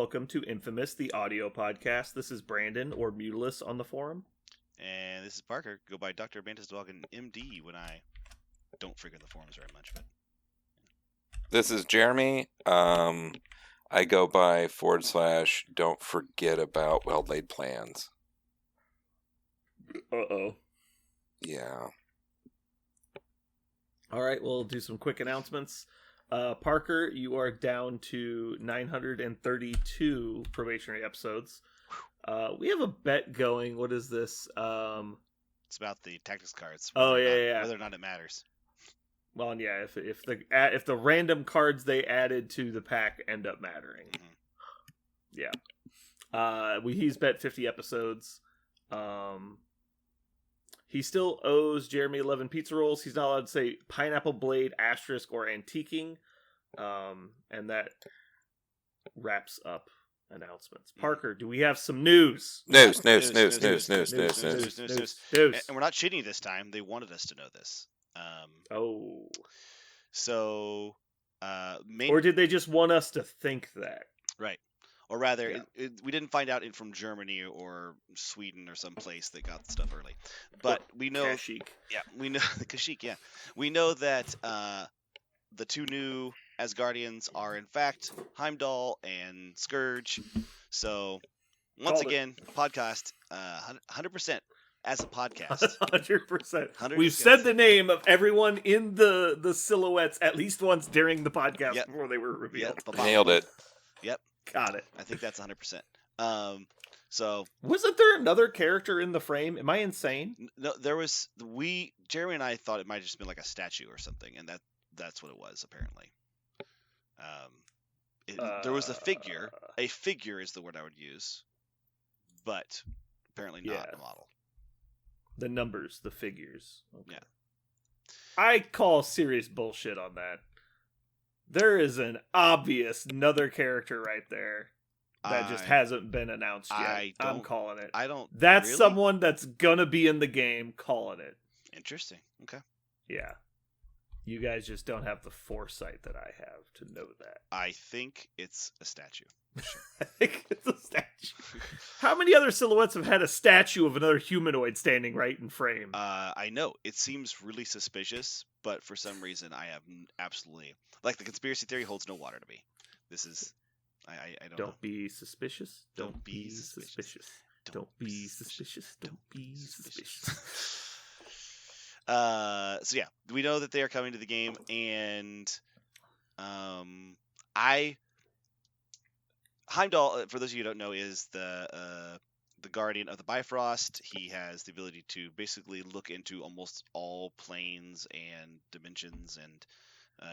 welcome to Infamous, the audio podcast. This is Brandon, or Mutilus on the forum. And this is Parker. Go by Dr. Bantus Dog and MD when I don't frequent the forums very much. But This is Jeremy. I go by / don't forget about well-laid plans. Uh-oh. Yeah. All right, we'll do some quick announcements. Parker, you are down to 932 probationary episodes. We have a bet going. What is this? it's about the tactics cards. Whether or not it matters. Well, yeah, if the random cards they added to the pack end up mattering. Mm-hmm. Yeah. He's bet 50 episodes. He still owes Jeremy 11 pizza rolls. He's not allowed to say pineapple blade, asterisk, or antiquing. And that wraps up announcements. Parker, do we have some news? News. And we're not cheating this time. They wanted us to know this. So, or did they just want us to think that? Right. Or rather, we didn't find out from Germany or Sweden or some place that got the stuff early. But we know... Kashyyyk. Yeah, we know... Kashyyyk, yeah. We know that the two new Asgardians are, in fact, Heimdall and Scourge. So, once again, podcast, 100% as a podcast. 100%. We've said the name of everyone in the silhouettes at least once during the podcast before they were revealed. Yep. Nailed it. Yep. Got it. I think that's 100%. So wasn't there another character in the frame? Am I insane? No, there was. Jeremy and I thought it might have just been like a statue or something, and that's what it was apparently. There was a figure. A figure is the word I would use, but apparently not a model. The numbers, the figures. Okay. Yeah. I call serious bullshit on that. There is an obvious another character right there that just hasn't been announced yet. I'm calling it. That's really? Someone that's gonna be in the game. Calling it. Interesting. Okay. Yeah. You guys just don't have the foresight that I have to know that. I think it's a statue. Sure. I think it's a statue. How many other silhouettes have had a statue of another humanoid standing right in frame? I know. It seems really suspicious, but for some reason I have absolutely... Like, the conspiracy theory holds no water to me. This is... I don't know. Don't be suspicious. Don't be suspicious. Don't be suspicious. Don't be suspicious. So yeah, we know that they are coming to the game, and Heimdall, for those of you who don't know, is the guardian of the Bifrost. He has the ability to basically look into almost all planes and dimensions, and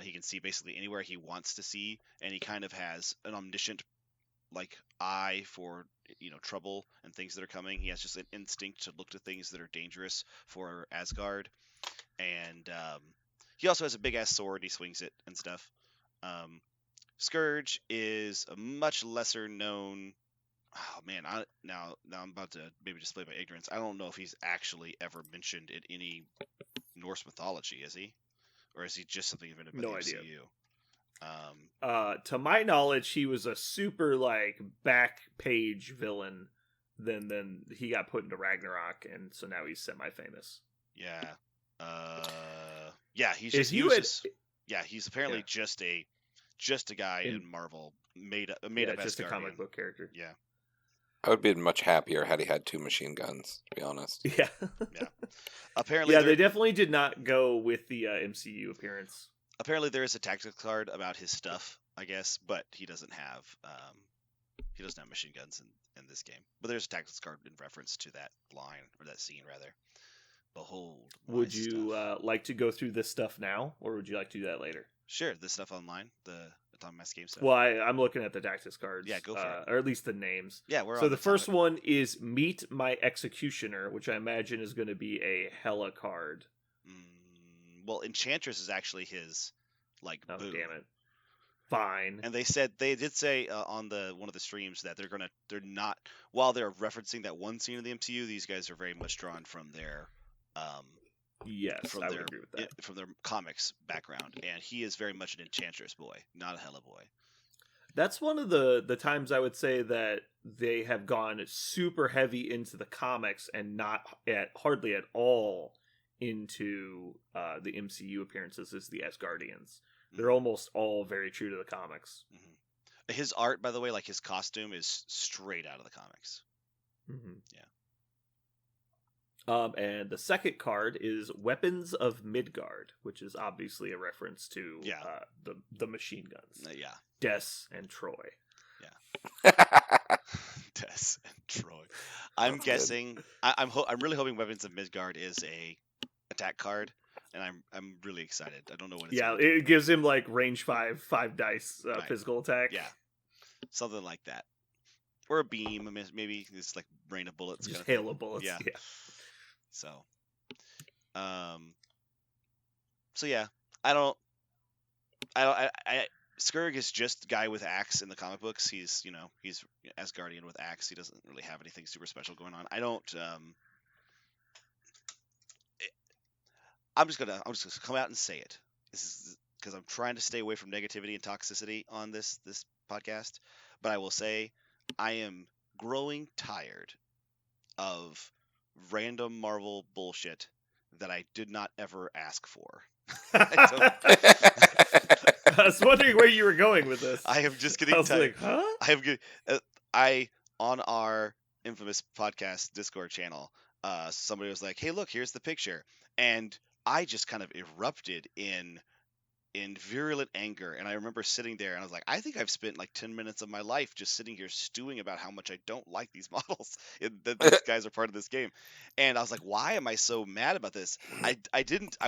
he can see basically anywhere he wants to see, and he kind of has an omniscient eye for trouble and things that are coming. He has just an instinct to look to things that are dangerous for Asgard, and he also has a big ass sword. He swings it and stuff. Scourge is a much lesser known. Oh man, now I'm about to maybe display my ignorance. I don't know if he's actually ever mentioned in any Norse mythology, is he? Or is he just something invented by the MCU? To my knowledge, he was a super back page villain. Then he got put into Ragnarok, and so now he's semi-famous. Yeah. Yeah. He's just he's apparently just a guy in Marvel made up just a comic book character. Yeah. I would have been much happier had he had 2 machine guns, to be honest. Yeah. Yeah. Apparently, they definitely did not go with the MCU appearance. Apparently, there is a tactics card about his stuff, I guess, but he doesn't have machine guns in this game. But there's a tactics card in reference to that line, or that scene rather. Behold. Would you like to go through this stuff now, or would you like to do that later? Sure, this stuff online, the Atomic Mass game stuff. Well, I'm looking at the tactics cards. Yeah, go for it. Or at least the names. Yeah, we're so the first one is Meet My Executioner, which I imagine is going to be a Hela card. Well, Enchantress is actually his, Oh, boom. Damn it. Fine. And they did say on one of the streams that they're not, while they're referencing that one scene of the MCU, these guys are very much drawn from their yes, I would agree with that. From their comics background, and he is very much an Enchantress boy, not a Hela boy. That's one of the times I would say that they have gone super heavy into the comics and not hardly at all into the MCU appearances is the Asgardians. They're almost all very true to the comics. Mm-hmm. His art, by the way, like his costume, is straight out of the comics. Mm-hmm. Yeah. And the second card is Weapons of Midgard, which is obviously a reference to the machine guns. Yeah. Des and Troy. Yeah. Des and Troy. I'm guessing. I'm really hoping Weapons of Midgard is a attack card, and I'm really excited. I don't know what it's. Yeah, it gives him like range 5 dice right. physical attack. Yeah, something like that, or a beam. I mean, maybe it's like rain of bullets. Just hail of bullets. Yeah. So, so yeah, I Scourge is just guy with axe in the comic books. He's Asgardian with axe. He doesn't really have anything super special going on. I'm just gonna come out and say it. This is because I'm trying to stay away from negativity and toxicity on this podcast. But I will say I am growing tired of random Marvel bullshit that I did not ever ask for. I was wondering where you were going with this. I am just getting tired. Like, huh? I on our infamous podcast Discord channel, somebody was like, "Hey, look, here's the picture," and I just kind of erupted in virulent anger. And I remember sitting there and I was like, I think I've spent like 10 minutes of my life just sitting here stewing about how much I don't like these models that these guys are part of this game. And I was like, why am I so mad about this? I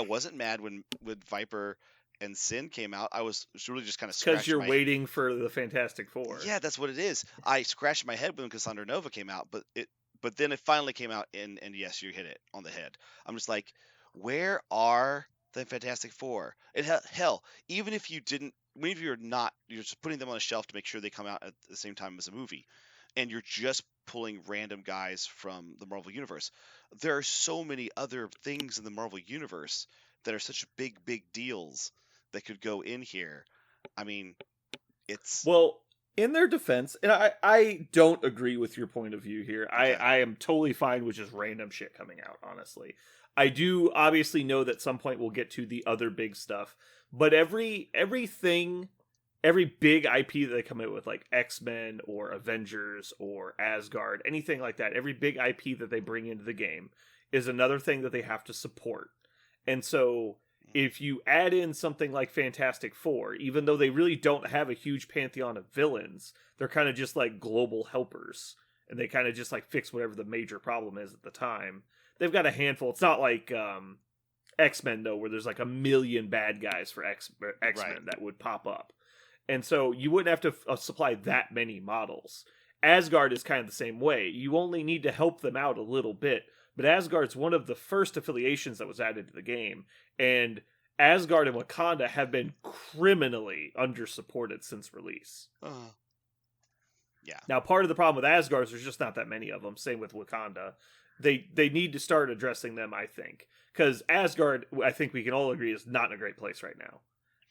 wasn't mad when Viper and Sin came out. I was really just kind of because you're waiting for the Fantastic Four. Yeah, that's what it is. I scratched my head when Cassandra Nova came out, but then it finally came out and yes, you hit it on the head. I'm just like, where are the Fantastic Four? And hell, even if you didn't, even if you're just putting them on a shelf to make sure they come out at the same time as a movie, and you're just pulling random guys from the Marvel Universe. There are so many other things in the Marvel Universe that are such big deals that could go in here. I mean, it's... Well, in their defense, and I don't agree with your point of view here. Okay. I am totally fine with just random shit coming out, honestly. I do obviously know that at some point we'll get to the other big stuff, but every big IP that they come out with, like X-Men or Avengers or Asgard, anything like that, every big IP that they bring into the game is another thing that they have to support. And so if you add in something like Fantastic Four, even though they really don't have a huge pantheon of villains, they're kind of just like global helpers, and they kind of just like fix whatever the major problem is at the time. They've got a handful. It's not like X-Men, though, where there's like a million bad guys for X-Men right. that would pop up. And so you wouldn't have to supply that many models. Asgard is kind of the same way. You only need to help them out a little bit. But Asgard's one of the first affiliations that was added to the game. And Asgard and Wakanda have been criminally undersupported since release. Yeah. Now, part of the problem with Asgard is there's just not that many of them. Same with Wakanda. They need to start addressing them, I think. Because Asgard, I think we can all agree, is not in a great place right now.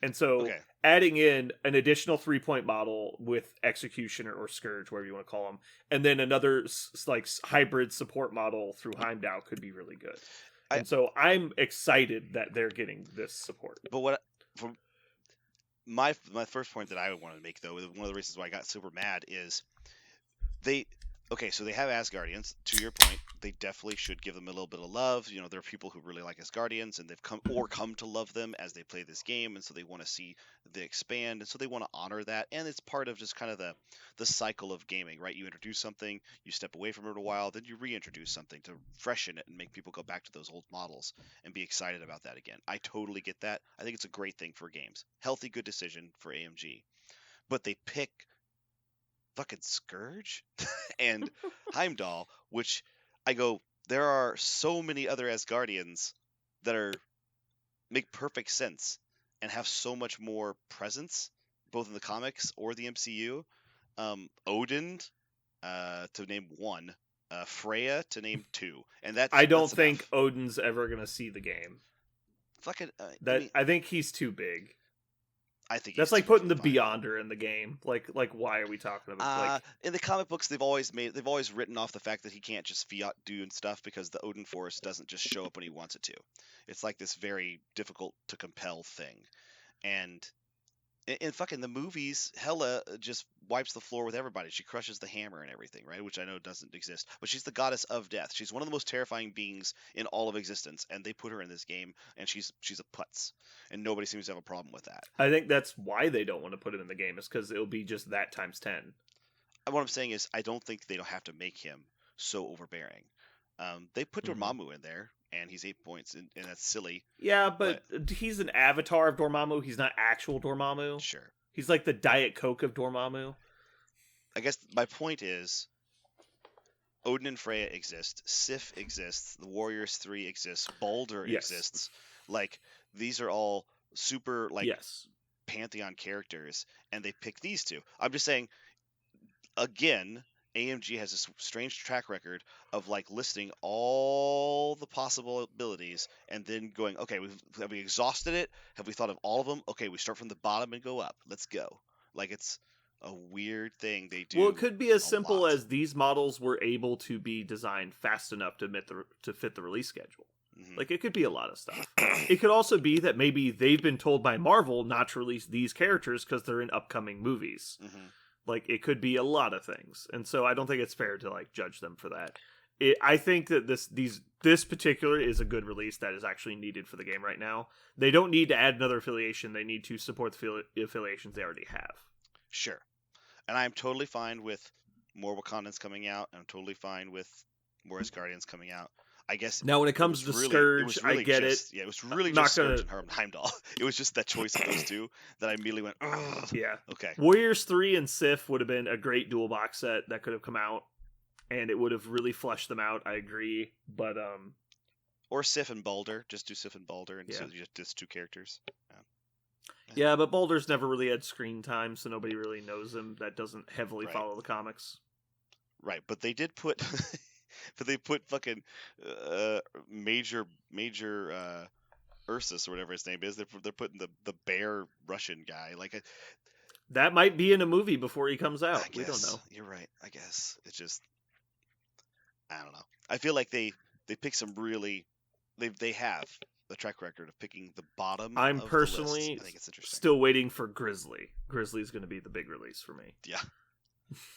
And so adding in an additional 3-point model with Executioner or Scourge, whatever you want to call them, and then another like hybrid support model through Heimdall could be really good. And so I'm excited that they're getting this support. But my first point that I would want to make, though, one of the reasons why I got super mad is so they have Asgardians. To your point, they definitely should give them a little bit of love. You know, there are people who really like Asgardians, and they've come to love them as they play this game, and so they want to see the expand, and so they want to honor that. And it's part of just kind of the cycle of gaming, right? You introduce something, you step away from it a while, then you reintroduce something to freshen it and make people go back to those old models and be excited about that again. I totally get that. I think it's a great thing for games. Healthy, good decision for AMG. But they pick fucking Scourge and Heimdall, which I go, there are so many other Asgardians that make perfect sense and have so much more presence, both in the comics or the MCU. Odin, to name one, Freya to name two, and I don't that's think enough. Odin's ever gonna see the game. Fucking I think he's too big. I think that's like putting the Beyonder in the game. Like why are we talking about? In the comic books, they've always written off the fact that he can't just fiat do and stuff because the Odin Force doesn't just show up when he wants it to. It's like this very difficult to compel thing, and in fucking the movies, Hela just wipes the floor with everybody. She crushes the hammer and everything, right? Which I know doesn't exist. But she's the goddess of death. She's one of the most terrifying beings in all of existence. And they put her in this game, and she's a putz. And nobody seems to have a problem with that. I think that's why they don't want to put it in the game, is because it'll be just that times 10. What I'm saying is, I don't think they don't have to make him so overbearing. They put Dormammu in there, and he's 8 points, and that's silly. Yeah, but he's an avatar of Dormammu. He's not actual Dormammu. Sure. He's like the Diet Coke of Dormammu. I guess my point is, Odin and Freya exist, Sif exists, the Warriors 3 exists, Baldur exists. Like, these are all super, pantheon characters, and they pick these two. I'm just saying, again, AMG has this strange track record of listing all the possibilities and then going, okay, have we exhausted it? Have we thought of all of them? Okay, we start from the bottom and go up. Let's go. It's a weird thing they do. Well, it could be as simple as these models were able to be designed fast enough to fit the release schedule. Mm-hmm. It could be a lot of stuff. It could also be that maybe they've been told by Marvel not to release these characters because they're in upcoming movies. Mm-hmm. It could be a lot of things. And so I don't think it's fair to, judge them for that. I think that this particular is a good release that is actually needed for the game right now. They don't need to add another affiliation. They need to support the affiliations they already have. Sure. And I'm totally fine with more Wakandans coming out. I'm totally fine with more Asgardians coming out. I guess now when it comes to Scourge, I get it. Yeah, it was really just Scourge and Heimdall. It was just that choice of those two that I immediately went, ugh. Yeah. Okay. Warriors 3 and Sif would have been a great dual box set that could have come out, and it would have really fleshed them out. I agree, but or Sif and Baldur, just do Sif and Baldur, and so just two characters. Yeah, but Baldur's never really had screen time, so nobody really knows him. That doesn't heavily follow the comics. Right, but they did put. But they put fucking Major Ursus or whatever his name is. They're putting the bear Russian guy that might be in a movie before he comes out. We don't know. You're right. I guess it's just I don't know. I feel like they pick some really they have the track record of picking the bottom. I'm of personally the list. I think it's interesting. Still waiting for Grizzly. Grizzly's going to be the big release for me. Yeah.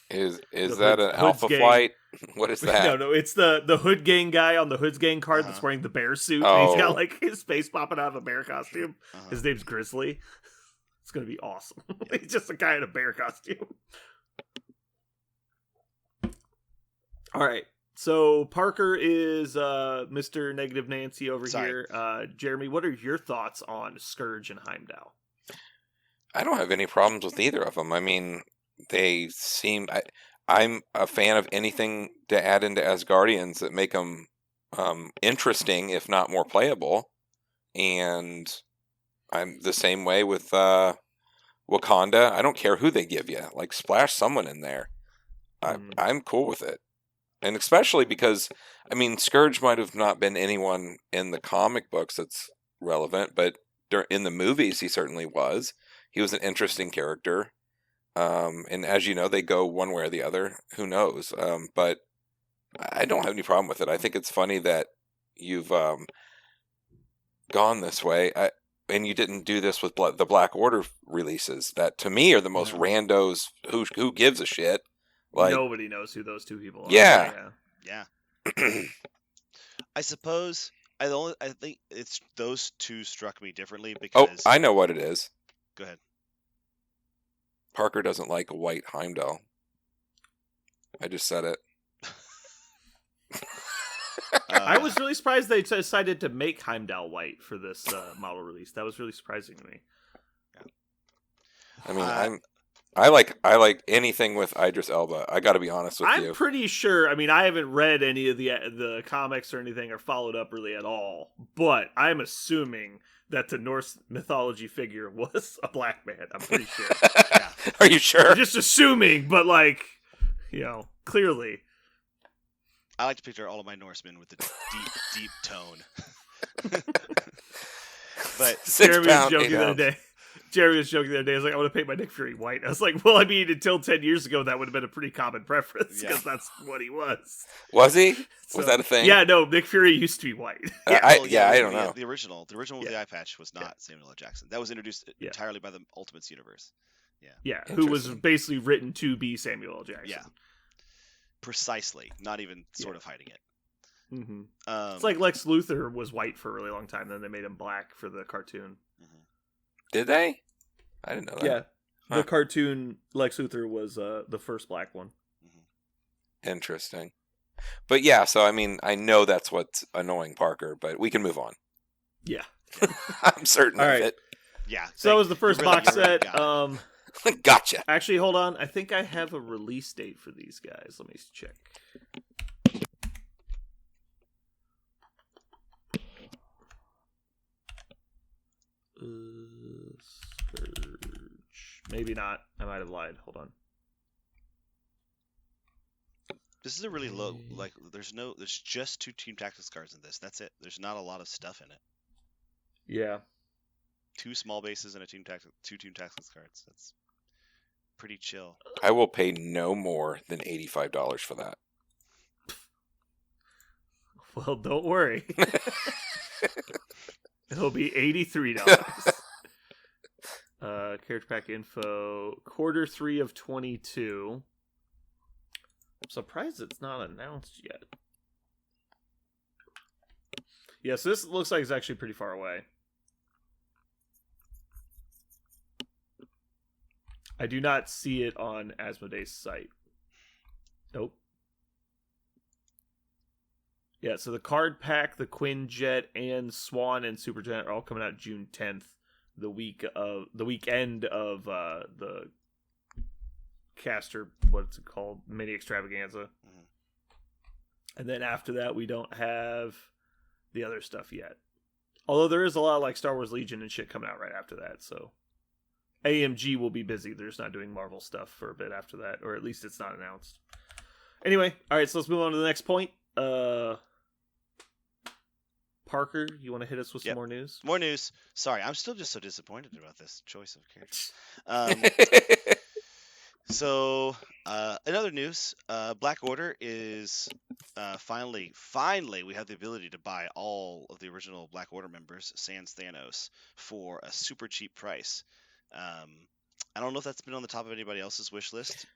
Is that an Alpha Flight? What is that? No, it's the Hood Gang guy on the Hoods Gang card that's wearing the bear suit. And he's got his face popping out of a bear costume. His name's Grizzly. It's gonna be awesome. He's just a guy in a bear costume. All right, so Parker is Mr. Negative Nancy over here. Jeremy, what are your thoughts on Scourge and Heimdall? I don't have any problems with either of them. I mean, they seem. I'm a fan of anything to add into Asgardians that make them interesting, if not more playable. And I'm the same way with Wakanda. I don't care who they give you. Splash someone in there. I'm cool with it. And especially because, I mean, Scourge might have not been anyone in the comic books that's relevant, but in the movies he certainly was. He was an interesting character. And as you know, they go one way or the other. Who knows? But I don't have any problem with it. I think it's funny that you've gone this way. And you didn't do this with the Black Order releases. That, to me, are the most randos. Who gives a shit? Nobody knows who those two people are. Yeah. I suppose I think it's those two struck me differently because... Oh, I know what it is. Go ahead. Parker doesn't like a white Heimdall. I just said it. I was really surprised they decided to make Heimdall white for this model release. That was really surprising to me. I mean, I like anything with Idris Elba. I got to be honest with you. I'm pretty sure. I mean, I haven't read any of the comics or anything or followed up really at all. But I'm assuming that the Norse mythology figure was a black man. I'm pretty sure. Yeah. Are you sure? I'm just assuming, but clearly. I like to picture all of my Norsemen with the deep tone. But Jeremy was joking the other day. Jerry was joking the other day. I was like, I want to paint my Nick Fury white. I was like, well, I mean, until 10 years ago, that would have been a pretty common preference because that's what he was. Was he? Was that a thing? Yeah, no, Nick Fury used to be white. I don't know. The original with the eye patch was not Samuel L. Jackson. That was introduced entirely by the Ultimates universe. Yeah, who was basically written to be Samuel L. Jackson. Yeah, precisely. Not even sort of hiding it. Mm-hmm. It's like Lex Luthor was white for a really long time, then they made him black for the cartoon. Mm-hmm. Did they? I didn't know that. Yeah, the cartoon Lex Luthor was the first black one. Mm-hmm. Interesting. But yeah, so I mean, I know that's what's annoying Parker, but we can move on. Yeah. I'm certain of it. Yeah. So that was the first box set. Gotcha. Actually, hold on. I think I have a release date for these guys. Let me check. Scourge. Maybe not. I might have lied. Hold on. This is a really low. Like, there's just 2 Team Tactics cards in this. That's it. There's not a lot of stuff in it. Yeah. 2 small bases and 2 Team Tactics cards. That's pretty chill. I will pay no more than $85 for that. Well, don't worry. It'll be $83. Character pack info. Quarter 3 of 22. I'm surprised it's not announced yet. Yeah, so this looks like it's actually pretty far away. I do not see it on Asmodee's site. Nope. Yeah, so the card pack, the Quinjet, and Swan and Supergiant are all coming out June 10th, the weekend of the caster, what's it called, mini extravaganza. Mm-hmm. And then after that, we don't have the other stuff yet. Although there is a lot of like Star Wars Legion and shit coming out right after that, so AMG will be busy. They're just not doing Marvel stuff for a bit after that, or at least it's not announced. Anyway, all right, so let's move on to the next point. Parker, you want to hit us with some more news? More news. Sorry, I'm still just so disappointed about this choice of characters. So, in other news, Black Order is finally, we have the ability to buy all of the original Black Order members, sans Thanos, for a super cheap price. I don't know if that's been on the top of anybody else's wish list.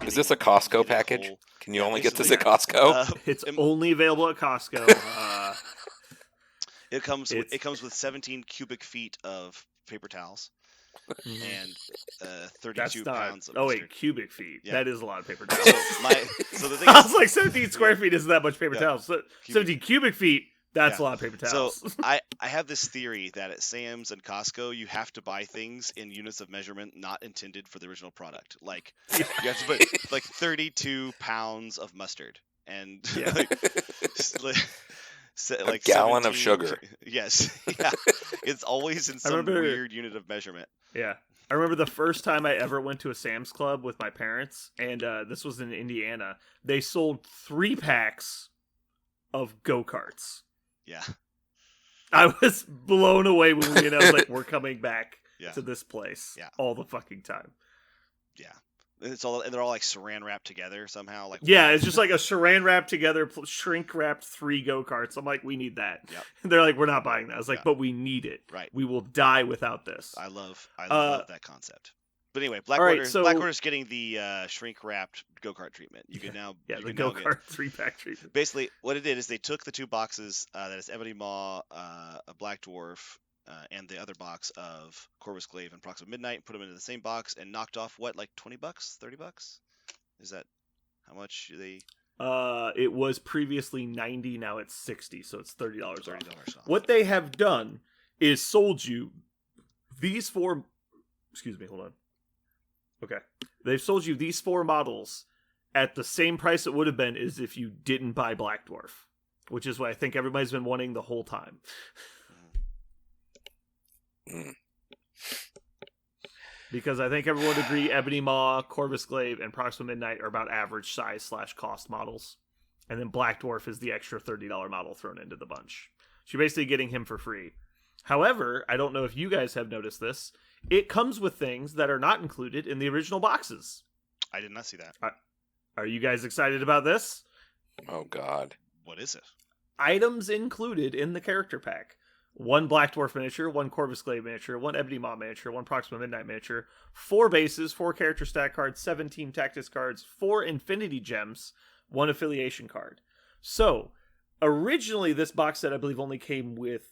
Is this a Costco package? Can you only get this at Costco? It's only available at Costco. It comes with 17 cubic feet of paper towels and 32 pounds of mustard. Cubic feet. Yeah. That is a lot of paper towels. So the thing I was like, 17 square feet isn't that much paper towels. So 17 cubic feet, that's a lot of paper towels. So I have this theory that at Sam's and Costco, you have to buy things in units of measurement not intended for the original product. Like, you have to put like 32 pounds of mustard and a gallon of sugar. Yes. Yeah. It's always in some weird unit of measurement. Yeah. I remember the first time I ever went to a Sam's Club with my parents, and this was in Indiana. They sold 3 packs of go-karts. Yeah. I was blown away when I was like, we're coming back to this place all the fucking time. Yeah. And they're all like saran wrapped together somehow. Like it's just like a saran wrapped together, shrink wrapped 3 go-karts. I'm like, we need that. Yep. They're like, we're not buying that. I was like, but we need it. Right. We will die without this. I love that concept. But anyway, Black Order's getting the shrink wrapped go-kart treatment. You can now the go-kart 3-pack treatment. Basically, what it did is they took the 2 boxes that is Ebony Maw, a Black Dwarf, and the other box of Corvus Glaive and Proxima Midnight, and put them into the same box and knocked off what, like $20, $30? Is that how much they? It was previously $90, now it's $60, so it's $30 off. What Okay. they have done is sold you these 4. Excuse me, hold on. Okay, they've sold you these 4 models at the same price it would have been as if you didn't buy Black Dwarf, which is what I think everybody's been wanting the whole time. Because I think everyone would agree Ebony Maw, Corvus Glaive, and Proxima Midnight are about average size / cost models. And then Black Dwarf is the extra $30 model thrown into the bunch. So you're basically getting him for free. However, I don't know if you guys have noticed this. it comes with things that are not included in the original boxes. I did not see that. Are you guys excited about this? Oh, God. What is it? Items included in the character pack. 1 Black Dwarf miniature, 1 Corvus Glaive miniature, 1 Ebony Maw miniature, 1 Proxima Midnight miniature, 4 bases, 4 character stat cards, 7 team tactics cards, 4 Infinity Gems, 1 affiliation card. So, originally this box set I believe only came with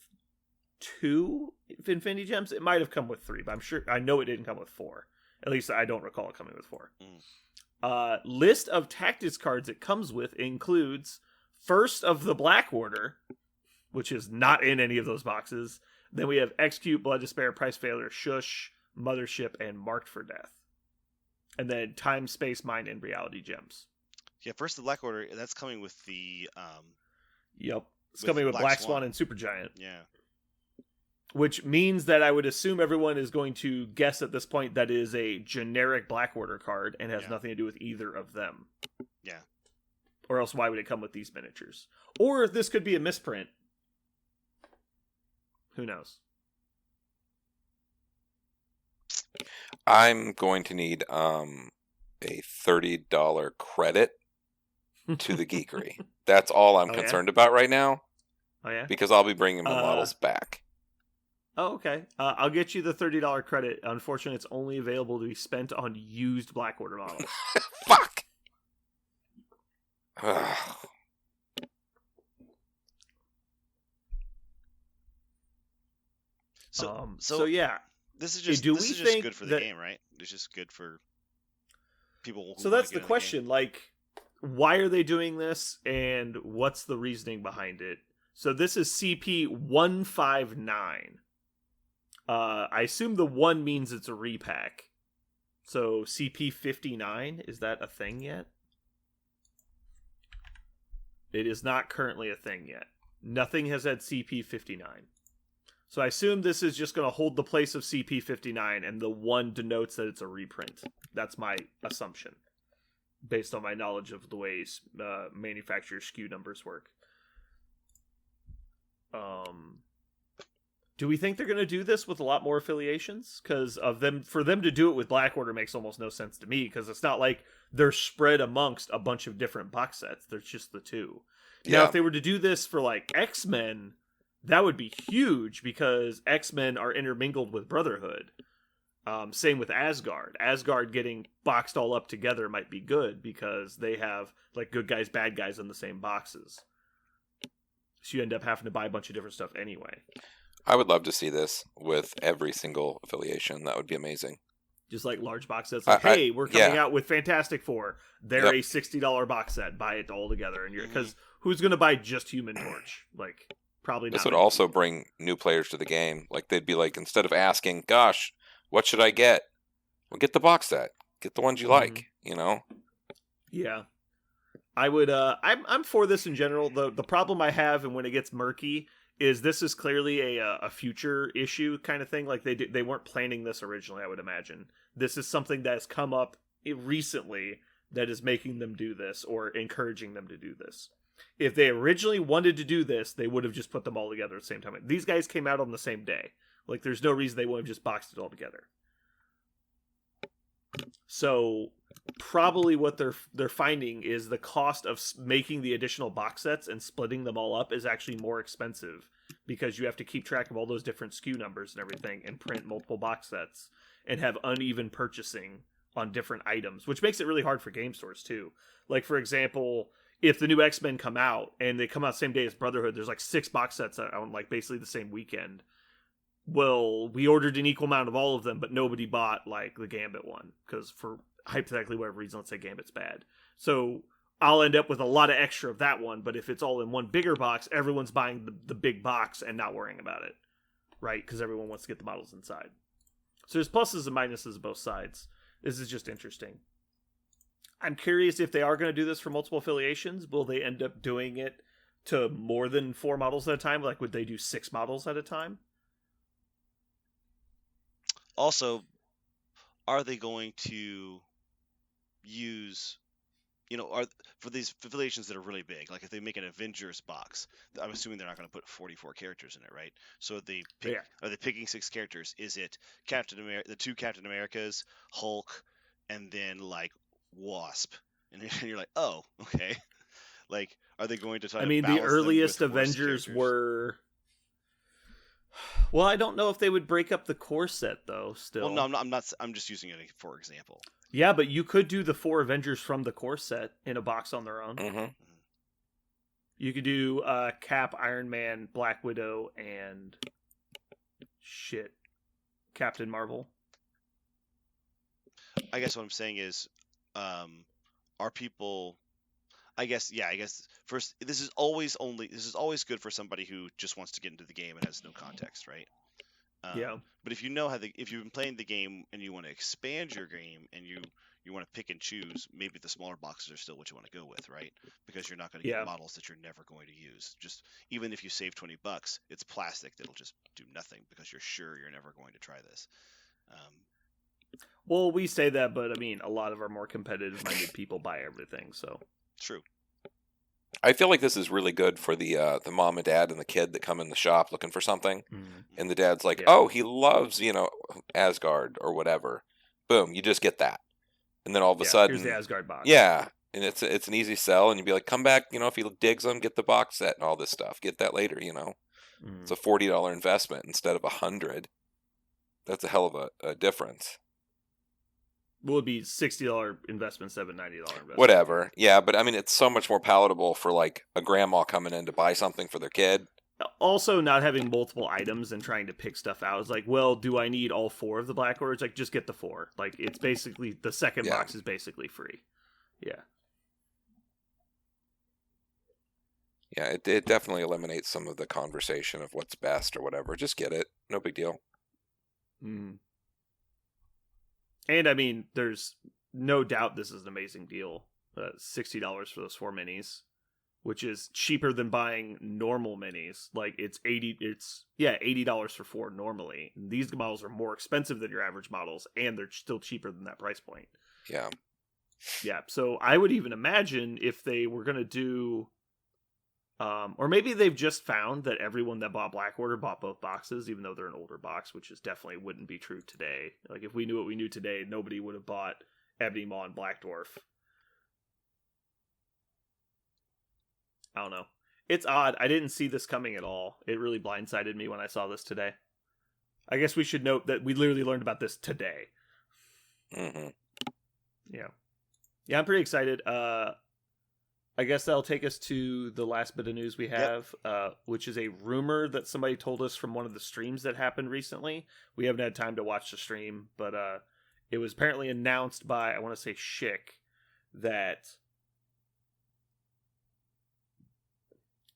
2 Infinity Gems. It might have come with 3, but I know it didn't come with 4. At least I don't recall it coming with 4. List of tactics cards it comes with includes First of the Black Order, which is not in any of those boxes. Then we have Execute, Blood Despair, Price Failure, Shush, Mothership, and Marked for Death. And then Time, Space, Mind, and Reality Gems. Yeah, First of the Black Order, that's coming with the... Yep. It's coming with Black Swan and Supergiant. Yeah. Which means that I would assume everyone is going to guess at this point that is a generic Black Order card and has nothing to do with either of them. Yeah. Or else why would it come with these miniatures? Or this could be a misprint. Who knows? I'm going to need a $30 credit to the Geekery. That's all I'm concerned about right now. Oh, yeah? Because I'll be bringing my models back. Oh, okay. I'll get you the $30 credit. Unfortunately, it's only available to be spent on used Black Order models. Fuck! So yeah. This is just good for the game, right? It's just good for people who So that's the question. Like, why are they doing this and what's the reasoning behind it? So this is CP 159. I assume the 1 means it's a repack. So CP 59, is that a thing yet? It is not currently a thing yet. Nothing has had CP 59. So I assume this is just going to hold the place of CP 59 and the 1 denotes that it's a reprint. That's my assumption, based on my knowledge of the ways manufacturers' SKU numbers work. Do we think they're going to do this with a lot more affiliations? Because for them to do it with Black Order makes almost no sense to me, because it's not like they're spread amongst a bunch of different box sets. There's just the 2. Yeah. Now, if they were to do this for like X-Men, that would be huge, because X-Men are intermingled with Brotherhood. Same with Asgard. Asgard getting boxed all up together might be good, because they have like good guys, bad guys in the same boxes. So you end up having to buy a bunch of different stuff anyway. I would love to see this with every single affiliation. That would be amazing. Just like large box sets. Like, hey, we're coming out with Fantastic Four. They're a $60 box set. Buy it all together. And because who's going to buy just Human Torch? Like, probably not. This would also bring new players to the game. Like, they'd be like, instead of asking, gosh, what should I get? Well, get the box set. Get the ones you like, you know? Yeah. I would, I'm for this in general. The problem I have, and when it gets murky, is this is clearly a future issue kind of thing. Like, they weren't planning this originally, I would imagine. This is something that has come up recently that is making them do this, or encouraging them to do this. If they originally wanted to do this, they would have just put them all together at the same time. These guys came out on the same day. Like, there's no reason they wouldn't have just boxed it all together. So probably what they're finding is the cost of making the additional box sets and splitting them all up is actually more expensive, because you have to keep track of all those different SKU numbers and everything, and print multiple box sets and have uneven purchasing on different items, which makes it really hard for game stores too. Like, for example, if the new X-Men come out and they come out the same day as Brotherhood, there's like 6 box sets on like basically the same weekend. Well, we ordered an equal amount of all of them, but nobody bought like the Gambit one, because for hypothetically whatever reason, let's say Gambit's bad. So I'll end up with a lot of extra of that one, but if it's all in one bigger box, everyone's buying the big box and not worrying about it, right? Because everyone wants to get the models inside. So there's pluses and minuses of both sides. This is just interesting. I'm curious if they are going to do this for multiple affiliations. Will they end up doing it to more than 4 models at a time? Like, would they do 6 models at a time? Also, are they going to use are for these affiliations that are really big, like if they make an Avengers box, I'm assuming they're not going to put 44 characters in it, right? So are they picking 6 characters? Is it Captain America, the 2 Captain Americas, Hulk, and then like Wasp? And you're like, oh, okay. Like, are they going to try to balance the earliest them with Avengers were. Well, I don't know if they would break up the core set though. Still, well, no, I'm not. I'm just using it for example. Yeah, but you could do the 4 Avengers from the core set in a box on their own. Mm-hmm. You could do Cap, Iron Man, Black Widow, and Captain Marvel. I guess what I'm saying is, are people? I guess first, this is always good for somebody who just wants to get into the game and has no context, right? Yeah. But if you've been playing the game and you want to expand your game and you want to pick and choose, maybe the smaller boxes are still what you want to go with, right? Because you're not going to get models that you're never going to use. Just even if you save $20, it's plastic that'll just do nothing because you're sure you're never going to try this. Well, we say that, but a lot of our more competitive-minded people buy everything, so. True. I feel like this is really good for the mom and dad and the kid that come in the shop looking for something, and the dad's like, "Oh, he loves Asgard or whatever." Boom, you just get that, and then all of a sudden, here's the Asgard box. Yeah, and it's an easy sell, and you'd be like, "Come back, if he digs them, get the box set and all this stuff. Get that later, It's a $40 investment instead of $100. That's a hell of a difference. Will it be $60 investment instead of a $90 investment? Whatever. Yeah, but it's so much more palatable for like a grandma coming in to buy something for their kid. Also, not having multiple items and trying to pick stuff out is like, well, do I need all 4 of the Black Order? It's like, just get the 4. Like, it's basically, the second box is basically free. Yeah. Yeah, it definitely eliminates some of the conversation of what's best or whatever. Just get it. No big deal. Mm. And there's no doubt this is an amazing deal. $60 for those 4 minis, which is cheaper than buying normal minis. Like it's $80 for 4 normally. These models are more expensive than your average models, and they're still cheaper than that price point. Yeah. Yeah. So I would even imagine if they were gonna do, or maybe they've just found that everyone that bought Black Order bought both boxes, even though they're an older box, which is definitely wouldn't be true today. Like, if we knew what we knew today, nobody would have bought Ebony Maw and Black Dwarf. I don't know. It's odd. I didn't see this coming at all. It really blindsided me when I saw this today. I guess we should note that we literally learned about this today. Mm-hmm. Yeah. Yeah, I'm pretty excited. I guess that'll take us to the last bit of news we have, which is a rumor that somebody told us from one of the streams that happened recently. We haven't had time to watch the stream, but it was apparently announced by, I want to say Schick, that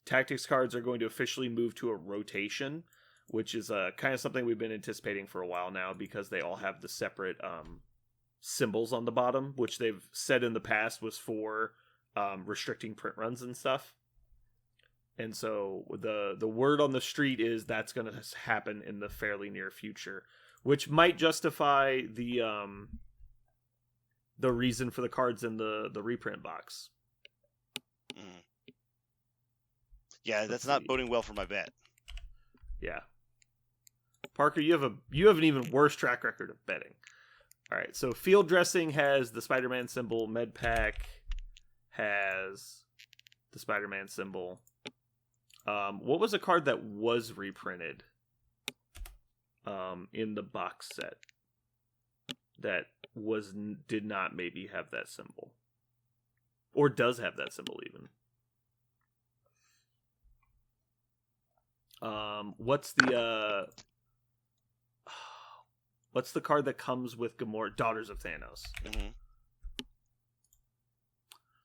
tactics cards are going to officially move to a rotation, which is kind of something we've been anticipating for a while now, because they all have the separate symbols on the bottom, which they've said in the past was for restricting print runs and stuff. And so the word on the street is that's going to happen in the fairly near future, which might justify the reason for the cards in the reprint box. Yeah, that's not boding well for my bet. Yeah. Parker, you have an even worse track record of betting. All right, so field dressing has the Spider-Man symbol. Medpack has the Spider-Man symbol. What was a card that was reprinted in the box set that did not maybe have that symbol, or does have that symbol even? What's the card that comes with Gamora? Daughters of Thanos. Mm-hmm.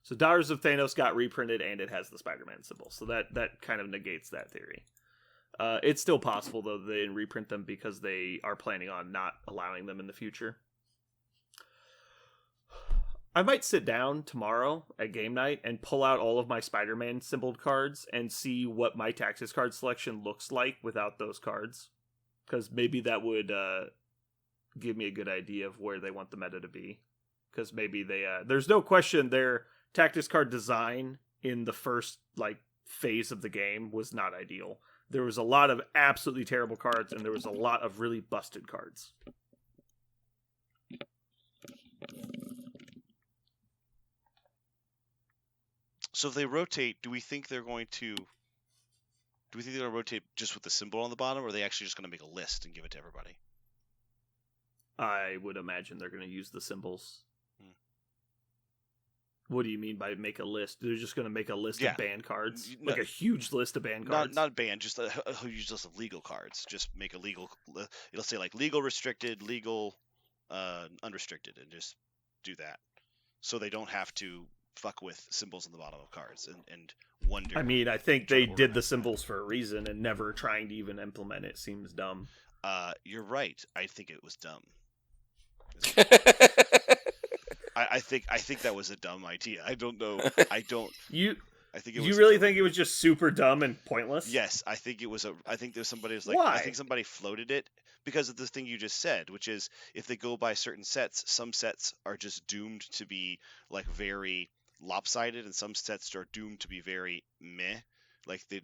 So Daughters of Thanos got reprinted, and it has the Spider-Man symbol. So that kind of negates that theory. It's still possible, though, they didn't reprint them because they are planning on not allowing them in the future. I might sit down tomorrow at game night and pull out all of my Spider-Man symboled cards and see what my Tactics card selection looks like without those cards. Because maybe that would give me a good idea of where they want the meta to be. Because maybe there's no question they're tactics card design in the first phase of the game was not ideal. There was a lot of absolutely terrible cards, and there was a lot of really busted cards. So if they rotate, do we think they're going to rotate just with the symbol on the bottom, or are they actually just going to make a list and give it to everybody? I would imagine they're going to use the symbols. What do you mean by make a list? They're just going to make a list of banned cards? Like a huge list of banned cards? Not banned, just a huge list of legal cards. Just make a legal... It'll say legal restricted, legal unrestricted, and just do that. So they don't have to fuck with symbols on the bottom of cards and wonder... I mean, I think they did the symbols for a reason, and never trying to even implement it seems dumb. You're right. I think it was dumb. I think that was a dumb idea. I don't know. I think it was. You really think it was just super dumb and pointless? Yes, I think it was I think there's somebody who's Why? I think somebody floated it because of the thing you just said, which is if they go by certain sets, some sets are just doomed to be very lopsided, and some sets are doomed to be very meh.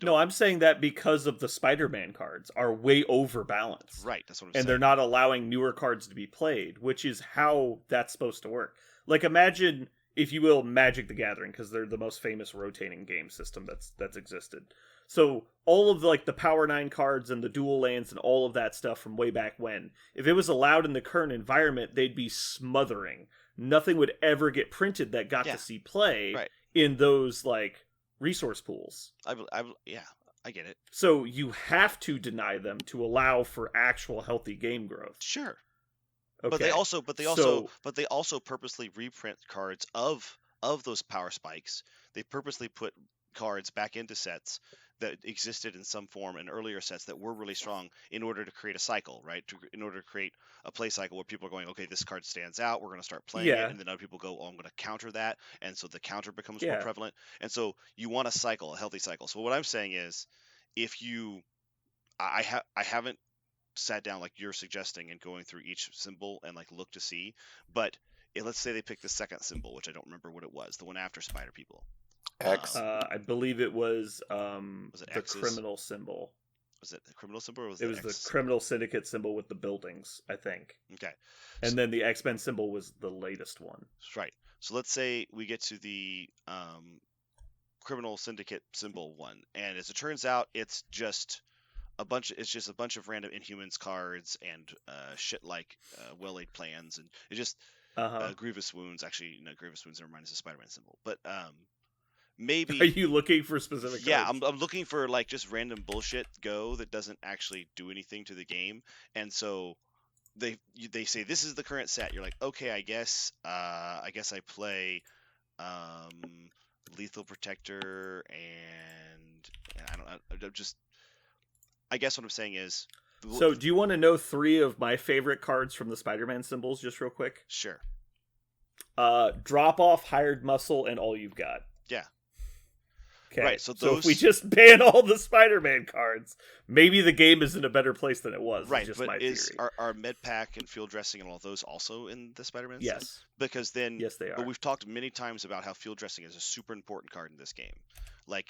No, I'm saying that because of the Spider-Man cards are way overbalanced. Right, that's what I'm saying. And they're not allowing newer cards to be played, which is how that's supposed to work. Imagine, if you will, Magic the Gathering, because they're the most famous rotating game system that's existed. So all of the Power 9 cards and the dual lands and all of that stuff from way back when, if it was allowed in the current environment, they'd be smothering. Nothing would ever get printed that got to see play in those resource pools. I get it. So you have to deny them to allow for actual healthy game growth. Sure. Okay. But they also purposely reprint cards of those power spikes. They purposely put cards back into sets that existed in some form in earlier sets that were really strong in order to create a cycle, right? In order to create a play cycle where people are going, okay, this card stands out, we're going to start playing it, and then other people go, oh, I'm going to counter that, and so the counter becomes more prevalent. And so you want a cycle, a healthy cycle. So what I'm saying is, if you, I haven't sat down like you're suggesting and going through each symbol and look to see, but let's say they pick the second symbol, which I don't remember what it was, the one after Spider People. X. I believe it was the X's? Criminal symbol. Was it the criminal symbol, or was it was X? The criminal syndicate symbol with the buildings, I think. Okay. And then the X-Men symbol was the latest one. Right. So let's say we get to the criminal syndicate symbol one, and as it turns out, it's just a bunch of random Inhumans cards and shit well-laid plans, and it's just grievous wounds. Actually, no, grievous wounds. Never mind, it's a Spider-Man symbol, but maybe. Are you looking for specific cards? Yeah, I'm looking for just random bullshit that doesn't actually do anything to the game, and so they say this is the current set. You're like, okay, I guess I play Lethal Protector, and I guess what I'm saying is. So, do you want to know 3 of my favorite cards from the Spider-Man symbols, just real quick? Sure. Drop off, Hired Muscle, and All You've Got. Yeah. Okay. Right. So if we just ban all the Spider-Man cards, maybe the game is in a better place than it was. Right. Just but my theory. Are Medpack and Field Dressing and all those also in the Spider-Man set? Yes. Because then. Yes, they are. But we've talked many times about how Field Dressing is a super important card in this game. I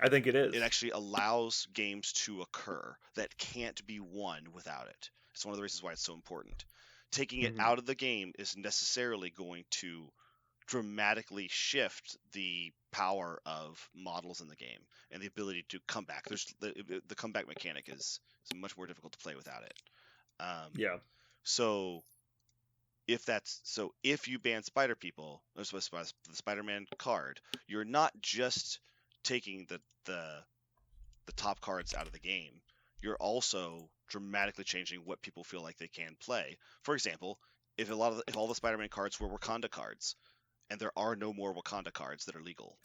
think it is. It actually allows games to occur that can't be won without it. It's one of the reasons why it's so important. Taking it out of the game is necessarily going to dramatically shift the power of models in the game and the ability to come back. There's the comeback mechanic is much more difficult to play without it. So if you ban Spider People, the Spider-Man card, you're not just taking the top cards out of the game. You're also dramatically changing what people feel like they can play. For example, if all the Spider-Man cards were Wakanda cards, and there are no more Wakanda cards that are legal.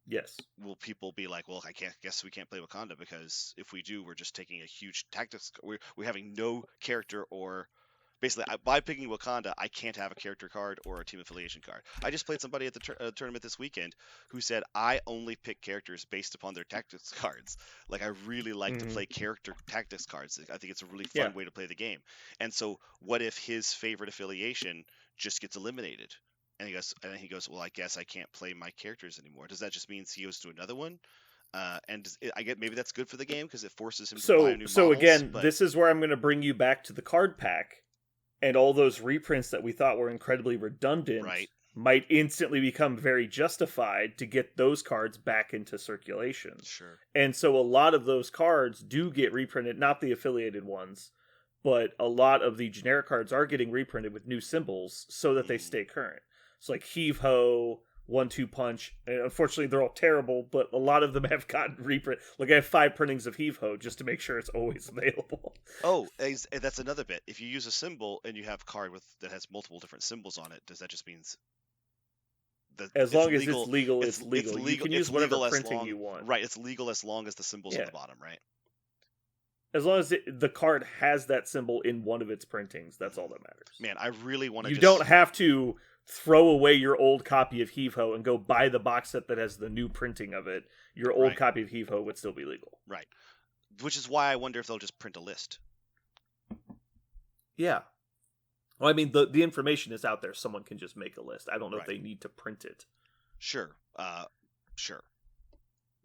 Yes. Will people be like, well, guess we can't play Wakanda because if we do, we're just taking a huge tactics. We're having no character or basically by picking Wakanda, I can't have a character card or a team affiliation card. I just played somebody at the tournament this weekend who said I only pick characters based upon their tactics cards. I really like to play character tactics cards. I think it's a really fun way to play the game. And so, what if his favorite affiliation just gets eliminated? And he goes, well, I guess I can't play my characters anymore. Does that just mean he goes to another one? I get maybe that's good for the game because it forces him to buy new models. So again, this is where I'm going to bring you back to the card pack, and all those reprints that we thought were incredibly redundant might instantly become very justified to get those cards back into circulation. Sure. And so a lot of those cards do get reprinted, not the affiliated ones, but a lot of the generic cards are getting reprinted with new symbols so that they stay current. So like Heave Ho, 1-2 Punch, and unfortunately they're all terrible, but a lot of them have gotten reprint. Like I have 5 printings of Heave Ho just to make sure it's always available. Oh, that's another bit. If you use a symbol and you have a card that has multiple different symbols on it, does that just mean as long as it's legal, it's legal. You can use whatever printing you want. Right, it's legal as long as the symbol's on the bottom, right? As long as the card has that symbol in one of its printings, that's all that matters. Man, I really want to. You don't have to throw away your old copy of Heave Ho and go buy the box set that has the new printing of it. Your old copy of Heave Ho would still be legal. Right. Which is why I wonder if they'll just print a list. Yeah. Well, I mean, the information is out there. Someone can just make a list. I don't know if they need to print it. Sure. Sure.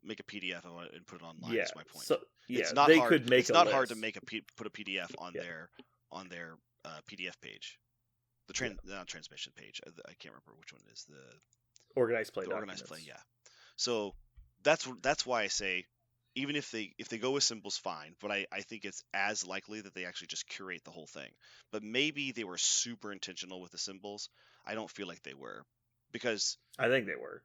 Make a PDF and put it online. Yeah. Is my point. So, it's not hard. Could make it's not hard list. to put a PDF on their PDF page. Not transmission page. I can't remember which one it is. The organized play. Organized play. Yeah. So that's why I say, even if they go with symbols, fine. But I think it's as likely that they actually just curate the whole thing. But maybe they were super intentional with the symbols. I don't feel like they were, because I think they were.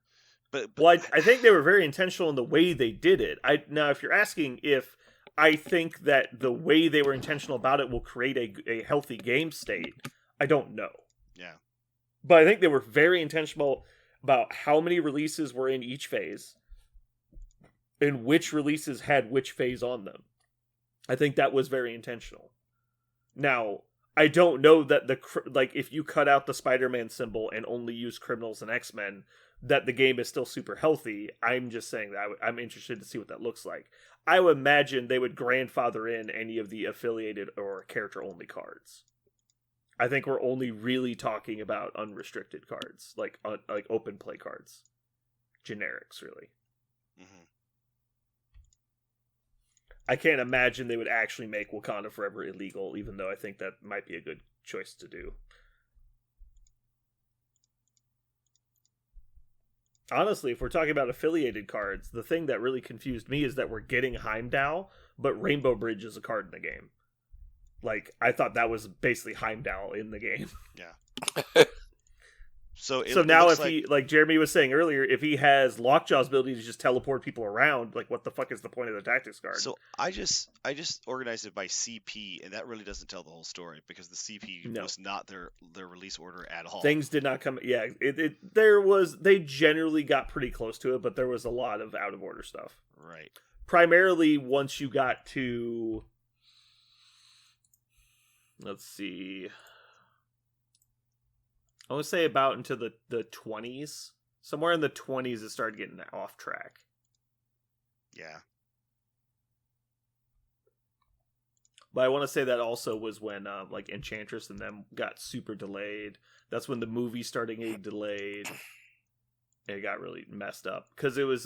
But I think they were very intentional in the way they did it. Now, if you're asking if I think that the way they were intentional about it will create a healthy game state, I don't know. Yeah. But I think they were very intentional about how many releases were in each phase and which releases had which phase on them. I think that was very intentional. Now, I don't know that if you cut out the Spider-Man symbol and only use Criminals and X-Men, that the game is still super healthy. I'm just saying that I'm interested to see what that looks like. I would imagine they would grandfather in any of the affiliated or character-only cards. I think we're only really talking about unrestricted cards, like open play cards. Generics, really. Mm-hmm. I can't imagine they would actually make Wakanda Forever illegal, even though I think that might be a good choice to do. Honestly, if we're talking about affiliated cards, the thing that really confused me is that we're getting Heimdall, but Rainbow Bridge is a card in the game. Like, I thought that was basically Heimdall in the game. Yeah. So now if he, like Jeremy was saying earlier, if he has Lockjaw's ability to just teleport people around, like, what the fuck is the point of the tactics card? So I just organized it by CP, and that really doesn't tell the whole story, because the CP was not their release order at all. Things did not come. Yeah, they generally got pretty close to it, but there was a lot of out of order stuff. Right. Primarily once you got to, let's see, I would say about into the 20s. Somewhere in the 20s it started getting off track. Yeah. But I want to say that also was when like Enchantress and them got super delayed. That's when the movie started getting delayed. It got really messed up. Because it was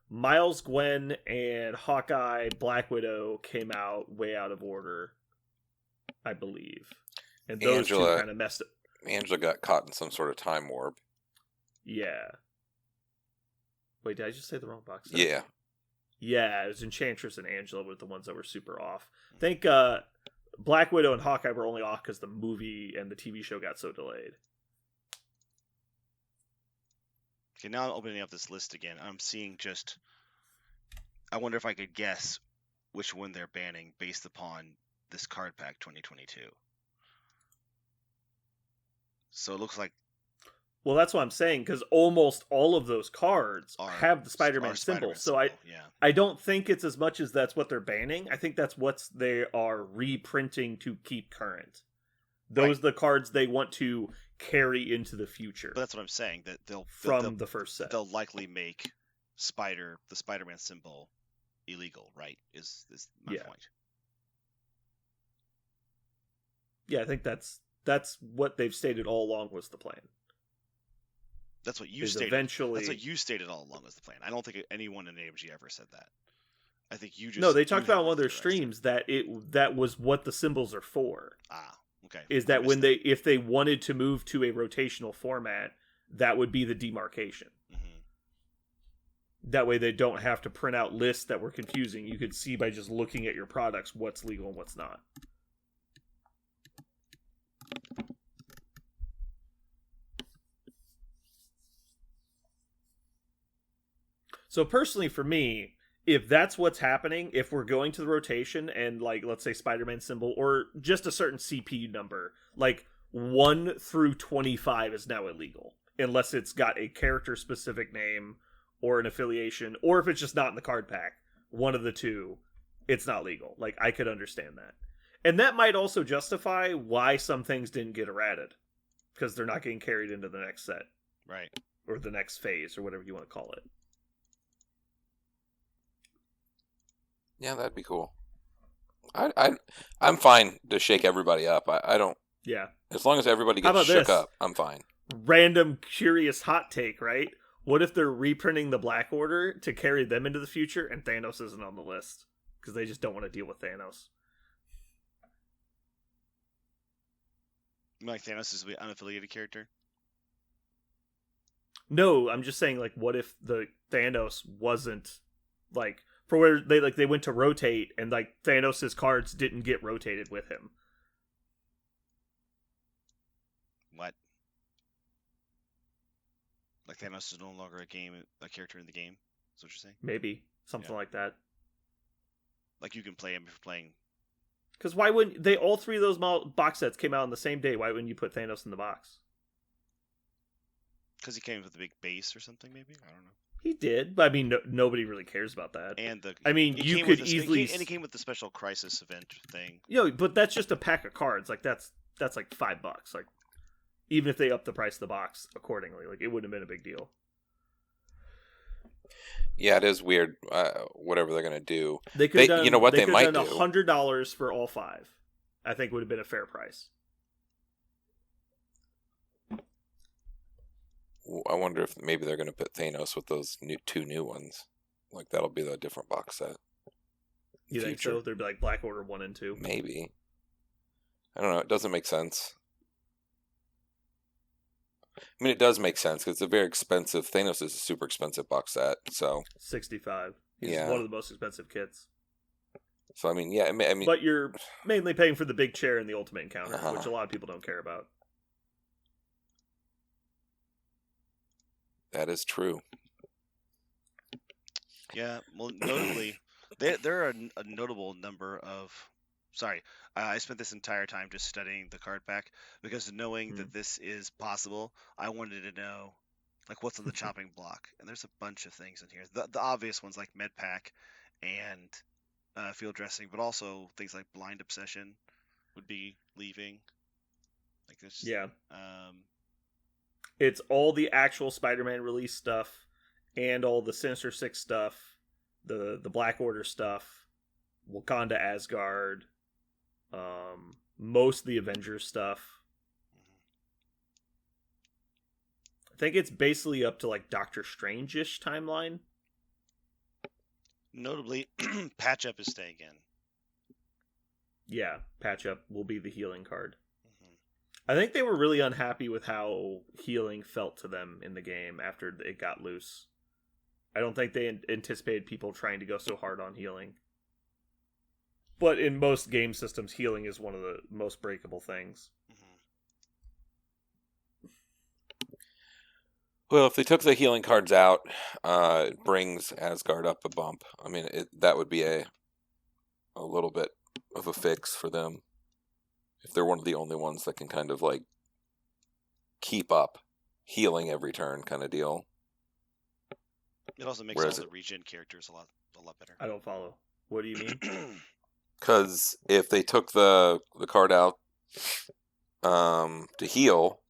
Miles, Gwen, and Hawkeye, Black Widow came out way out of order, I believe. And those two kind of messed up. Angela got caught in some sort of time warp. Yeah. Wait, did I just say the wrong box set? Yeah. Yeah, it was Enchantress and Angela were the ones that were super off. I think Black Widow and Hawkeye were only off because the movie and the TV show got so delayed. Okay, now I'm opening up this list again. I'm seeing I wonder if I could guess which one they're banning based upon this card pack 2022. So it looks like... Well, that's what I'm saying, because almost all of those cards have the Spider-Man symbol. So I don't think it's as much as that's what they're banning. I think that's what they are reprinting to keep current. Those are the cards they want to carry into the future. But that's what I'm saying, that they'll the first set. They'll likely make the Spider-Man symbol illegal, right? Is my point. Yeah, I think that's what they've stated all along was the plan. That's what you stated. That's what you stated all along was the plan. I don't think anyone in AMG ever said that. I think you just... No, they talked about on one of their streams that that was what the symbols are for. Ah, okay. Is that when if they wanted to move to a rotational format, that would be the demarcation. Mm-hmm. That way they don't have to print out lists that were confusing. You could see by just looking at your products what's legal and what's not. So personally for me, if that's what's happening, if we're going to the rotation and like, let's say Spider-Man symbol or just a certain CPU number, like 1 through 25 is now illegal unless it's got a character specific name or an affiliation, or if it's just not in the card pack, one of the two, it's not legal. Like I could understand that. And that might also justify why some things didn't get errated because they're not getting carried into the next set. Right. Or the next phase or whatever you want to call it. Yeah, that'd be cool. I'm fine to shake everybody up. I don't. Yeah. As long as everybody gets shook up, I'm fine. Random curious hot take, right? What if they're reprinting the Black Order to carry them into the future and Thanos isn't on the list because they just don't want to deal with Thanos? Like Thanos is an unaffiliated character? No, I'm just saying, like, what if the Thanos wasn't like for where they went to rotate and like Thanos' cards didn't get rotated with him? What? Like Thanos is no longer a character in the game? Is what you're saying? Maybe something like that. Like you can play him if you're playing. Because why wouldn't they? All three of those box sets came out on the same day. Why wouldn't you put Thanos in the box? Because he came with a big base or something, maybe? I don't know. He did, but I mean, nobody really cares about that. And you could easily... And he came with the special crisis event thing. But that's just a pack of cards. Like, that's like $5. Like, even if they up the price of the box accordingly, like, it wouldn't have been a big deal. Yeah, it is weird, whatever they're going to do. They could have done, you know what they might do? $100 for all 5. I think would have been a fair price. I wonder if maybe they're going to put Thanos with those two new ones. Like, that'll be the different box set. You think so? There'd be like Black Order 1 and 2? Maybe. I don't know. It doesn't make sense. I mean, it does make sense because it's a very expensive... Thanos is a super expensive box set, so... $65. He's one of the most expensive kits. So, I mean, yeah, I mean... But you're mainly paying for the big chair and the ultimate encounter, which a lot of people don't care about. That is true. Yeah, well, notably, there are a notable number of... Sorry, I spent this entire time just studying the card pack, because knowing that this is possible, I wanted to know, like, what's on the chopping block. And there's a bunch of things in here. The obvious ones, like Med Pack and Field Dressing, but also things like Blind Obsession would be leaving. Like this. Yeah. It's all the actual Spider-Man release stuff and all the Sinister Six stuff, the Black Order stuff, Wakanda Asgard, most of the Avengers stuff. I think it's basically up to like Doctor Strange-ish timeline. Notably, Patch Up is staying in. Yeah, Patch Up will be the healing card. I think they were really unhappy with how healing felt to them in the game after it got loose. I don't think they anticipated people trying to go so hard on healing. But in most game systems, healing is one of the most breakable things. Well, if they took the healing cards out, it brings Asgard up a bump. I mean, that would be a little bit of a fix for them. If they're one of the only ones that can kind of like keep up healing every turn kind of deal. It also makes all the regen characters a lot better. I don't follow. What do you mean? Because if they took the card out to heal,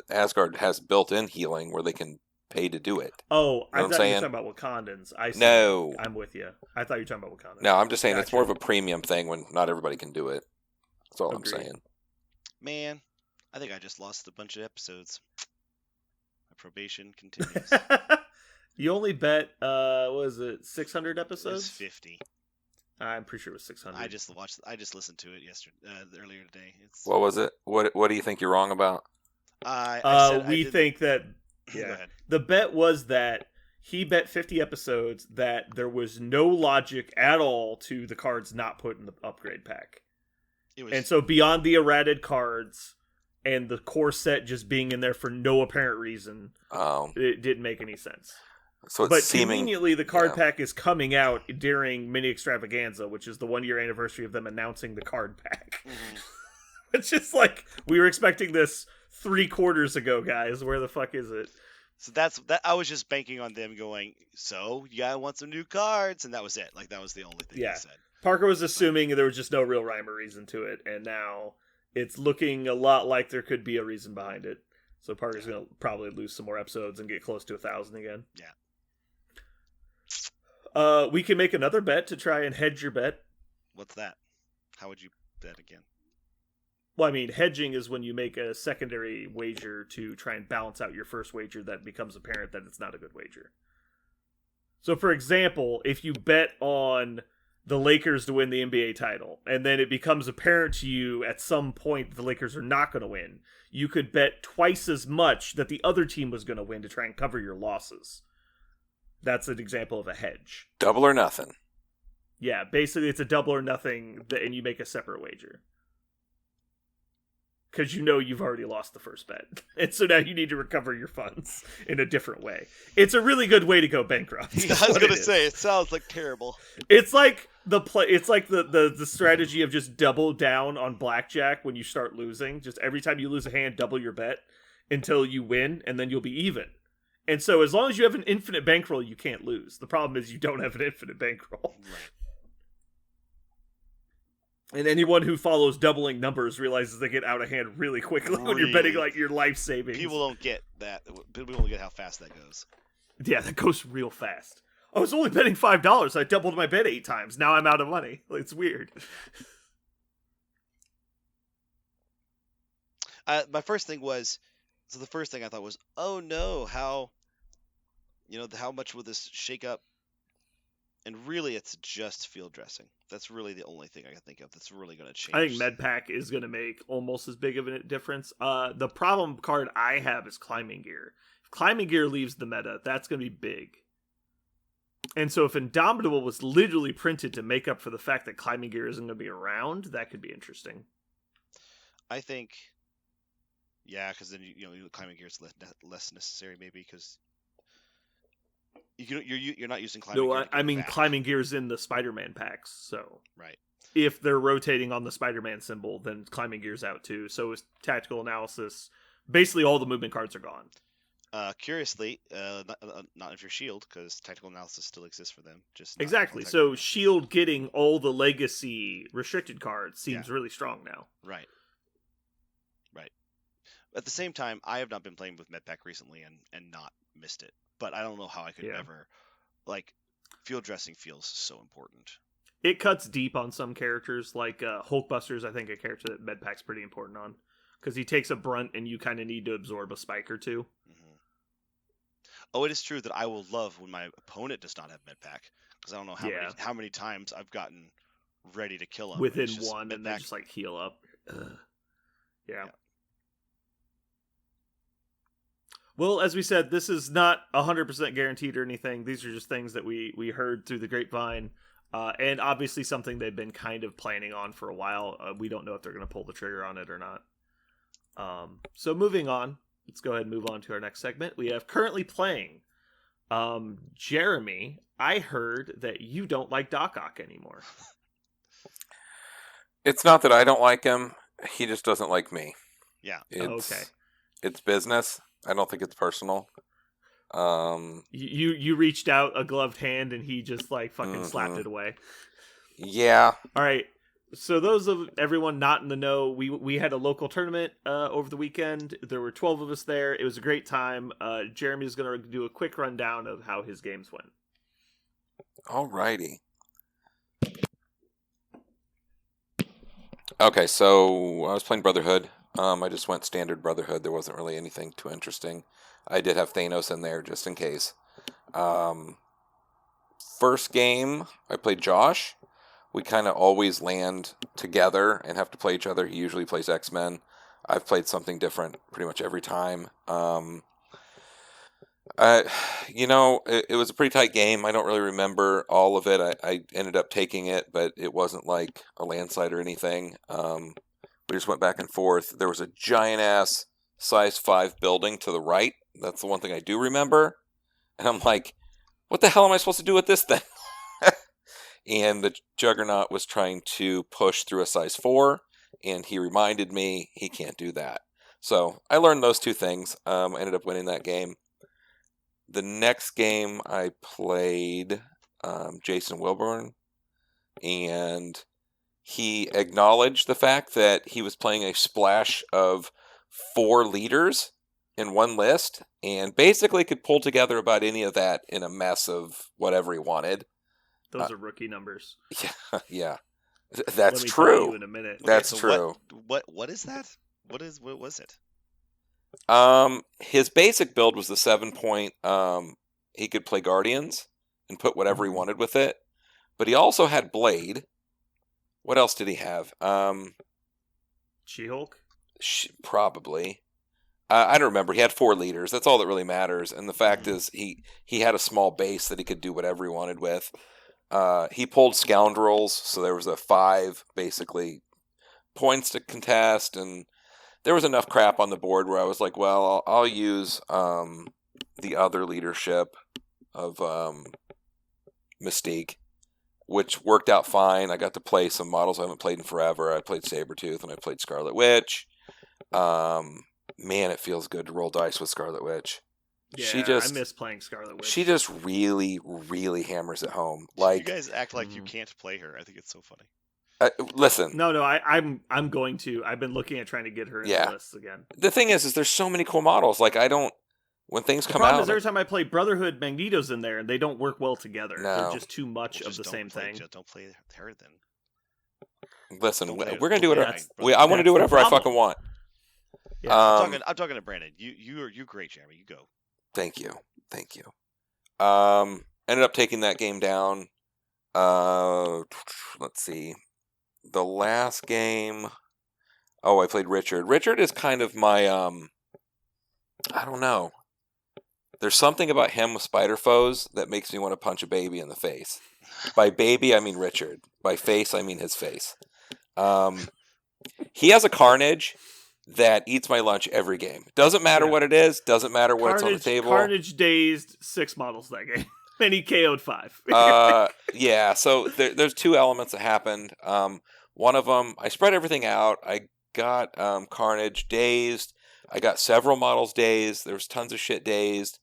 Asgard has built-in healing where they can pay to do it. Oh, I thought you were talking about Wakandans. No. I'm with you. I thought you were talking about Wakandans. No, I'm just saying it's more of a premium thing when not everybody can do it. That's all I'm saying. Man, I think I just lost a bunch of episodes. I probation continues. You only bet, what was it, 600 It episodes? was 50. I'm pretty sure it was 600. I just listened to it earlier today. What was it? What do you think you're wrong about? We think that the bet was that he bet 50 episodes that there was no logic at all to the cards not put in the upgrade pack. And so beyond the errated cards and the core set just being in there for no apparent reason, it didn't make any sense. So conveniently, the card pack is coming out during Mini Extravaganza, which is the 1-year anniversary of them announcing the card pack. Mm-hmm. It's just like, we were expecting this 3 quarters ago, guys. Where the fuck is it? So that's that. I was just banking on them going, so you gotta want some new cards, and that was it. Like, that was the only thing they said. Parker was assuming there was just no real rhyme or reason to it, and now it's looking a lot like there could be a reason behind it. So Parker's gonna probably lose some more episodes and get close to 1,000 again. Yeah. We can make another bet to try and hedge your bet. What's that? How would you bet again? Well, I mean, hedging is when you make a secondary wager to try and balance out your first wager that becomes apparent that it's not a good wager. So, for example, if you bet on the Lakers to win the NBA title, and then it becomes apparent to you at some point that the Lakers are not going to win, you could bet twice as much that the other team was going to win to try and cover your losses. That's an example of a hedge. Double or nothing. Yeah, basically it's a double or nothing, and you make a separate wager. Because you know you've already lost the first bet. And so now you need to recover your funds in a different way. It's a really good way to go bankrupt. I was going to say, it sounds like terrible. It's like the strategy of just double down on blackjack when you start losing. Just every time you lose a hand, double your bet until you win, and then you'll be even. And so as long as you have an infinite bankroll, you can't lose. The problem is you don't have an infinite bankroll. Right. And anyone who follows doubling numbers realizes they get out of hand really quickly when you're betting like your life savings. People don't get that. People don't get how fast that goes. Yeah, that goes real fast. I was only betting $5. I doubled my bet 8 times. Now I'm out of money. It's weird. My first thing was, so the first thing I thought was, oh no, how much will this shake up? And really, it's just field dressing. That's really the only thing I can think of that's really going to change. I think MedPack is going to make almost as big of a difference. The problem card I have is Climbing Gear. If Climbing Gear leaves the meta, that's going to be big. And so if Indomitable was literally printed to make up for the fact that Climbing Gear isn't going to be around, that could be interesting. I think, yeah, because then Climbing Gear is less necessary maybe because you're not using Climbing Gear. No, I mean Climbing Gear's in the Spider-Man packs, so right. If they're rotating on the Spider-Man symbol, then Climbing Gear's out too. So is Tactical Analysis. Basically, all the movement cards are gone. Curiously, not if you're Shield, because Tactical Analysis still exists for them. Just exactly. So Shield getting all the Legacy restricted cards seems really strong now. Right. At the same time, I have not been playing with MedPack recently and not missed it. But I don't know how I could ever, field dressing feels so important. It cuts deep on some characters, like Hulkbuster's, I think, a character that MedPack's pretty important on. Because he takes a brunt and you kind of need to absorb a spike or two. Mm-hmm. Oh, it is true that I will love when my opponent does not have MedPack. Because I don't know how many times I've gotten ready to kill him. Within one, and they just heal up. Yeah. Well, as we said, this is not 100% guaranteed or anything. These are just things that we heard through the grapevine. And obviously something they've been kind of planning on for a while. We don't know if they're going to pull the trigger on it or not. So moving on. Let's go ahead and move on to our next segment. We have currently playing. Jeremy, I heard that you don't like Doc Ock anymore. It's not that I don't like him. He just doesn't like me. Yeah. Okay. It's business. I don't think it's personal. You reached out a gloved hand and he just fucking slapped it away. Yeah. All right. So those of everyone not in the know, we had a local tournament over the weekend. There were 12 of us there. It was a great time. Jeremy's going to do a quick rundown of how his games went. Alrighty. Okay, so I was playing Brotherhood. I just went standard Brotherhood. There wasn't really anything too interesting. I did have Thanos in there just in case. First game, I played Josh. We kind of always land together and have to play each other. He usually plays X-Men. I've played something different pretty much every time. It was a pretty tight game. I don't really remember all of it. I ended up taking it, but it wasn't like a landslide or anything. We just went back and forth. There was a giant-ass size 5 building to the right. That's the one thing I do remember. And I'm like, what the hell am I supposed to do with this thing? And the Juggernaut was trying to push through a size 4, and he reminded me he can't do that. So I learned those two things. I ended up winning that game. The next game I played Jason Wilburn, and he acknowledged the fact that he was playing a splash of 4 leaders in one list, and basically could pull together about any of that in a mess of whatever he wanted. Those are rookie numbers. Yeah. That's true. Tell you in a minute. That's true. What is that? What was it? His basic build was the 7-point. He could play Guardians and put whatever he wanted with it, but he also had Blade. What else did he have? She-Hulk? Probably. I don't remember. He had 4 leaders. That's all that really matters. And the fact is, he had a small base that he could do whatever he wanted with. He pulled Scoundrels, so there was a 5, basically, points to contest, and there was enough crap on the board where I was like, well, I'll use the other leadership of Mystique, which worked out fine. I got to play some models I haven't played in forever. I played Sabretooth, and I played Scarlet Witch. Man, it feels good to roll dice with Scarlet Witch. Yeah, I miss playing Scarlet Witch. She just really, really hammers it home. Like, you guys act like you can't play her. I think it's so funny. Listen. No, I'm going to. I've been looking at trying to get her in the lists again. The thing is there's so many cool models. Like, I don't. When things come out, is every time I play Brotherhood, Magneto's in there, and they don't work well together. No. They're just too much of the same thing. Don't play her then. Listen, we're gonna do whatever. I want to do whatever I fucking want. Yeah, I'm talking to Brandon. You're great, Jeremy. You go. Thank you. Ended up taking that game down. Let's see. The last game. Oh, I played Richard. Richard is kind of my I don't know. There's something about him with spider foes that makes me want to punch a baby in the face. By baby, I mean Richard. By face, I mean his face. He has a Carnage that eats my lunch every game. Doesn't matter what it is. Doesn't matter what's on the table. Carnage dazed 6 models that game. And he KO'd 5. Yeah, so there's 2 elements that happened. One of them, I spread everything out. I got Carnage dazed. I got several models dazed. There was tons of shit dazed.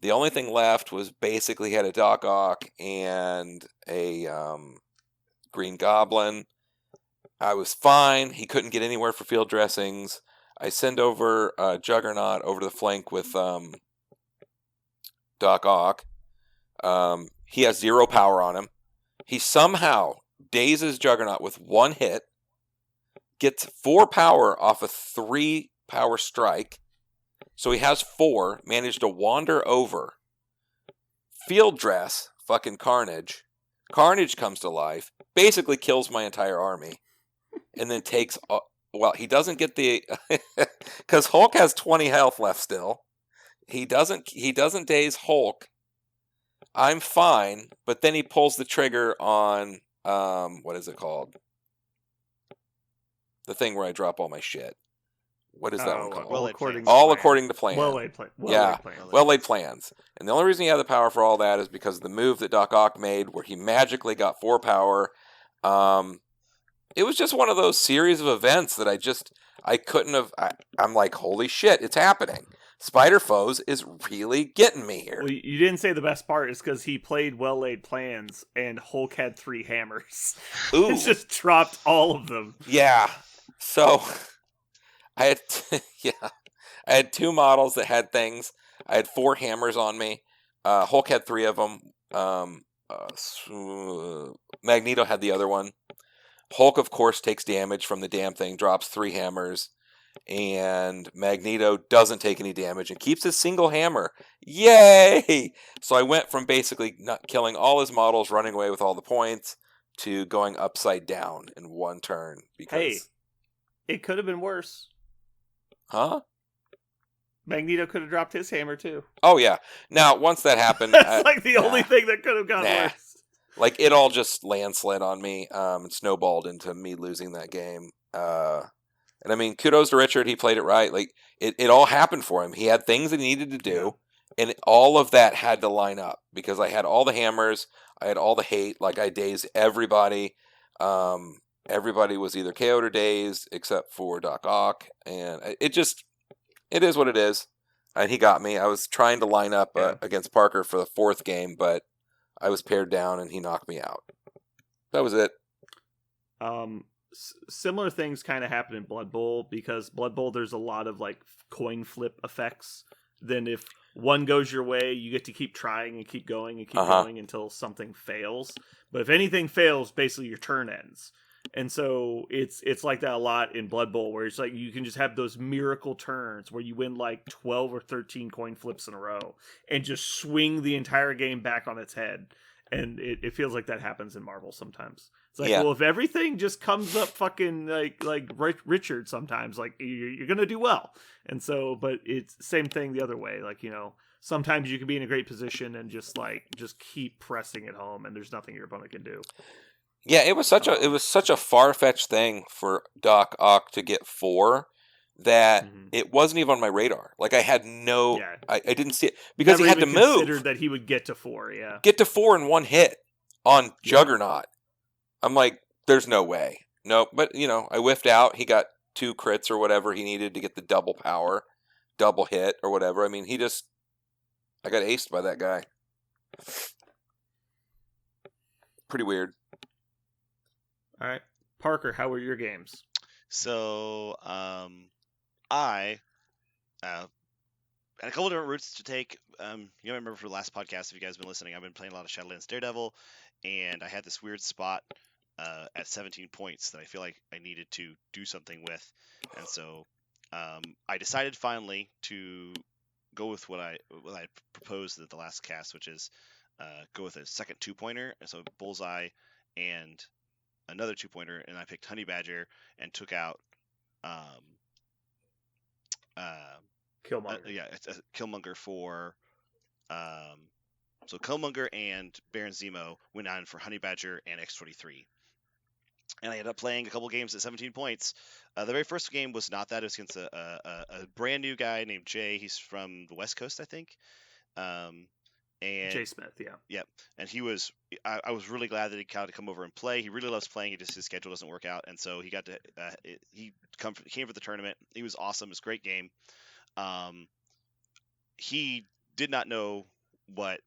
The only thing left was basically had a Doc Ock and a Green Goblin. I was fine. He couldn't get anywhere for field dressings. I send over Juggernaut over to the flank with Doc Ock. He has 0 power on him. He somehow dazes Juggernaut with 1 hit, gets 4 power off a 3 power strike, so he has 4, managed to wander over, field dress fucking Carnage. Carnage comes to life, basically kills my entire army, and then takes, well, he doesn't get the, because Hulk has 20 health left still. He doesn't daze Hulk. I'm fine, but then he pulls the trigger on, what is it called? The thing where I drop all my shit. What is that one called? All according to plan. Well-laid plans. Well-laid plans. And the only reason he had the power for all that is because of the move that Doc Ock made where he magically got 4 power. It was just one of those series of events that I couldn't have... I'm like, holy shit, it's happening. Spider Foes is really getting me here. Well, you didn't say the best part is because he played well-laid plans and Hulk had 3 hammers. Ooh. It's just dropped all of them. Yeah. So... I had 2 models that had things. I had 4 hammers on me. Hulk had 3 of them. Magneto had the other one. Hulk, of course, takes damage from the damn thing, drops 3 hammers. and Magneto doesn't take any damage and keeps his single hammer. Yay! So I went from basically not killing all his models, running away with all the points, to going upside down in one turn. Because hey, it could have been worse. Huh? Magneto could have dropped his hammer too. Oh yeah. Now once that happened, that's like the only thing that could have gone worse. Like it all just landslid on me, and snowballed into me losing that game. And I mean, kudos to Richard. He played it right. Like it all happened for him. He had things that he needed to do, and all of that had to line up because I had all the hammers, I had all the hate. Like I dazed everybody. Everybody was either KO'd or dazed except for Doc Ock, and it is what it is. And he got me. I was trying to line up against Parker for the fourth game, but I was paired down and he knocked me out. That was it. Similar things kind of happen in Blood Bowl because Blood Bowl there's a lot of like coin flip effects. Then if one goes your way, you get to keep trying and keep going and keep going until something fails. But if anything fails, basically your turn ends. And so it's like that a lot in Blood Bowl where it's like you can just have those miracle turns where you win like 12 or 13 coin flips in a row and just swing the entire game back on its head. And it feels like that happens in Marvel sometimes. It's like, well, if everything just comes up fucking like Richard sometimes, like you're going to do well. And so, but it's same thing the other way. Like, you know, sometimes you can be in a great position and just keep pressing it home and there's nothing your opponent can do. Yeah, it was such a far-fetched thing for Doc Ock to get 4 that it wasn't even on my radar. Like I had I didn't see it because he had to move. Considered that he would get to 4, Get to 4 in one hit on Juggernaut. I'm like, there's no way. No, but you know, I whiffed out. He got 2 crits or whatever he needed to get the double power, double hit or whatever. I mean, I got aced by that guy. Pretty weird. All right. Parker, how were your games? So, I had a couple different routes to take. You remember for the last podcast, if you guys have been listening, I've been playing a lot of Shadowlands Daredevil, and I had this weird spot at 17 points that I feel like I needed to do something with. And so I decided finally to go with what I proposed at the last cast, which is go with a second 2-pointer. And so Bullseye and another 2-pointer, and I picked Honey Badger and took out Killmonger. It's a Killmonger for so Killmonger and Baron Zemo went on for Honey Badger and X-23. And I ended up playing a couple games at 17 points. The very first game was not that. It was against a brand new guy named Jay. He's from the West Coast, I think. And Jay Smith, yeah. Yep. And he was I was really glad that he got to come over and play. He really loves playing. His schedule doesn't work out. And so he got to he came for the tournament. He was awesome. It was a great game. He did not know what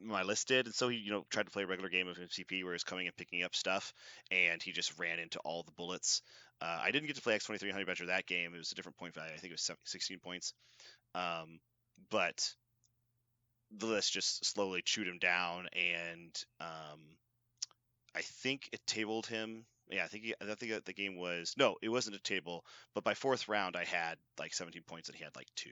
my list did, and so he tried to play a regular game of MCP where he's coming and picking up stuff, and he just ran into all the bullets. I didn't get to play X-23 Honey Badger that game. It was a different point value. I think it was 16 points. But the list just slowly chewed him down, and I think it tabled him. Yeah, I think the game was it wasn't a table, but by 4th round I had like 17 points and he had like 2.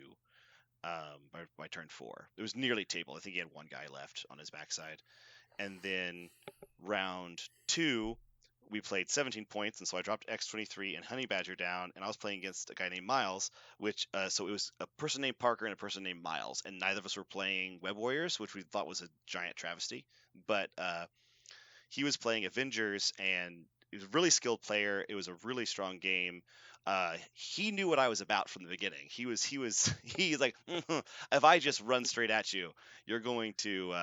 By turn 4, it was nearly table. I think he had one guy left on his backside, and then round 2 we played 17 points, and so I dropped X-23 and Honey Badger down, and I was playing against a guy named Miles, which so it was a person named Parker and a person named Miles, and neither of us were playing Web Warriors, which we thought was a giant travesty, but he was playing Avengers, and he was a really skilled player. It was a really strong game. He knew what I was about from the beginning. He's like, if I just run straight at you, you're going to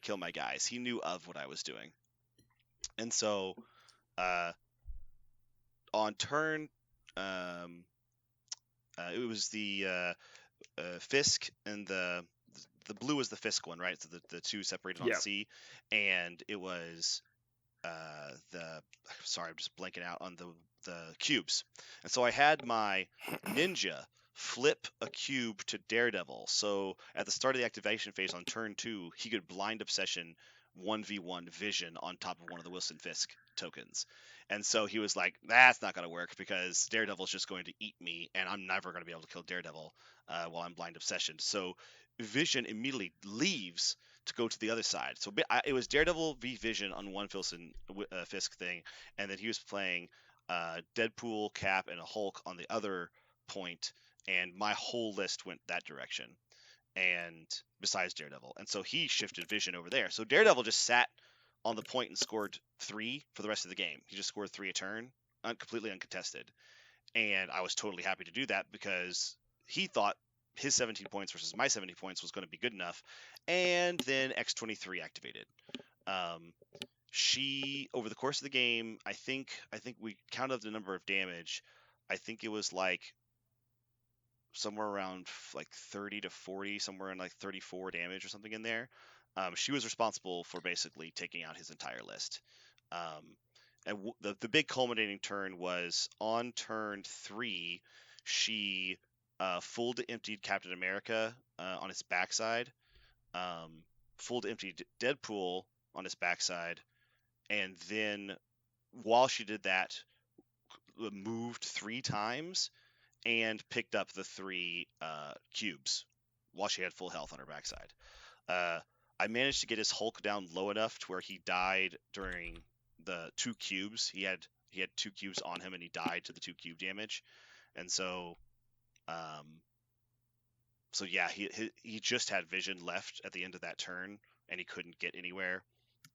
kill my guys. He knew of what I was doing. And so on turn it was the Fisk, and the blue was the Fisk one, right? So the two separated on C, and it was sorry, I'm just blanking out on the cubes. And so I had my ninja flip a cube to Daredevil. So at the start of the activation phase on turn 2, he could blind obsession 1v1 vision on top of one of the Wilson Fisk tokens. And so he was like, that's not going to work because Daredevil's just going to eat me, and I'm never going to be able to kill Daredevil while I'm blind obsessioned. So Vision immediately leaves to go to the other side. So it was Daredevil v Vision on one Wilson Fisk thing, and then he was playing Deadpool, Cap, and a Hulk on the other point, and my whole list went that direction. And besides Daredevil, and so he shifted Vision over there. So Daredevil just sat on the point and scored 3 for the rest of the game. He just scored 3 a turn, completely uncontested. And I was totally happy to do that because he thought his 17 points versus my 70 points was going to be good enough. And then X-23 activated. She, over the course of the game, I think we counted the number of damage. I think it was like somewhere around like 30 to 40, somewhere in like 34 damage or something in there. She was responsible for basically taking out his entire list. And the big culminating turn was on turn 3, she full to emptied Captain America on his backside, full to emptied Deadpool on his backside, and then while she did that, moved 3 times and picked up the 3 cubes while she had full health on her backside. I managed to get his Hulk down low enough to where he died during the 2 cubes. He had 2 cubes on him, and he died to the 2 cube damage. And so, yeah, he just had Vision left at the end of that turn, and he couldn't get anywhere.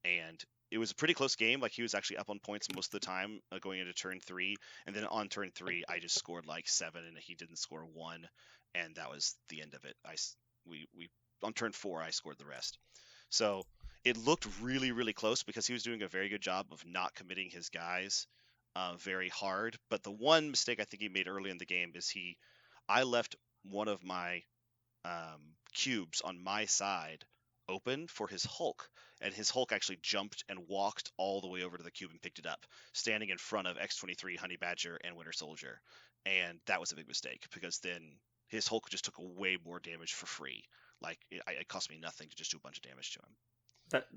And it was a pretty close game. Like, he was actually up on points most of the time going into turn 3. And then on turn 3, I just scored like 7, and he didn't score 1. And that was the end of it. We on turn 4, I scored the rest. So it looked really, really close because he was doing a very good job of not committing his guys very hard. But the one mistake I think he made early in the game is I left one of my cubes on my side open for his Hulk, and his Hulk actually jumped and walked all the way over to the cube and picked it up, standing in front of X-23, Honey Badger, and Winter Soldier. And that was a big mistake because then his Hulk just took way more damage for free. Like, it cost me nothing to just do a bunch of damage to him.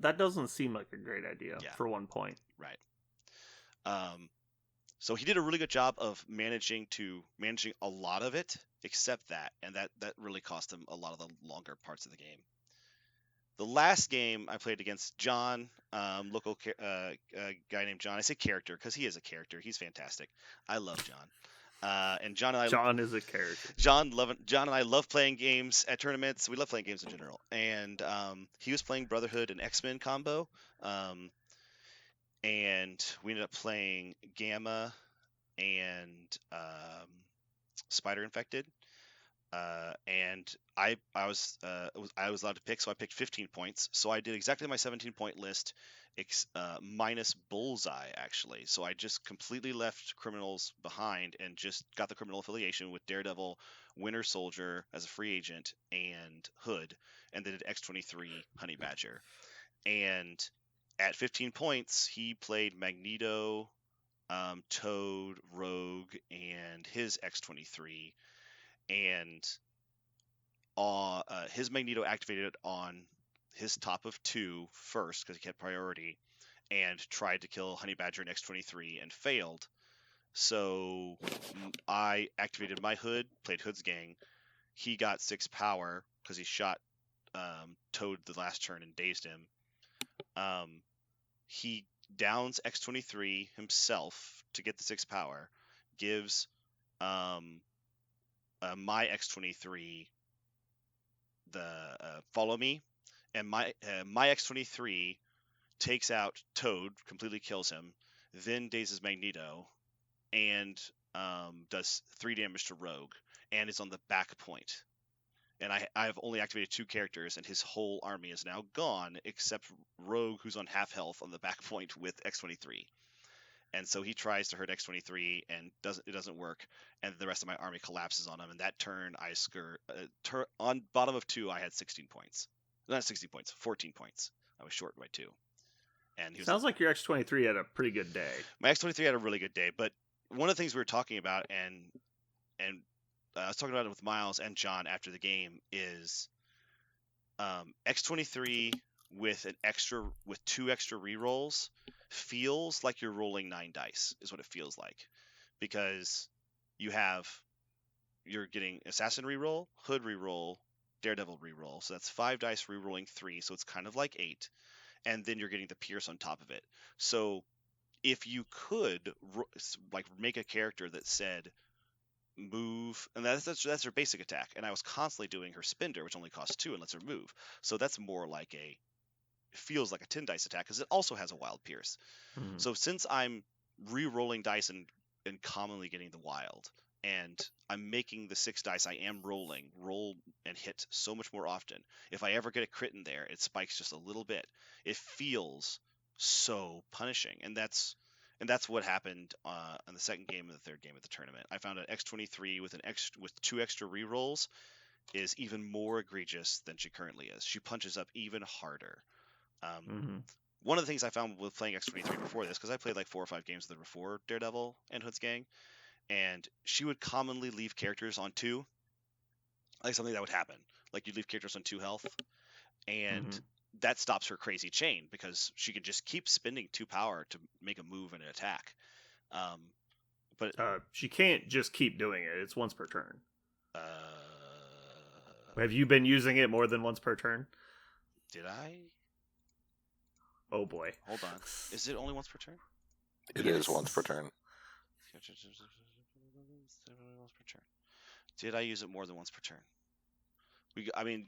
That doesn't seem like a great idea for 1 point. Right. So he did a really good job of managing a lot of it, except that, and that really cost him a lot of the longer parts of the game. The last game I played against John, local guy named John. I say character because he is a character. He's fantastic. I love John. And John and I. John is a character. John and I love playing games at tournaments. We love playing games in general. And he was playing Brotherhood and X-Men combo. And we ended up playing Gamma and Spider Infected. And I was allowed to pick, so I picked 15 points. So I did exactly my 17-point list, minus Bullseye, actually. So I just completely left criminals behind and just got the criminal affiliation with Daredevil, Winter Soldier as a free agent, and Hood, and then did X-23, Honey Badger. And at 15 points, he played Magneto, Toad, Rogue, and his X-23. And his Magneto activated on his top of 2 first because he had priority, and tried to kill Honey Badger and X-23 and failed. So I activated my Hood, played Hood's gang. He got 6 power because he shot Toad the last turn and dazed him. He downs X-23 himself to get the 6 power, gives my X-23 the follow me, and my X-23 takes out Toad, completely kills him, then dazes Magneto, and does 3 damage to Rogue, and is on the back point. And I've only activated 2 characters, and his whole army is now gone, except Rogue, who's on half health on the back point with X-23. And so he tries to hurt X-23, and it doesn't work, and the rest of my army collapses on him. And that turn, I on bottom of 2, I had 16 points. Not 16 points, 14 points. I was short by 2. And Sounds like your X-23 had a pretty good day. My X-23 had a really good day, but one of the things we were talking about, and I was talking about it with Miles and John after the game, is X-23 with 2 extra rerolls feels like you're rolling 9 dice is what it feels like, because you're getting assassin reroll, hood reroll, daredevil reroll, so that's 5 dice rerolling 3, so it's kind of like 8, and then you're getting the pierce on top of it. So if you could like make a character that said move, and that's her basic attack, and I was constantly doing her spender, which only costs 2 and lets her move, so that's more like it feels like a 10 dice attack because it also has a wild pierce. Mm-hmm. So since I'm re-rolling dice and commonly getting the wild, and I'm making the 6 dice I am roll and hit so much more often, if I ever get a crit in there, it spikes just a little bit. It feels so punishing, and that's what happened in the second game and the third game of the tournament. I found an X23 with 2 extra rerolls is even more egregious than she currently is. She punches up even harder. One of the things I found with playing X23 before this, because I played like 4 or 5 games with her before Daredevil and Hood's Gang, and she would commonly leave characters on 2, like something that would happen. Like you'd leave characters on 2 health, and that stops her crazy chain because she can just keep spending 2 power to make a move and an attack. But she can't just keep doing it. It's once per turn. Have you been using it more than once per turn? Did I? Oh boy. Hold on. Is it only once per turn? It is once per turn. Did I use it more than once per turn?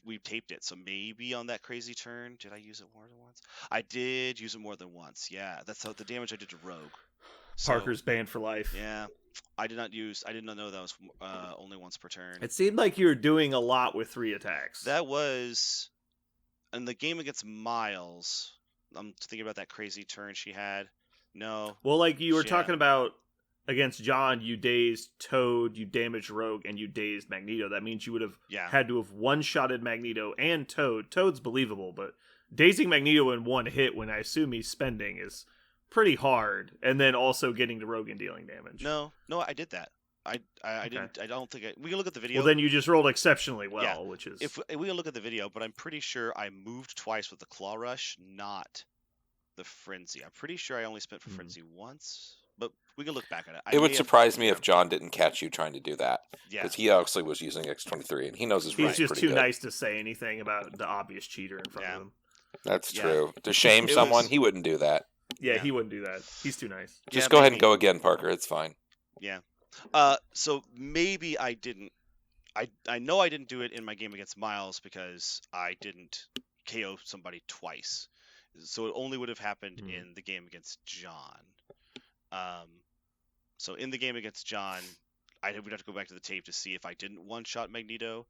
We taped it, so maybe on that crazy turn, did I use it more than once? I did use it more than once. Yeah, that's the damage I did to Rogue. Parker's banned for life. Yeah, I did not know that was only once per turn. It seemed like you were doing a lot with 3 attacks. That was in the game against Miles. I'm thinking about that crazy turn she had. No. Well, like you were talking about against John, you dazed Toad, you damaged Rogue, and you dazed Magneto. That means you would have had to have one-shotted Magneto and Toad. Toad's believable, but dazing Magneto in one hit when I assume he's spending is pretty hard, and then also getting to Rogue and dealing damage. No, I did that. I didn't. I don't think we can look at the video. Well, then you just rolled exceptionally well, which is if we can look at the video. But I'm pretty sure I moved twice with the Claw Rush, not the Frenzy. I'm pretty sure I only spent for Frenzy once, but we can look back at it. It would surprise me if John didn't catch you trying to do that, because he actually was using X23, and he knows his rules. He's just too nice to say anything about the obvious cheater in front of him. That's true. To shame someone, he wouldn't do that. Yeah, he wouldn't do that. He's too nice. Just go ahead and go again, Parker. It's fine. Yeah. So maybe I didn't. I know I didn't do it in my game against Miles because I didn't KO somebody twice. So it only would have happened in the game against John. So in the game against John, would have to go back to the tape to see if I didn't one-shot Magneto.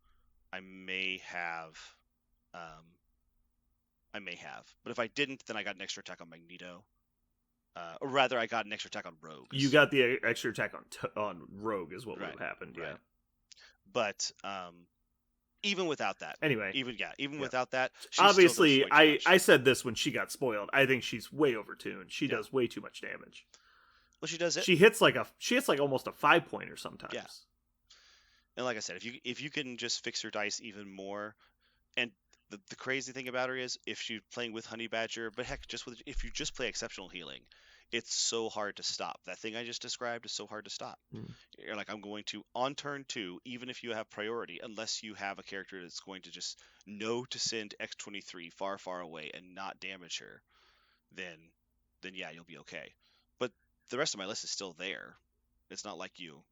I may have. But if I didn't, then I got an extra attack on Magneto. Or rather, I got an extra attack on Rogue. You got the extra attack on Rogue is what would have happened, yeah. But even without that, even without that, obviously, I said this when she got spoiled. I think she's way overtuned. She does way too much damage. Well, she does it. She hits like almost a 5-pointer sometimes. Yeah. And like I said, if you can just fix her dice even more, and the crazy thing about her is if she's playing with Honey Badger, but heck, if you just play exceptional healing, it's so hard to stop. That thing I just described is so hard to stop. You're like, I'm going to, on turn 2, even if you have priority, unless you have a character that's going to just know to send X23 far, far away and not damage her, then yeah, you'll be okay. But the rest of my list is still there. It's not like you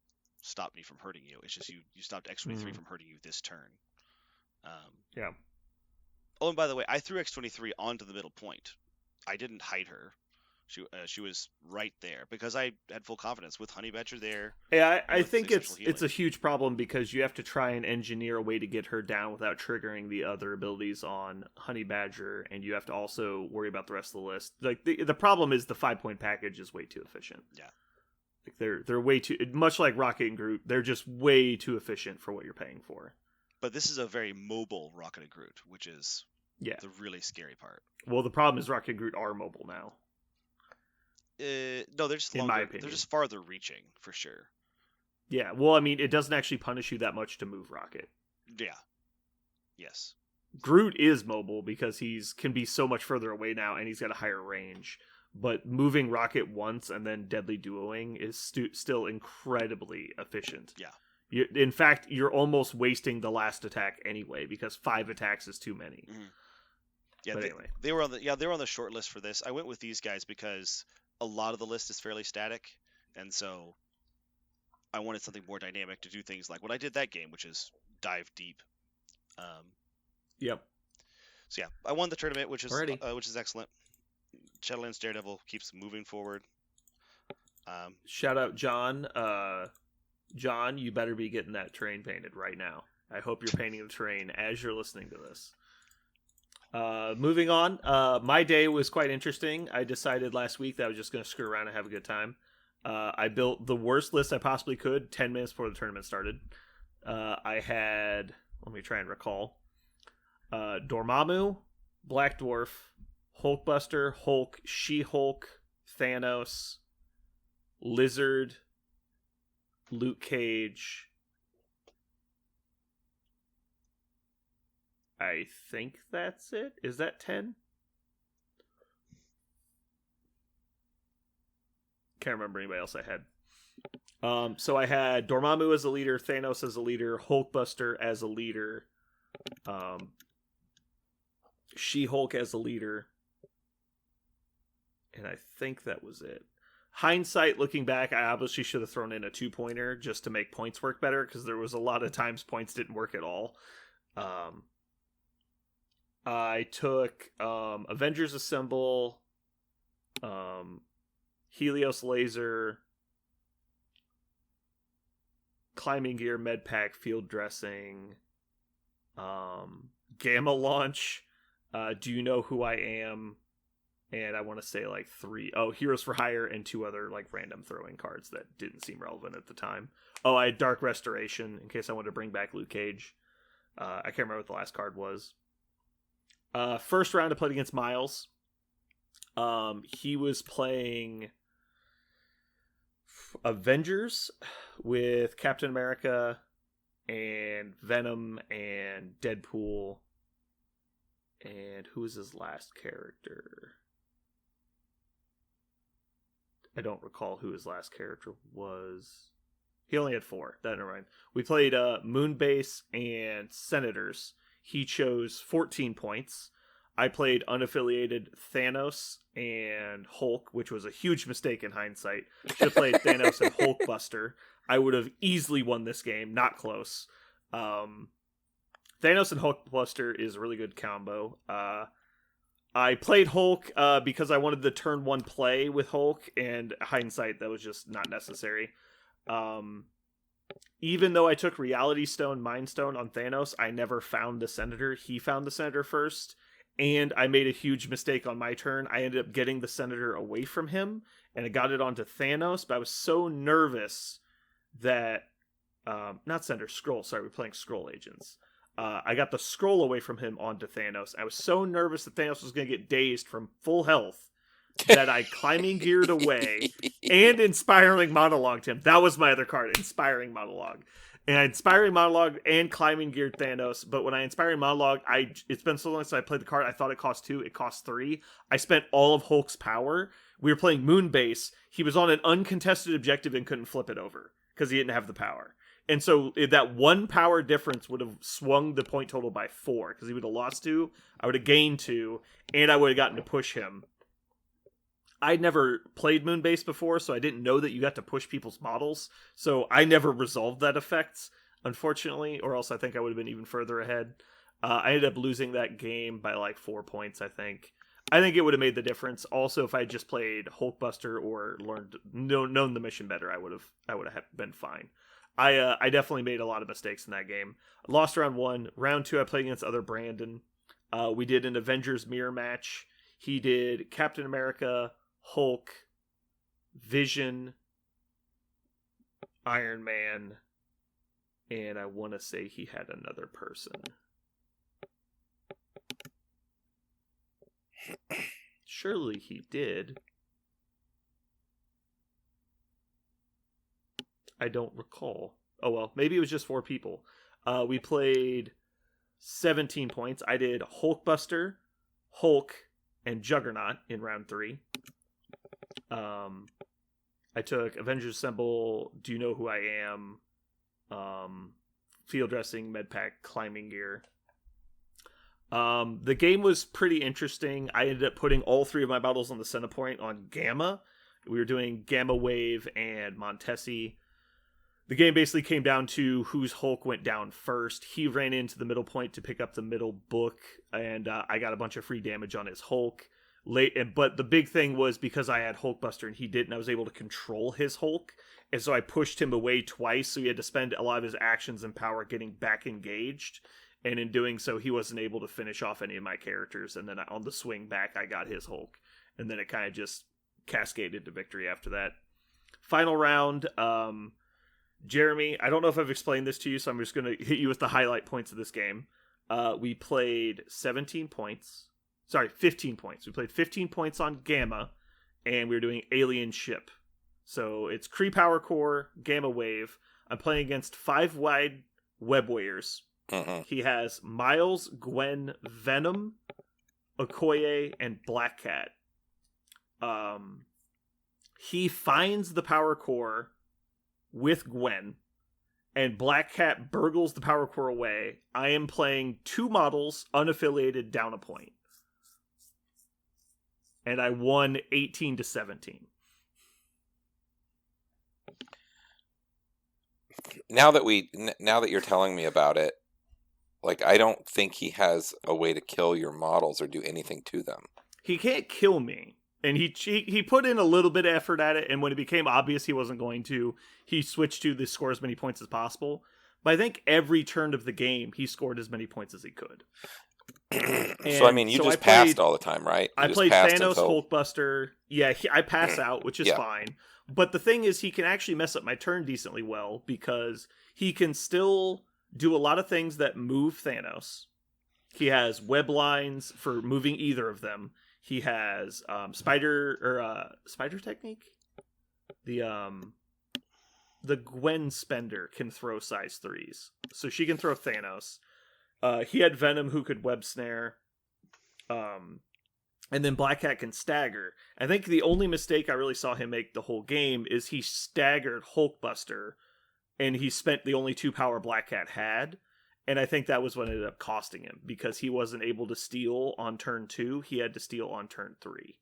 stopped me from hurting you. It's just you stopped X23 from hurting you this turn. Yeah. Oh, and by the way, I threw X23 onto the middle point. I didn't hide her. She was right there because I had full confidence with Honey Badger there. Yeah, I think it's a huge problem because you have to try and engineer a way to get her down without triggering the other abilities on Honey Badger, and you have to also worry about the rest of the list. Like the problem is the 5-point package is way too efficient. Yeah. Like they're way too, much like Rocket and Groot, they're just way too efficient for what you're paying for. But this is a very mobile Rocket and Groot, which is the really scary part. Well, the problem is Rocket and Groot are mobile now. No, they're just longer. In my opinion. They're just farther reaching, for sure. Yeah, well, I mean, it doesn't actually punish you that much to move Rocket. Yeah. Yes. Groot is mobile because can be so much further away now, and he's got a higher range. But moving Rocket once and then deadly duoing is still incredibly efficient. Yeah. In fact, you're almost wasting the last attack anyway because 5 attacks is too many. Mm-hmm. Yeah. But anyway, they were on the short list for this. I went with these guys because a lot of the list is fairly static, and so I wanted something more dynamic to do things like what I did that game, which is dive deep. Yep. So yeah, I won the tournament, which is excellent. Shadowlands Daredevil keeps moving forward. Shout out John. John, you better be getting that terrain painted right now. I hope you're painting the terrain as you're listening to this. Moving on. My day was quite interesting. I decided last week that I was just going to screw around and have a good time. I built the worst list I possibly could 10 minutes before the tournament started. I had, let me try and recall, Dormammu, Black Dwarf, Hulkbuster, Hulk, She-Hulk, Thanos, Lizard, Luke Cage. I think that's it. Is that 10? Can't remember anybody else I had. So I had Dormammu as a leader, Thanos as a leader, Hulkbuster as a leader, She-Hulk as a leader, and I think that was it. Hindsight, looking back, I obviously should have thrown in a 2-pointer just to make points work better, because there was a lot of times points didn't work at all. I took Avengers Assemble, Helios Laser, Climbing Gear, Med Pack, Field Dressing, Gamma Launch, Do You Know Who I Am, and I want to say like 3. Oh, Heroes for Hire, and 2 other like random throwing cards that didn't seem relevant at the time. Oh, I had Dark Restoration in case I wanted to bring back Luke Cage. I can't remember what the last card was. First round I played against Miles. He was playing Avengers with Captain America and Venom and Deadpool. And who was his last character? I don't recall who his last character was. He only had 4. Never mind. We played Moonbase and Senators. He chose 14 points. I played unaffiliated Thanos and Hulk, which was a huge mistake in hindsight. Should have played Thanos and Hulkbuster. I would have easily won this game. Not close. Thanos and Hulkbuster is a really good combo. I played Hulk because I wanted the turn 1 play with Hulk, and hindsight, that was just not necessary. Even though I took Reality Stone, Mind Stone on Thanos, I never found the Senator. He found the Senator first, and I made a huge mistake on my turn. I ended up getting the Senator away from him, and I got it onto Thanos, but I was so nervous that... not Senator, Skrull. Sorry, we're playing Skrull Agents. I got the Skrull away from him onto Thanos. I was so nervous that Thanos was going to get dazed from full health that I Climbing Geared away and Inspiring Monologued him. That was my other card, Inspiring Monologue. And I Inspiring Monologue and Climbing Geared Thanos, but when I Inspiring Monologue, it's been so long since I played the card, I thought it cost 2, it cost 3. I spent all of Hulk's power. We were playing Moonbase. He was on an uncontested objective and couldn't flip it over because he didn't have the power. And so that 1 power difference would have swung the point total by 4, because he would have lost 2, I would have gained 2, and I would have gotten to push him. I'd never played Moonbase before, so I didn't know that you got to push people's models, so I never resolved that effect, unfortunately, or else I think I would have been even further ahead. I ended up losing that game by like 4 points, I think. I think it would have made the difference. Also, if I had just played Hulkbuster or known the mission better, I would have been fine. I definitely made a lot of mistakes in that game. I lost round 1. Round 2, I played against other Brandon. We did an Avengers mirror match. He did Captain America, Hulk, Vision, Iron Man, and I want to say he had another person. Surely he did. I don't recall. Oh well, maybe it was just 4 people. We played 17 points. I did Hulkbuster, Hulk, and Juggernaut in round 3. I took Avengers Assemble, Do You Know Who I Am, Field Dressing, Medpack, Climbing Gear. The game was pretty interesting. I ended up putting all 3 of my battles on the center point on Gamma. We were doing Gamma Wave and Montesi. The game basically came down to whose Hulk went down first. He ran into the middle point to pick up the middle book, and I got a bunch of free damage on his Hulk. But the big thing was because I had Hulkbuster and he didn't, I was able to control his Hulk. And so I pushed him away twice, so he had to spend a lot of his actions and power getting back engaged. And in doing so, he wasn't able to finish off any of my characters. And then on the swing back, I got his Hulk. And then it kind of just cascaded to victory after that. Final round, Jeremy, I don't know if I've explained this to you, so I'm just going to hit you with the highlight points of this game. We played 15 points. We played 15 points on Gamma, and we were doing Alien Ship. So it's Kree Power Core, Gamma Wave. I'm playing against 5 wide Web Warriors. He has Miles, Gwen, Venom, Okoye, and Black Cat. He finds the Power Core with Gwen, and Black Cat burgles the Power Core away. I am playing 2 models, unaffiliated, down a point. And I won 18-17. Now that you're telling me about it, like, I don't think he has a way to kill your models or do anything to them. He can't kill me. And he put in a little bit of effort at it, and when it became obvious he wasn't going to, he switched to the score as many points as possible. But I think every turn of the game, he scored as many points as he could. So, I mean, you just passed all the time, right? I played Thanos, Hulkbuster. Yeah, I pass out, which is fine. But the thing is, he can actually mess up my turn decently well, because he can still do a lot of things that move Thanos. He has web lines for moving either of them. He has spider technique. The Gwen Spender can throw size 3s, so she can throw Thanos. He had Venom who could web snare. And then Black Cat can stagger. I think the only mistake I really saw him make the whole game is he staggered Hulkbuster, and he spent the only 2 power Black Cat had. And I think that was what ended up costing him, because he wasn't able to steal on turn 2. He had to steal on turn 3.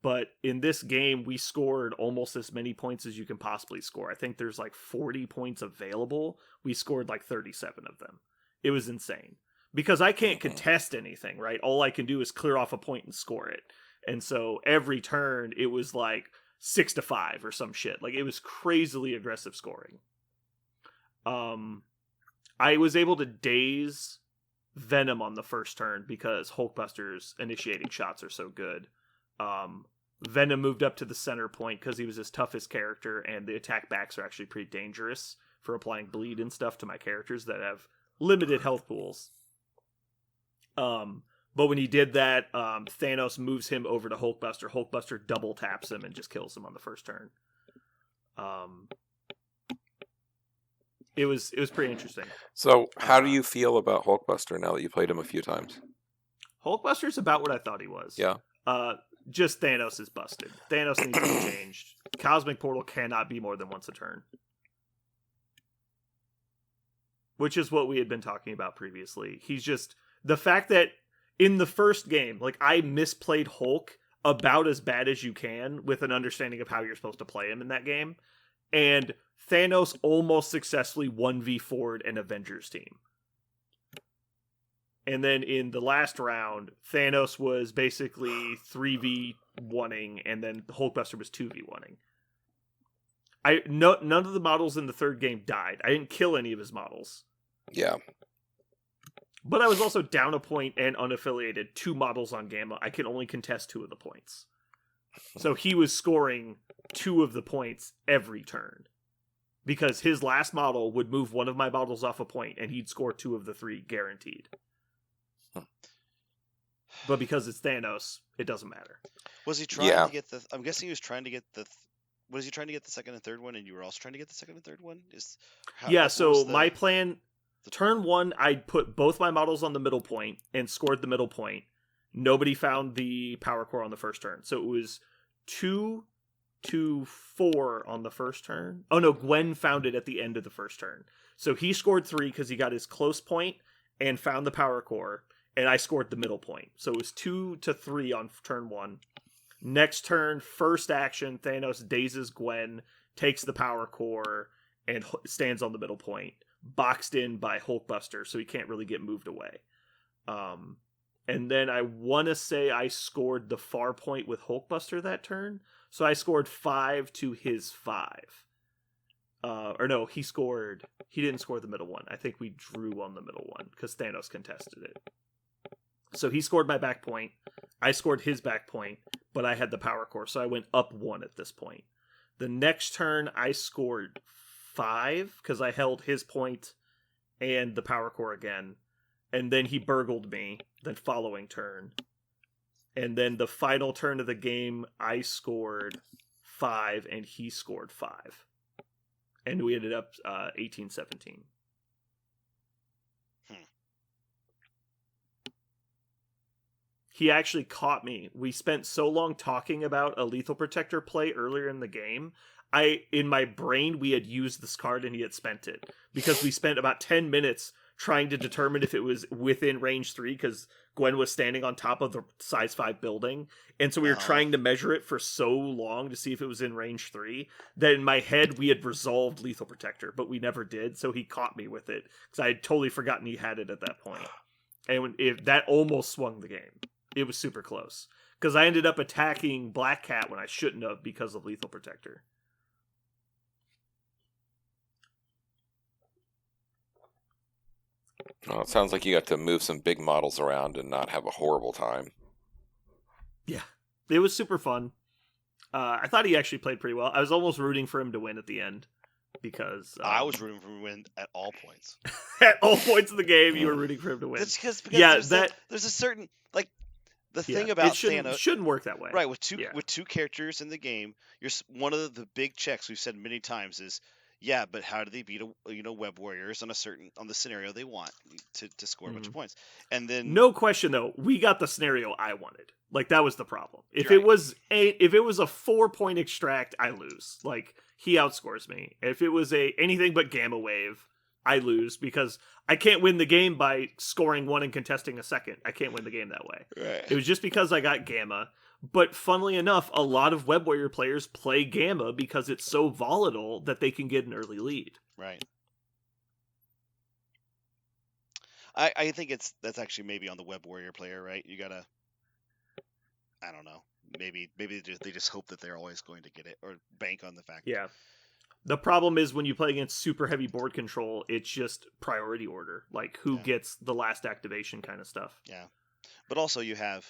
But in this game, we scored almost as many points as you can possibly score. I think there's like 40 points available. We scored like 37 of them. It was insane. Because I can't contest anything, right? All I can do is clear off a point and score it. And so every turn, it was like 6-5 or some shit. Like, it was crazily aggressive scoring. I was able to daze Venom on the first turn because Hulkbuster's initiating shots are so good. Venom moved up to the center point because he was his toughest character, and the attack backs are actually pretty dangerous for applying bleed and stuff to my characters that have limited health pools. But when he did that, Thanos moves him over to Hulkbuster. Hulkbuster double taps him and just kills him on the first turn. It was pretty interesting. So, how do you feel about Hulkbuster now that you played him a few times? Hulkbuster's about what I thought he was. Yeah. Just Thanos is busted. Thanos needs to be changed. Cosmic Portal cannot be more than once a turn. Which is what we had been talking about previously. He's just... The fact that in the first game, like, I misplayed Hulk about as bad as you can with an understanding of how you're supposed to play him in that game. And Thanos almost successfully 1v4'd an Avengers team. And then in the last round, Thanos was basically 3v1ing, and then Hulkbuster was 2v1ing. None of the models in the third game died. I didn't kill any of his models. Yeah. But I was also down a point and unaffiliated 2 models on Gamma. I can only contest 2 of the points. So he was scoring 2 of the points every turn. Because his last model would move one of my models off a point, and he'd score 2 of the 3 guaranteed. But because it's Thanos, it doesn't matter. Was he trying to get the... I'm guessing he was trying to get the... Was he trying to get the second and third one, and you were also trying to get the second and third one? My plan... Turn 1, I put both my models on the middle point and scored the middle point. Nobody found the power core on the first turn. So it was 2 to 4 on the first turn. Oh no, Gwen found it at the end of the first turn. So he scored 3 because he got his close point and found the power core, and I scored the middle point. So it was 2 to 3 on turn 1. Next turn, first action, Thanos dazes Gwen, takes the power core, and stands on the middle point, boxed in by Hulkbuster, so he can't really get moved away. And then I want to say I scored the far point with Hulkbuster that turn, so I scored 5 to his 5. Or no, he didn't score the middle one. I think we drew on the middle one, because Thanos contested it. So he scored my back point, I scored his back point, but I had the power core, so I went up 1 at this point. The next turn, I scored 5, because I held his point and the power core again. And then he burgled me the following turn. And then the final turn of the game, I scored 5 and he scored 5. And we ended up 18-17. He actually caught me. We spent so long talking about a Lethal Protector play earlier in the game. In my brain, we had used this card and he had spent it. Because we spent about 10 minutes trying to determine if it was within range 3, because Gwen was standing on top of the size 5 building. And so we were trying to measure it for so long to see if it was in range 3, that in my head we had resolved Lethal Protector, but we never did. So he caught me with it, because I had totally forgotten he had it at that point. And that almost swung the game. It was super close, because I ended up attacking Black Cat when I shouldn't have because of Lethal Protector. Well, it sounds like you got to move some big models around and not have a horrible time. Yeah, it was super fun. I thought he actually played pretty well. I was almost rooting for him to win at the end, because I was rooting for him to win at all points. At all points of the game, you were rooting for him to win. That's because there's a certain, like, the thing about Thanos shouldn't work that way. Right, with two characters in the game, one of the big checks we've said many times is, yeah, but how do they beat web warriors on the scenario they want to score a bunch of points? And then no question though, we got the scenario I wanted. Like, that was the problem. If it was a 4-point extract, I lose. Like, he outscores me. If it was anything but Gamma Wave, I lose, because I can't win the game by scoring 1 and contesting a second. I can't win the game that way. Right. It was just because I got Gamma. But funnily enough, a lot of Web Warrior players play Gamma because it's so volatile that they can get an early lead. Right. I think that's actually maybe on the Web Warrior player, right? You gotta, I don't know, maybe they just hope that they're always going to get it, or bank on the fact. Yeah. The problem is when you play against super heavy board control, it's just priority order, like who gets the last activation kind of stuff. Yeah. But also you have,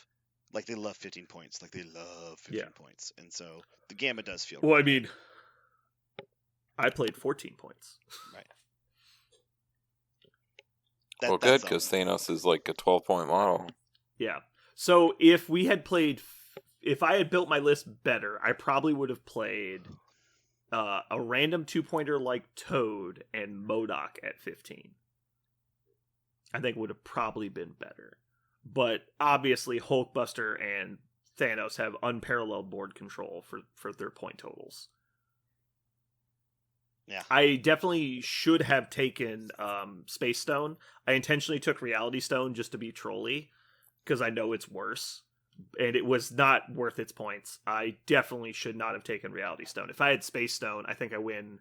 like, they love 15 points. Like, they love 15 points. And so the Gamma does feel well, I mean, I played 14 points. Right. Well, good, because Thanos is like a 12-point model. Yeah. So if I had built my list better, I probably would have played a random 2-pointer like Toad and MODOK at 15. I think would have probably been better. But obviously Hulkbuster and Thanos have unparalleled board control for their point totals. Yeah. I definitely should have taken Space Stone. I intentionally took Reality Stone just to be trolly, because I know it's worse. And it was not worth its points. I definitely should not have taken Reality Stone. If I had Space Stone, I think I win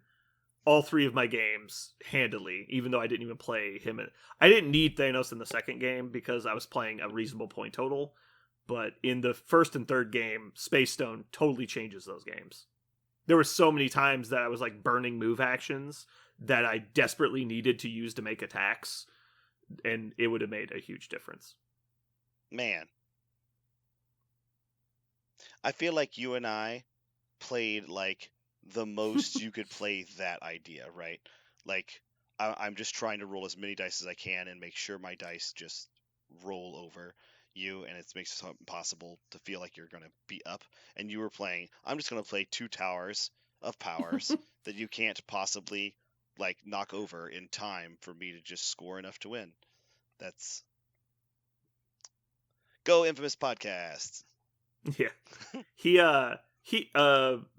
all 3 of my games handily, even though I didn't even play him. I didn't need Thanos in the second game because I was playing a reasonable point total. But in the first and third game, Space Stone totally changes those games. There were so many times that I was like burning move actions that I desperately needed to use to make attacks, and it would have made a huge difference. Man. I feel like you and I played, like, the most you could play that idea, right? Like, I'm just trying to roll as many dice as I can and make sure my dice just roll over you, and it makes it impossible to feel like you're going to be up. And you were playing, I'm just going to play 2 towers of powers that you can't possibly like knock over in time for me to just score enough to win. That's Go Infamous Podcast. Yeah.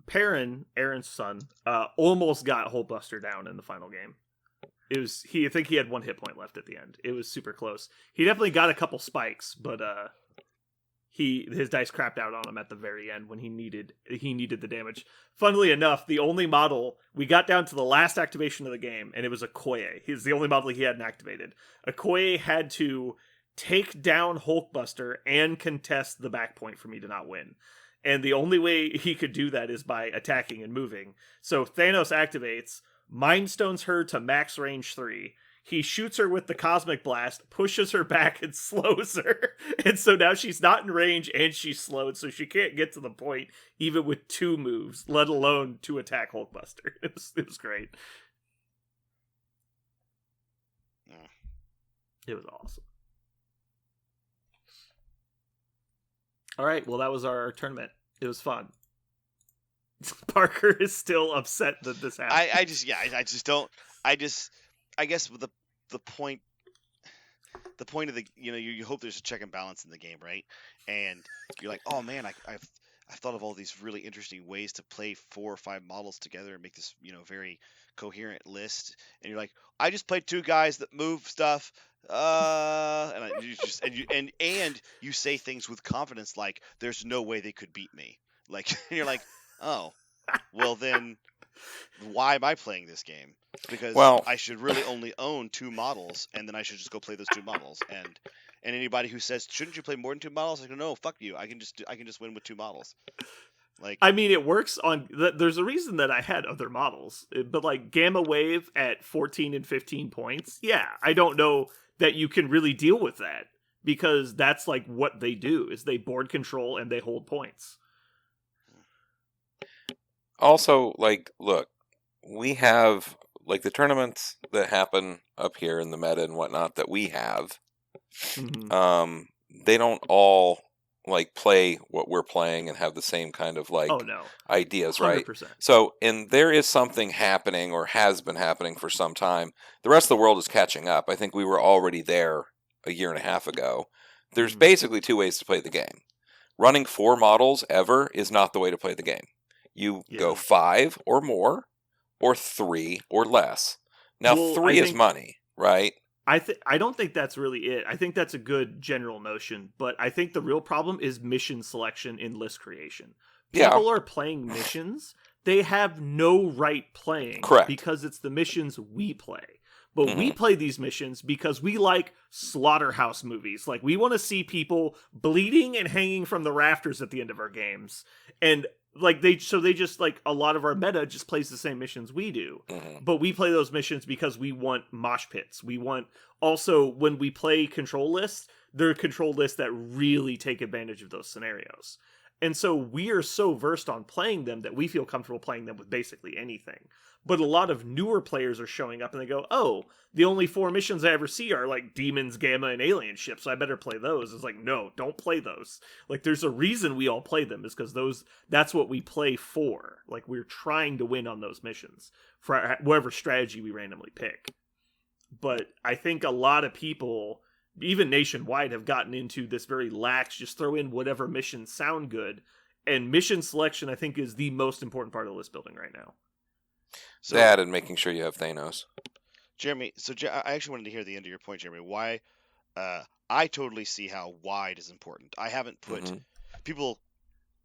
Perrin, Aaron's son, almost got Hulkbuster down in the final game. I think he had 1 hit point left at the end. It was super close. He definitely got a couple spikes, but his dice crapped out on him at the very end when he needed the damage. Funnily enough, the only model we got down to the last activation of the game, and it was Okoye. He's the only model he hadn't activated. Okoye had to take down Hulkbuster and contest the back point for me to not win. And the only way he could do that is by attacking and moving. So Thanos activates, Mind Stones her to max range 3. He shoots her with the Cosmic Blast, pushes her back, and slows her. And so now she's not in range and she's slowed, so she can't get to the point even with 2 moves, let alone to attack Hulkbuster. It was great. It was awesome. All right, well, that was our tournament. It was fun. Parker is still upset that this happened. I guess with the point of the, you hope there's a check and balance in the game, right? And you're like, oh man, I've thought of all these really interesting ways to play 4 or 5 models together and make this, very coherent list. And you're like, I just played 2 guys that move stuff. And you say things with confidence like, there's no way they could beat me. Like, and you're like, oh, well then, why am I playing this game? Because I should really only own 2 models, and then I should just go play those 2 models. And anybody who says, shouldn't you play more than 2 models? I go, no, fuck you. I can just win with 2 models. Like, I mean, it works on. There's a reason that I had other models, but like Gamma Wave at 14 and 15 points. Yeah, I don't know that you can really deal with that, because that's like what they do is they board control and they hold points. Also, like, look, we have, like, the tournaments that happen up here in the meta and whatnot that we have, they don't all, like, play what we're playing and have the same kind of, like, ideas, 100%. Right? So, and there is something happening, or has been happening for some time. The rest of the world is catching up. I think we were already there a year and a half ago. There's basically 2 ways to play the game. Running 4 models ever is not the way to play the game. You go 5 or more, or 3 or less. Now, 3 is money, right? I don't think that's really it. I think that's a good general notion, but I think the real problem is mission selection in list creation. People are playing missions. They have no right playing. Correct. Because it's the missions we play. But we play these missions because we like slaughterhouse movies. Like, we want to see people bleeding and hanging from the rafters at the end of our games. And like they just like a lot of our meta just plays the same missions we do. But we play those missions because we want mosh pits. We want also, when we play control lists, they're control lists that really take advantage of those scenarios. And so we are so versed on playing them that we feel comfortable playing them with basically anything. But a lot of newer players are showing up and they go, oh, the only 4 missions I ever see are like demons, gamma, and alien ships, so I better play those. It's like, no, don't play those. Like, there's a reason we all play them, is because that's what we play for. Like, we're trying to win on those missions for whatever strategy we randomly pick. But I think a lot of people, even nationwide, have gotten into this very lax, just throw in whatever missions sound good. And mission selection, I think, is the most important part of list building right now. So, that and making sure you have Thanos. Jeremy, I actually wanted to hear the end of your point, Jeremy. Why? I totally see how wide is important. I haven't put people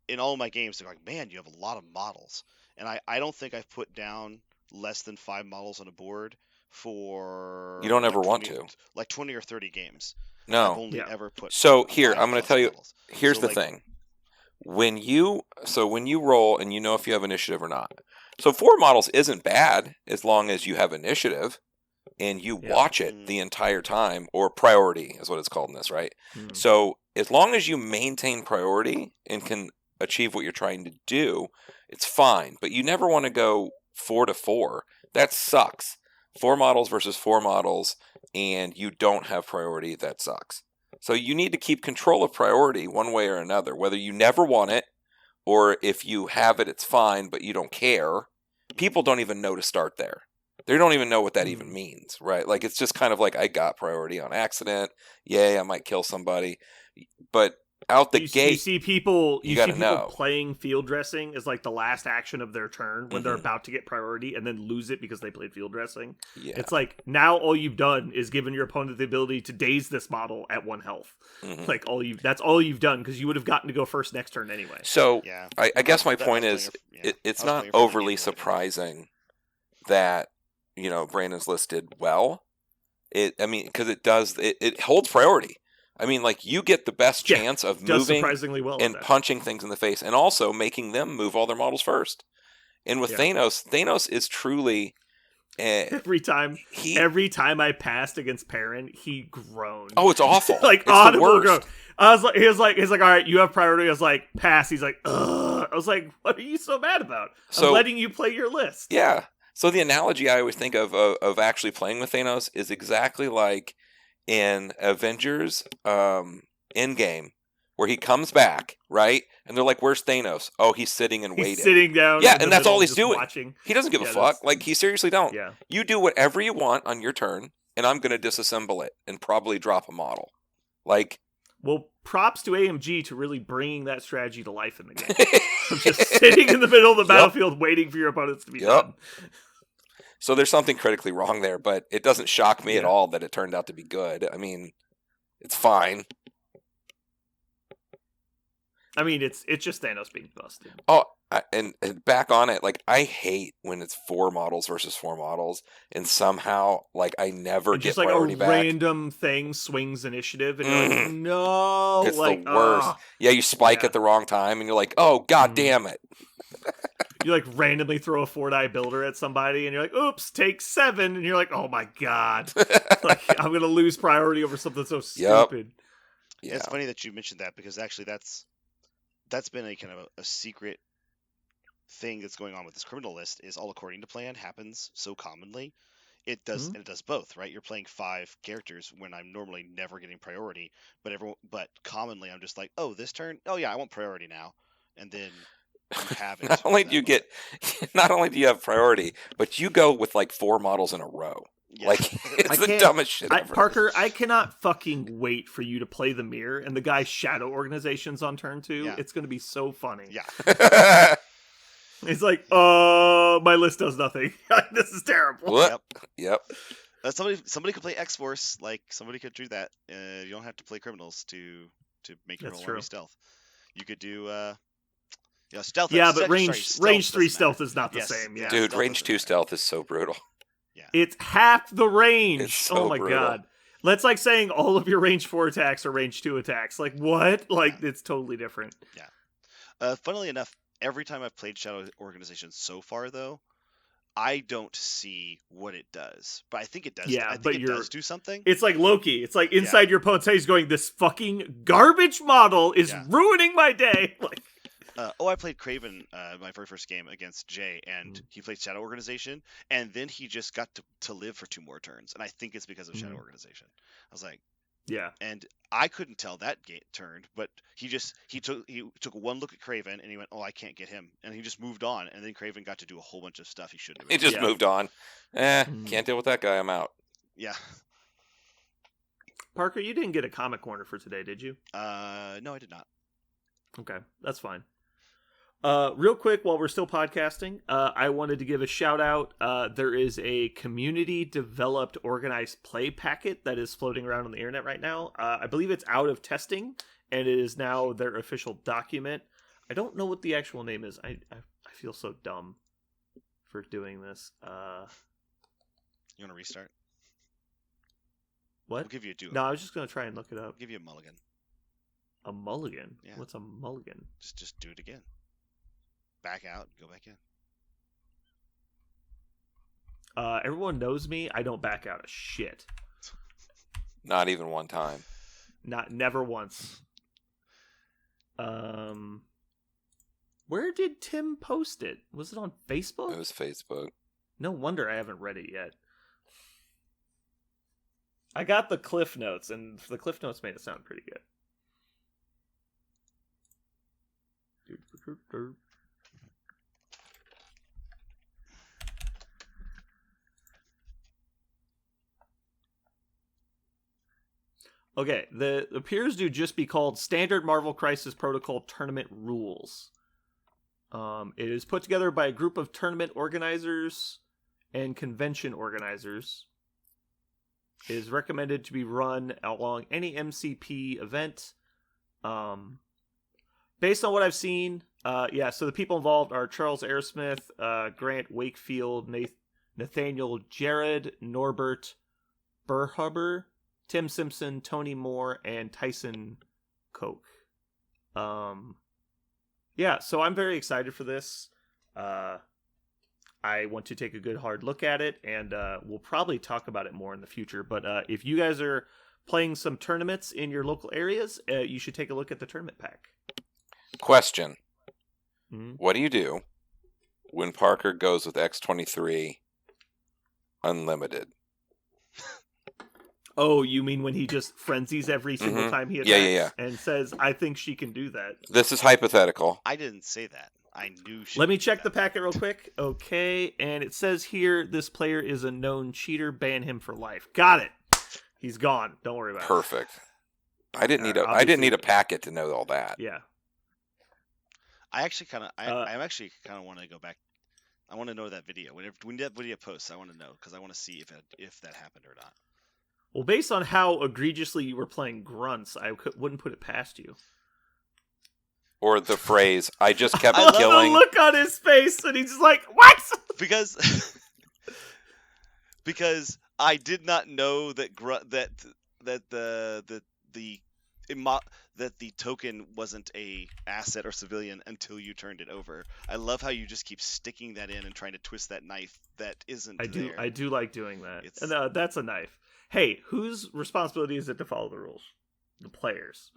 in all my games. They're like, man, you have a lot of models, and I don't think I've put down less than 5 models on a board for. You don't ever want to. Like 20 or 30 games. No. I've only ever put. So here, I'm going to tell you. Here's the thing. When you roll and you know if you have initiative or not. So 4 models isn't bad as long as you have initiative and you watch it the entire time, or priority is what it's called in this, right? So as long as you maintain priority and can achieve what you're trying to do, it's fine. But you never want to go 4 to 4. That sucks. 4 models versus 4 models, and you don't have priority, that sucks. So you need to keep control of priority one way or another, whether you never want it, or if you have it, it's fine, but you don't care. People don't even know to start there. They don't even know what that even means, right? Like, it's just kind of like, I got priority on accident. Yay, I might kill somebody. But out the gate, you see people know. playing field dressing as like the last action of their turn when they're about to get priority and then lose it because they played field dressing. Yeah. It's like, now all you've done is given your opponent the ability to daze this model at 1 health. Like, that's all you've done, because you would have gotten to go first next turn anyway. So I guess my point is, it's not overly surprising that, you know, Brandon's list did well. Because it holds priority. I mean, like, you get the best chance of moving surprisingly well and punching things in the face, and also making them move all their models first. And with Thanos is truly every time I passed against Perrin, he groaned. Oh, it's awful! Like, it's audible groan. He's like, all right, you have priority. I was like, pass. He's like, ugh. I was like, what are you so mad about? I'm letting you play your list. Yeah. So the analogy I always think of actually playing with Thanos is exactly like in Avengers Endgame, where he comes back, right? And they're like, where's Thanos? Oh, he's sitting and waiting. He's sitting down. Yeah, and that's all he's doing. Watching. He doesn't give a fuck. Like, he seriously don't. Yeah. You do whatever you want on your turn, and I'm going to disassemble it and probably drop a model. Like... Well, props to AMG to really bringing that strategy to life in the game. I'm just sitting in the middle of the battlefield waiting for your opponents to be done. So there's something critically wrong there, but it doesn't shock me at all that it turned out to be good. I mean, it's fine. I mean, it's just Thanos being busted. Oh, and back on it, like, I hate when it's 4 models versus 4 models, and somehow, like, I never get priority back. Just like a random thing swings initiative, and you're like, no. It's like, the worst. Yeah, you spike at the wrong time, and you're like, oh, god damn it. You, like, randomly throw a 4-die builder at somebody, and you're like, oops, take 7, and you're like, oh my god. Like, I'm going to lose priority over something so stupid. Yeah. It's funny that you mentioned that, because actually that's been a kind of a secret thing that's going on with this criminal list, is all according to plan happens so commonly. It does, and it does both, right? You're playing 5 characters when I'm normally never getting priority, but commonly I'm just like, oh, this turn, oh yeah, I want priority now, and then you have it. Not only do you have priority, but you go with like 4 models in a row. Yeah. Like, it's the dumbest shit ever. Parker, I cannot fucking wait for you to play the mirror and the guy's shadow organizations on turn 2. Yeah. It's going to be so funny. Yeah. It's like, my list does nothing. This is terrible. Yep. Somebody could play X-Force. Like, somebody could do that. You don't have to play criminals to make your whole army stealth. You could do stealth. Yeah, but range 3 stealth is not the same. Yeah. Dude, range 2 stealth is so brutal. Yeah. It's half the range. It's so oh my brutal. God. That's like saying all of your range 4 attacks are range 2 attacks. Like, what? Like, it's totally different. Yeah. Funnily enough, every time I've played Shadow Organization so far, though, I don't see what it does. But I think it does. Yeah, I think it does do something. It's like Loki. It's like inside your opponent's head, he's going, this fucking garbage model is ruining my day. Like, I played Kraven my very first game against Jay, and he played Shadow Organization, and then he just got to live for 2 more turns, and I think it's because of Shadow Organization. I was like, yeah, and I couldn't tell that turned, but he took one look at Kraven, and he went, oh, I can't get him, and he just moved on, and then Kraven got to do a whole bunch of stuff he shouldn't have. He just moved on. Can't deal with that guy. I'm out. Yeah. Parker, you didn't get a comic corner for today, did you? No, I did not. Okay, that's fine. Real quick, while we're still podcasting, I wanted to give a shout out. There is a community developed organized play packet that is floating around on the internet right now. I believe it's out of testing, and it is now their official document. I don't know what the actual name is. I feel so dumb for doing this. You want to restart? What? We'll give you a do-over. No, I was just going to try and look it up. I'll give you a mulligan. A mulligan? Yeah. What's a mulligan? Just do it again. Back out, go back in. Everyone knows me. I don't back out of shit. Not even one time. Never once. Where did Tim post it? Was it on Facebook? It was Facebook. No wonder I haven't read it yet. I got the Cliff Notes, and the Cliff Notes made it sound pretty good. Okay, the appears to just be called Standard Marvel Crisis Protocol Tournament Rules. It is put together by a group of tournament organizers and convention organizers. It is recommended to be run along any MCP event. Based on what I've seen, so the people involved are Charles Aersmith, Grant Wakefield, Nathaniel Jared, Norbert Burhuber, Tim Simpson, Tony Moore, and Tyson Koch. So I'm very excited for this. I want to take a good hard look at it, and we'll probably talk about it more in the future. But if you guys are playing some tournaments in your local areas, you should take a look at the tournament pack. Question. What do you do when Parker goes with X-23 Unlimited? Oh, you mean when he just frenzies every single time he attacks and says, I think she can do that? This is hypothetical. I didn't say that. I knew she Let me check the packet real quick. Okay, and it says here, this player is a known cheater. Ban him for life. Got it. He's gone. Don't worry about it. Perfect. I didn't need a packet to know all that. Yeah. I actually kind of want to go back. I want to know that video. When that video posts, I want to know because I want to see if that happened or not. Well, based on how egregiously you were playing grunts, I wouldn't put it past you. Or the phrase, I just kept I killing. love the look on his face, and he's just like, what? Because I did not know that the token wasn't a asset or civilian until you turned it over. I love how you just keep sticking that in and trying to twist that knife that isn't there. I do like doing that. And, that's a knife. Hey, whose responsibility is it to follow the rules? The players.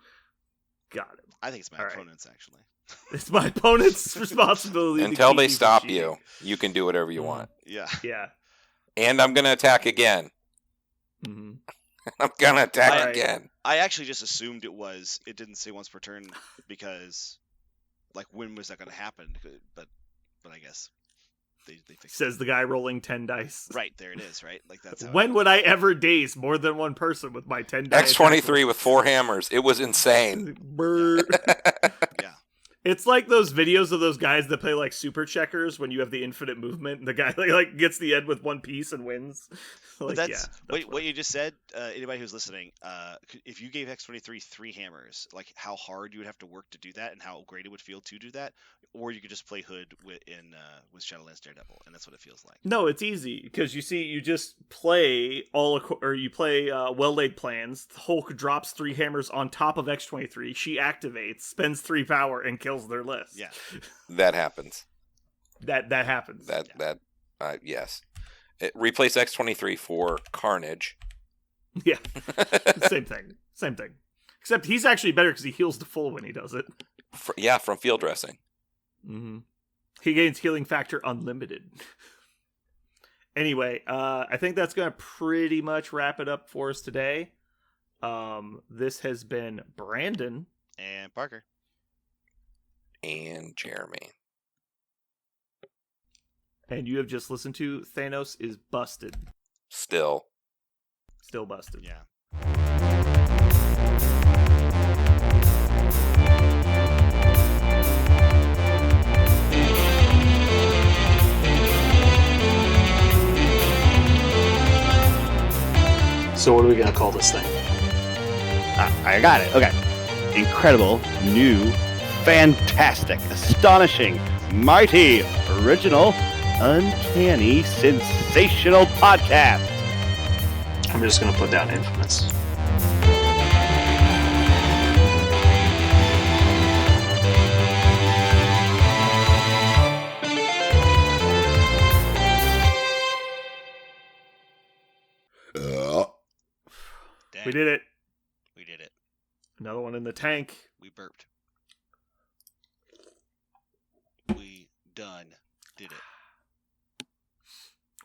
Got it. I think it's my opponent's, actually. It's my opponent's responsibility. Until they stop you, you can do whatever you want. Yeah. Yeah. And I'm going to attack again. Mm-hmm. I'm going to attack again. I actually just assumed it didn't say once per turn because, like, when was that going to happen? But I guess they fixed it. Says the guy rolling 10 dice. Right, there it is, right? Like that's when would I ever daze more than one person with my 10 dice? X-23 with 4 hammers. It was insane. Yeah. It's like those videos of those guys that play like super checkers when you have the infinite movement and the guy like gets the end with one piece and wins. Like, what you just said. Anybody who's listening, if you gave X-23 3 hammers, like how hard you would have to work to do that, and how great it would feel to do that, or you could just play Hood with Shadowlands Daredevil, and that's what it feels like. No, it's easy because you just play well-laid plans. Hulk drops 3 hammers on top of X-23. She activates, spends 3 power, and kills their list. Yeah, that happens. That happens. Yes. Replace X-23 for Carnage. Yeah. Same thing. Except he's actually better because he heals the full when he does it. From field dressing. Mm-hmm. He gains healing factor unlimited. Anyway, I think that's going to pretty much wrap it up for us today. This has been Brandon. And Parker. And Jeremy. And you have just listened to Thanos is Busted. Still busted. Yeah. So what are we going to call this thing? I got it. Okay. Incredible, new, fantastic, astonishing, mighty, original, uncanny, sensational podcast. I'm just going to put down infamous. We did it. We did it. Another one in the tank. We burped. We done. Did it.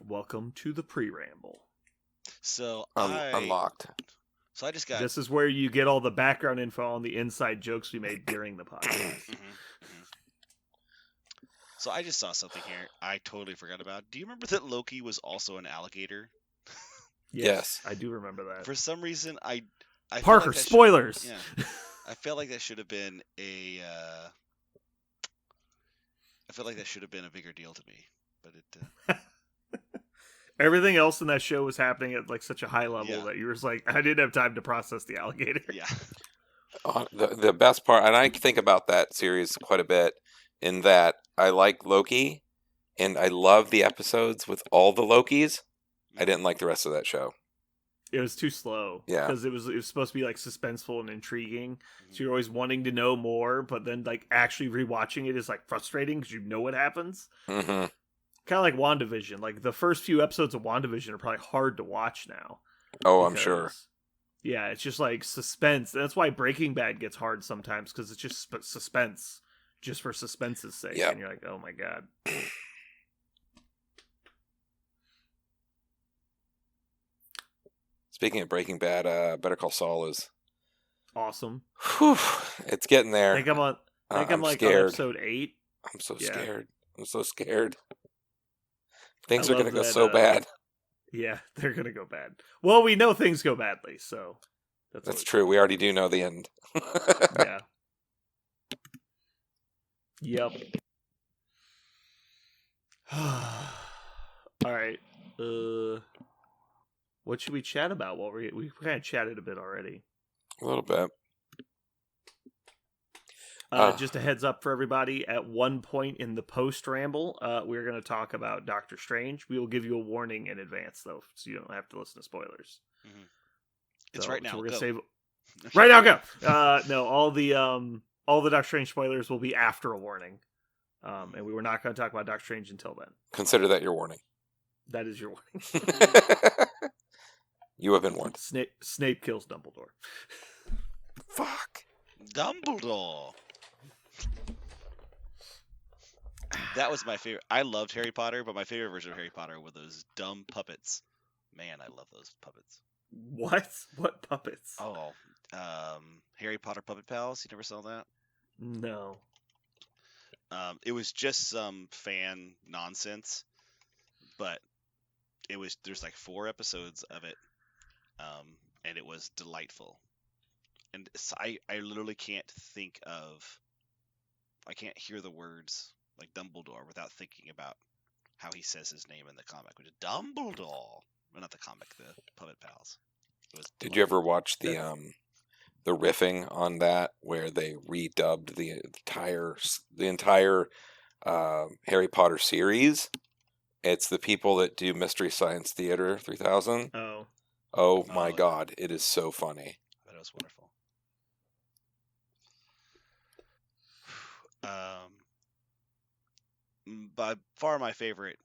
Welcome to the pre-ramble. So unlocked. So I just got. This is where you get all the background info on the inside jokes we made during the podcast. So I just saw something here I totally forgot about. Do you remember that Loki was also an alligator? Yes. I do remember that. For some reason, I Parker, spoilers. Yeah, I feel like that should have been a. I feel like that should have been a bigger deal to me, but it. Everything else in that show was happening at like such a high level that you were just like, I didn't have time to process the alligator. Yeah. The best part, and I think about that series quite a bit, in that I like Loki, and I love the episodes with all the Lokis. I didn't like the rest of that show. It was too slow. Yeah. Because it was supposed to be like suspenseful and intriguing. So you're always wanting to know more, but then like actually rewatching it is like frustrating because you know what happens. Mm-hmm. Kind of like WandaVision. Like the first few episodes of WandaVision are probably hard to watch now. Oh, I'm sure. Yeah, it's just like suspense. That's why Breaking Bad gets hard sometimes, because it's just suspense. Just for suspense's sake. Yep. And you're like, oh my god. Speaking of Breaking Bad, Better Call Saul is awesome. Whew, it's getting there. I think I'm like scared. on episode 8. I'm so scared. I'm so scared. Things are going to go so that, bad. Yeah, they're going to go bad. Well, we know things go badly, so that's true. We already do know the end. Yeah. Yep. All right. What should we chat about? Well, we kind of chatted a bit already. A little bit. Just a heads up for everybody. At one point in the post ramble, we're going to talk about Doctor Strange. We will give you a warning in advance, though, so you don't have to listen to spoilers. Mm-hmm. It's right now. So we're going to save. Right now, go. No, all the Doctor Strange spoilers will be after a warning, and we were not going to talk about Doctor Strange until then. Consider that your warning. That is your warning. You have been warned. Snape kills Dumbledore. Fuck. Dumbledore. That was my favorite. I loved Harry Potter, but my favorite version of Harry Potter were those dumb puppets. Man, I love those puppets. What? What puppets? Oh, Harry Potter Puppet Pals. You never saw that? No. It was just some fan nonsense, but there's like 4 episodes of it, and it was delightful. And I literally can't I can't hear the words like Dumbledore without thinking about how he says his name in the comic, which is Dumbledore. Well, not the comic, the Puppet Pals. Did you ever watch the riffing on that, where they redubbed the entire Harry Potter series? It's the people that do Mystery Science Theater 3000. Oh my god, it is so funny. That was wonderful. By far my favorite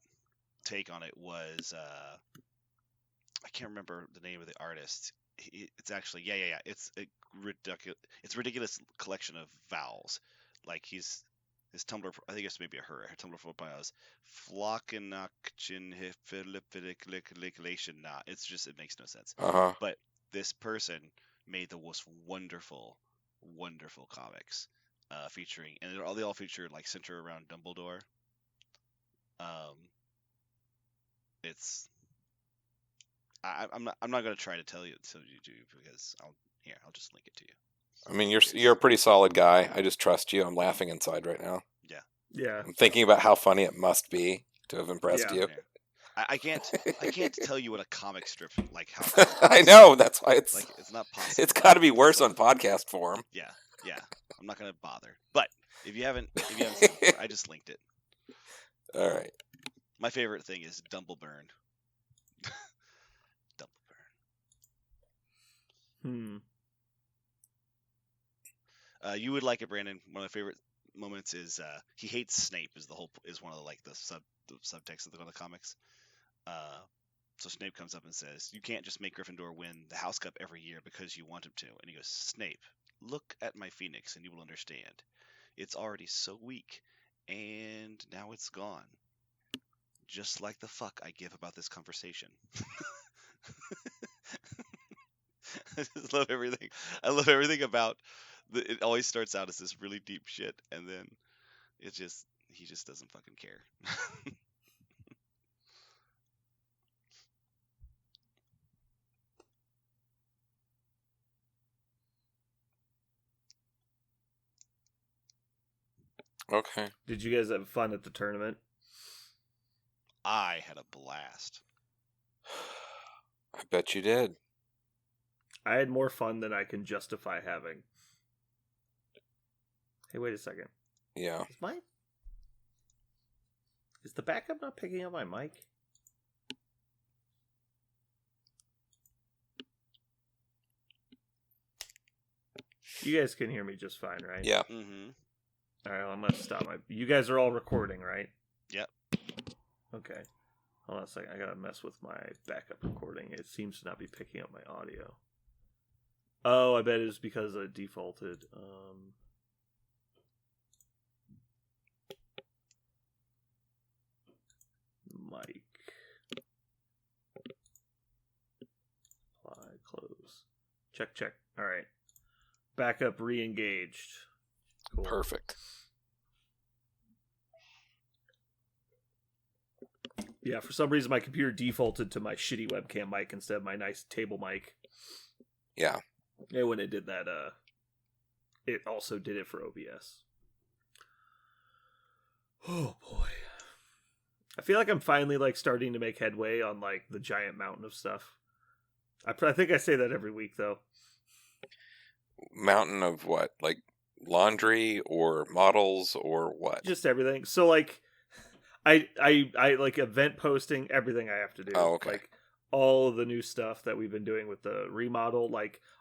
take on it was I can't remember the name of the artist. It's actually it's a ridiculous collection of vowels. Like his Tumblr, I think it's maybe her Tumblr profile is Flockenachin. It makes no sense. But this person made the most wonderful comics featuring, and they all feature like center around Dumbledore. I'm not going to try to tell you so you do, because I'll just link it to you. I mean, you're a pretty solid guy. I just trust you. I'm laughing inside right now. Yeah. I'm thinking about how funny it must be to have impressed you. Yeah. I can't tell you what a comic strip like how. I know, that's why it's like it's not possible. It's got to be worse on podcast form. Yeah. I'm not going to bother. But if you haven't seen it, I just linked it. All right. My favorite thing is Dumbleburn. You would like it, Brandon. One of my favorite moments is he hates Snape. Is one of the subtext of the comics. So Snape comes up and says, "You can't just make Gryffindor win the House Cup every year because you want him to." And he goes, "Snape, look at my Phoenix, and you will understand. It's already so weak, and now it's gone. Just like the fuck I give about this conversation." I just love everything. I love everything about it. Always starts out as this really deep shit, and then he just doesn't fucking care. Okay. Did you guys have fun at the tournament? I had a blast. I bet you did. I had more fun than I can justify having. Hey, wait a second. Yeah. Is the backup not picking up my mic? You guys can hear me just fine, right? Yeah. Mm-hmm. All right, well, I'm gonna stop You guys are all recording, right? Yep. Okay. Hold on a second. I gotta mess with my backup recording. It seems to not be picking up my audio. Oh, I bet it's because I defaulted. Mic. Apply, close. Check. All right. Backup re-engaged. Cool. Perfect. Yeah, for some reason my computer defaulted to my shitty webcam mic instead of my nice table mic. Yeah. And when it did that, it also did it for OBS. Oh boy. I feel like I'm finally starting to make headway on the giant mountain of stuff. I think I say that every week though. Mountain of what? Like laundry or models or what? Just everything. So I event posting, everything I have to do. Oh, okay. All of the new stuff that we've been doing with the remodel.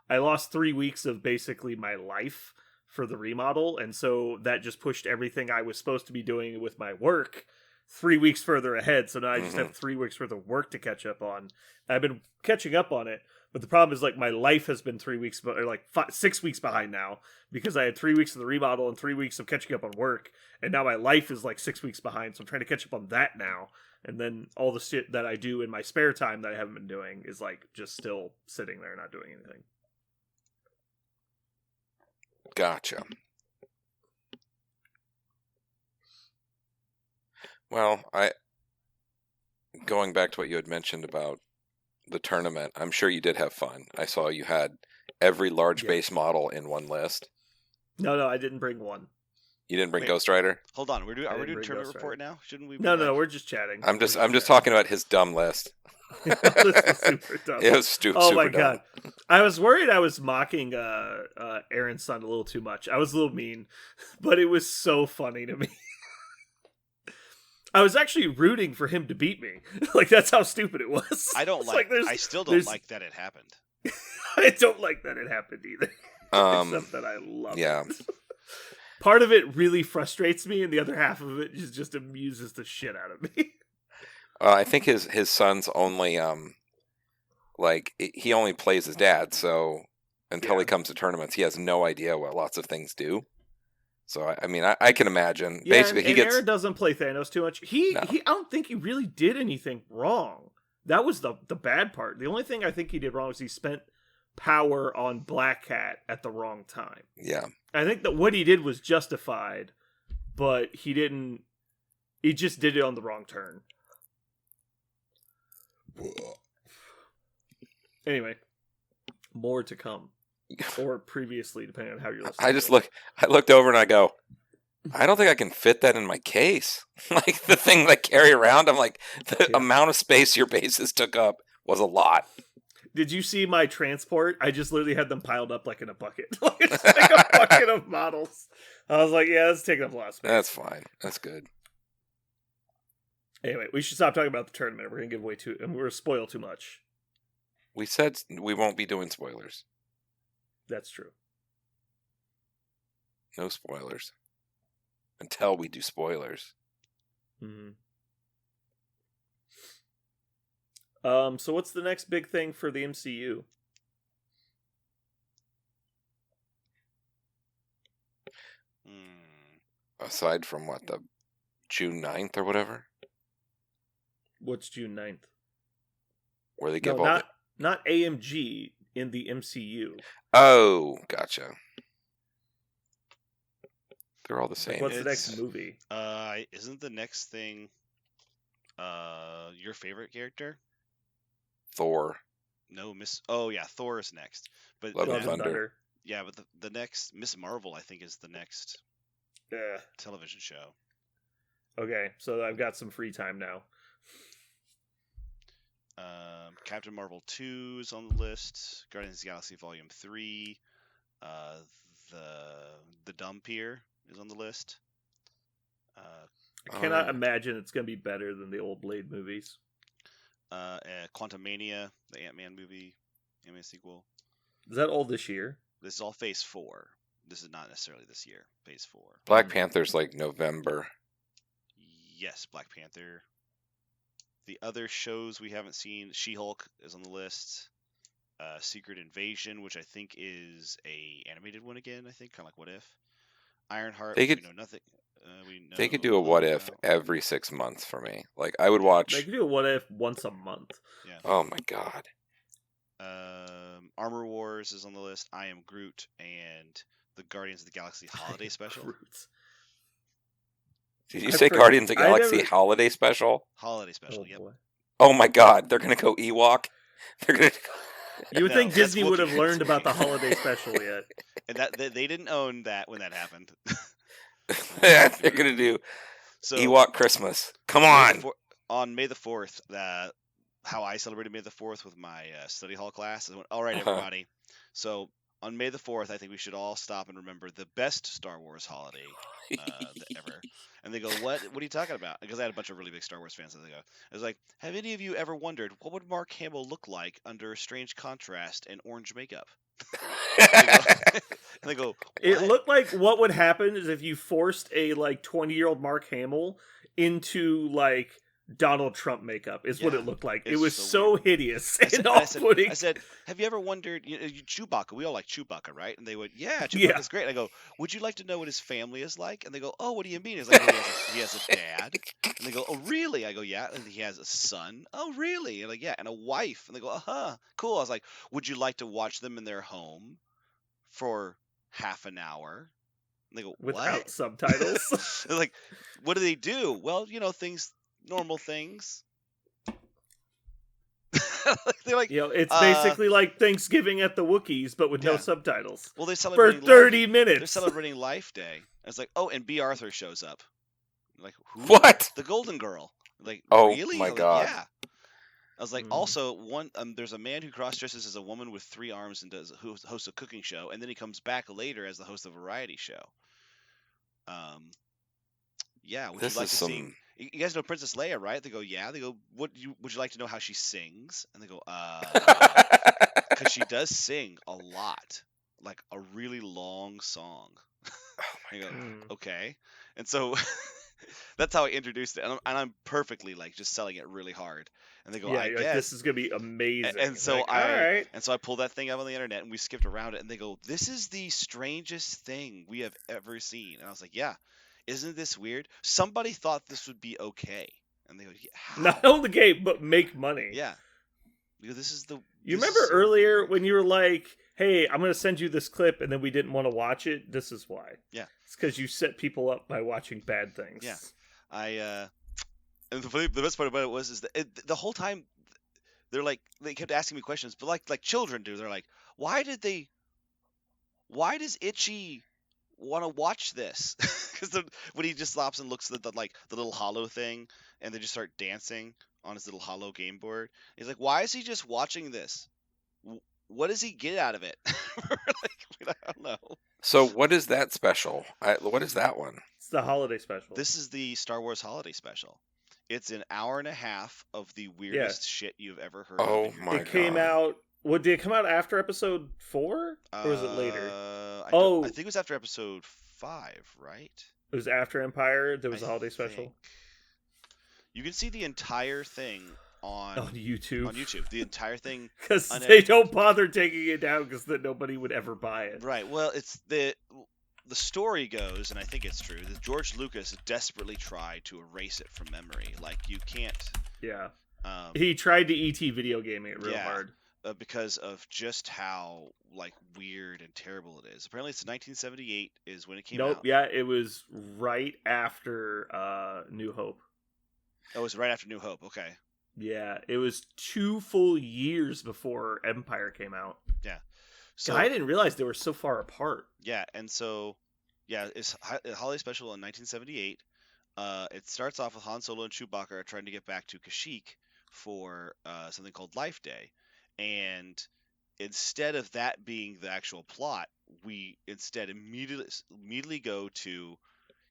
I lost 3 weeks of basically my life for the remodel, and so that just pushed everything I was supposed to be doing with my work 3 weeks further ahead. So now I just have 3 weeks worth of work to catch up on. I've been catching up on it, but the problem is my life has been 3 weeks, or 6 weeks behind now because I had 3 weeks of the remodel and 3 weeks of catching up on work, and now my life is 6 weeks behind. So I'm trying to catch up on that now, and then all the shit that I do in my spare time that I haven't been doing is just still sitting there not doing anything. Gotcha. Well, going back to what you had mentioned about the tournament, I'm sure you did have fun. I saw you had every large base model in one list. No, I didn't bring one. You didn't bring Ghost Rider? Hold on, are we doing tournament report now? Shouldn't we? No, we're just chatting. I'm just talking about his dumb list. This is super dumb. It was stupid. Oh my god, I was worried I was mocking Aaron's son a little too much. I was a little mean, but it was so funny to me. I was actually rooting for him to beat me. That's how stupid it was. I don't I still don't like that it happened. I don't like that it happened either. Except that I love it. Part of it really frustrates me, and the other half of it just amuses the shit out of me. I think his son's only he only plays his dad, so until he comes to tournaments, he has no idea what lots of things do. So I can imagine. Yeah, basically, Aaron doesn't play Thanos too much. I don't think he really did anything wrong. That was the bad part. The only thing I think he did wrong was he spent power on Black Cat at the wrong time. Yeah. I think that what he did was justified, but he just did it on the wrong turn. Anyway, more to come. Or previously, depending on how you're listening. I looked over and I go, I don't think I can fit that in my case. The thing that I carry around, I'm the amount of space your bases took up was a lot. Did you see my transport? I just literally had them piled up in a bucket. It's a bucket of models. I was yeah, that's taking up a lot of space. That's fine. That's good. Anyway, we should stop talking about the tournament. We're going to give away and we're going to spoil too much. We said we won't be doing spoilers. That's true. No spoilers. Until we do spoilers. Mm-hmm. So what's the next big thing for the MCU? Aside from the June 9th or whatever? What's June 9th? Where they give not AMG in the MCU. Oh, gotcha. They're all the same. What's the next movie? Isn't the next thing your favorite character? Thor. No, Thor is next. But Love and Thunder. Yeah, but the next Miss Marvel, I think, is the next. television show. Okay, so I've got some free time now. Captain Marvel 2 is on the list. Guardians of the Galaxy Volume 3. The Dumb Pier is on the list. I cannot imagine it's going to be better than the old Blade movies. Quantumania, the Ant-Man movie, Ant-Man sequel. Is that all this year? This is all Phase 4. This is not necessarily this year. Phase 4. Black Panther's like November. Yes, Black Panther. The other shows we haven't seen, She-Hulk is on the list. Secret Invasion, which I think is a animated one again. I think kind of like What If. Ironheart. We know nothing. They could do a What If every 6 months for me. Like I would watch. They could do a What If once a month. Yeah. Oh my god. Armor Wars is on the list. I Am Groot and the Guardians of the Galaxy Holiday Special. Groot. Did you say Guardians of the Galaxy Holiday Special? Holiday Special, yep. Boy. Oh my god, they're gonna go Ewok. They're gonna. You would think Disney would have learned about the holiday special yet. And that they didn't own that when that happened. They're gonna do Ewok Christmas. Come on. On May the 4th, how I celebrated May the 4th with my study hall class. I went, all right, everybody. So on May the 4th, I think we should all stop and remember the best Star Wars holiday ever. And they go, what are you talking about? Because I had a bunch of really big Star Wars fans. And they go, I was like, have any of you ever wondered what would Mark Hamill look like under a strange contrast and orange makeup? And they go, what? It looked like what would happen is if you forced a 20-year-old Mark Hamill into Donald Trump makeup is what it looked like. It was so hideous and off-putting. I said, have you ever wondered, Chewbacca, we all like Chewbacca, right? And they went, yeah, Chewbacca's great. And I go, would you like to know what his family is like? And they go, oh, what do you mean? He's like, he has a dad. And they go, oh, really? I go, yeah. And he has a son. Oh, really? And like, yeah. And a wife. And they go, uh-huh, cool. I was like, would you like to watch them in their home for half an hour? And they go, without what? subtitles? They're like, what do they do? Well, normal things. They're like, it's basically like Thanksgiving at the Wookiees, but with no subtitles. Well, they're celebrating for 30 minutes. They're celebrating Life Day. I was like, oh, and B. Arthur shows up. I'm like, who? What? The Golden Girl. I'm like, oh, really? my god. Yeah. I was like, also there's a man who cross dresses as a woman with 3 arms and who hosts a cooking show, and then he comes back later as the host of a variety show. Yeah. Would you like to see? You guys know Princess Leia, right? They go, yeah. They go, would you like to know how she sings? And they go, because she does sing a lot, like a really long song. I go, okay. And so that's how I introduced it, and I'm perfectly just selling it really hard. And they go, I guess this is gonna be amazing. And so all right. And so I pulled that thing up on the internet, and we skipped around it. And they go, this is the strangest thing we have ever seen. And I was like, yeah. Isn't this weird? Somebody thought this would be okay. And they go, how? Not only game, but make money. Yeah. Because this is the... You remember earlier when you were like, hey, I'm going to send you this clip, and then we didn't want to watch it? This is why. Yeah. It's because you set people up by watching bad things. Yeah. And the best part about it was that the whole time, they kept asking me questions, but like children do. They're like, why does Itchy want to watch this? Because when he just stops and looks at the little hollow thing, and they just start dancing on his little hollow game board, he's like, why is he just watching this? What does he get out of it? I don't know. So what is that special? What is that one? It's the holiday special. This is the Star Wars holiday special. It's an hour and a half of the weirdest shit you've ever heard. Oh my god! It came out. Did it come out after episode 4, or was it later? I think it was after episode 5, right? It was after Empire. There was a holiday special. You can see the entire thing on YouTube. On YouTube, the entire thing, because they don't bother taking it down because then nobody would ever buy it. Right. Well, it's the story goes, and I think it's true, that George Lucas desperately tried to erase it from memory. Like, you can't. Yeah. He tried to ET video gaming it real hard. Because of just how weird and terrible it is. Apparently, it's 1978 is when it came out. Nope. Yeah, it was right after New Hope. Oh, it was right after New Hope. Okay. Yeah, it was 2 full years before Empire came out. Yeah. So I didn't realize they were so far apart. Yeah, and so Yeah, it's a holiday special in 1978. It starts off with Han Solo and Chewbacca trying to get back to Kashyyyk for something called Life Day, and instead of that being the actual plot, we instead immediately go to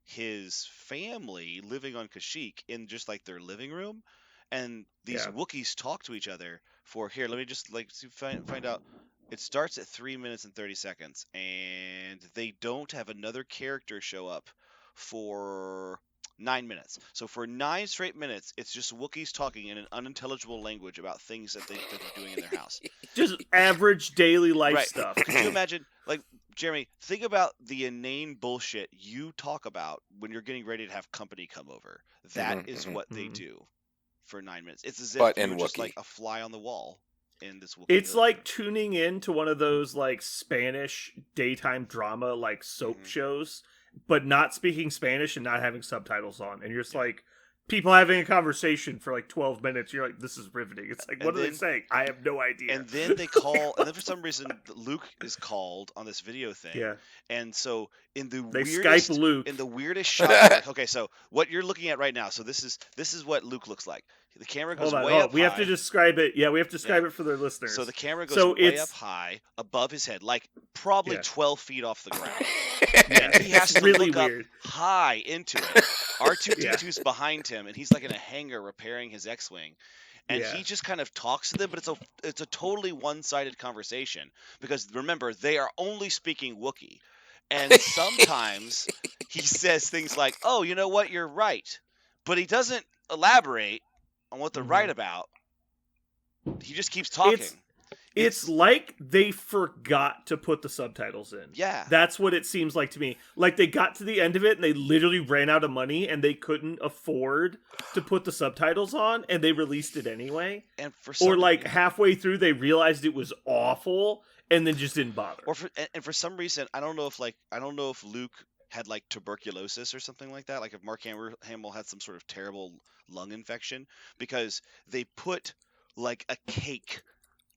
his family living on Kashyyyk in just like their living room, and these Wookiees talk to each other for here. Let me just find out. It starts at 3 minutes and 30 seconds, and they don't have another character show up for 9 minutes. So for 9 straight minutes, it's just Wookiees talking in an unintelligible language about things that they're doing in their house. Just average daily life stuff. Could you imagine, like, Jeremy, think about the inane bullshit you talk about when you're getting ready to have company come over. That is what they do for 9 minutes. It's as if you're just like a fly on the wall. In this it's like tuning in to one of those like Spanish daytime drama like soap shows, but not speaking Spanish and not having subtitles on, and you're just like people having a conversation for like 12 minutes. You're like, this is riveting. It's like, what are they saying? I have no idea. And then they call, and then for some reason Luke is called on this video thing. Yeah. And so in the weirdest shot, like, okay, so what you're looking at right now. So this is what Luke looks like. The camera goes way up high. We have to describe it. Yeah, we have to describe it for their listeners. So the camera goes way up high above his head, like probably 12 feet off the ground. And he has to look up high into it. R2-D2's behind him, and he's like in a hangar repairing his X-Wing. And he just kind of talks to them, but it's a totally one-sided conversation. Because remember, they are only speaking Wookiee. And sometimes he says things like, oh, you know what, you're right. But he doesn't elaborate on what they're right about. He just keeps talking. It's like they forgot to put the subtitles in. Yeah. That's what it seems like to me. Like they got to the end of it and they literally ran out of money and they couldn't afford to put the subtitles on and they released it anyway. And halfway through they realized it was awful and then just didn't bother. For some reason, I don't know if Luke had like tuberculosis or something like that, like if Mark Hamill had some sort of terrible lung infection, because they put like a cake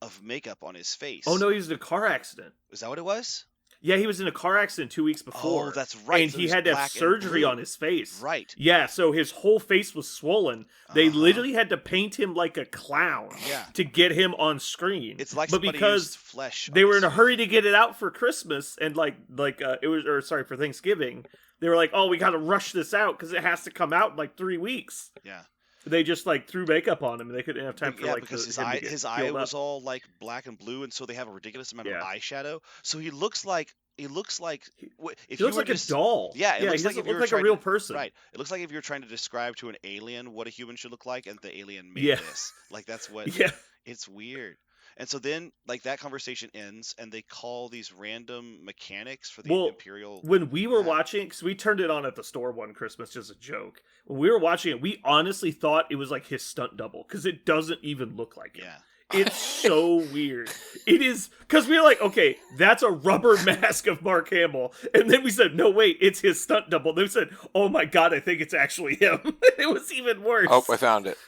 of makeup on his face. Oh no, he was in a car accident. Is that what it was? Yeah, he was in a car accident 2 weeks before. Oh, that's right. And he had to have surgery on his face. Right. Yeah, so his whole face was swollen. They literally had to paint him like a clown to get him on screen. It's like somebody used flesh. They were in a hurry to get it out for Christmas and for Thanksgiving. They were like, "Oh, we got to rush this out because it has to come out in like 3 weeks." Yeah. They just like threw makeup on him and they couldn't have time for because his eye was all like black and blue, and so they have a ridiculous amount of eyeshadow. So he looks like a doll. Yeah, he doesn't look like a real person. Right. It looks like if you're trying to describe to an alien what a human should look like, and the alien made this. Like that's what. Yeah. It's weird. And so then, like, that conversation ends, and they call these random mechanics for the Imperial... When we were watching, because we turned it on at the store one Christmas, just a joke. When we were watching it, we honestly thought it was, like, his stunt double, because it doesn't even look like him. Yeah. It's so weird. It is, because we were like, okay, that's a rubber mask of Mark Hamill. And then we said, no, wait, it's his stunt double. Then we said, oh my god, I think it's actually him. It was even worse. Oh, I found it.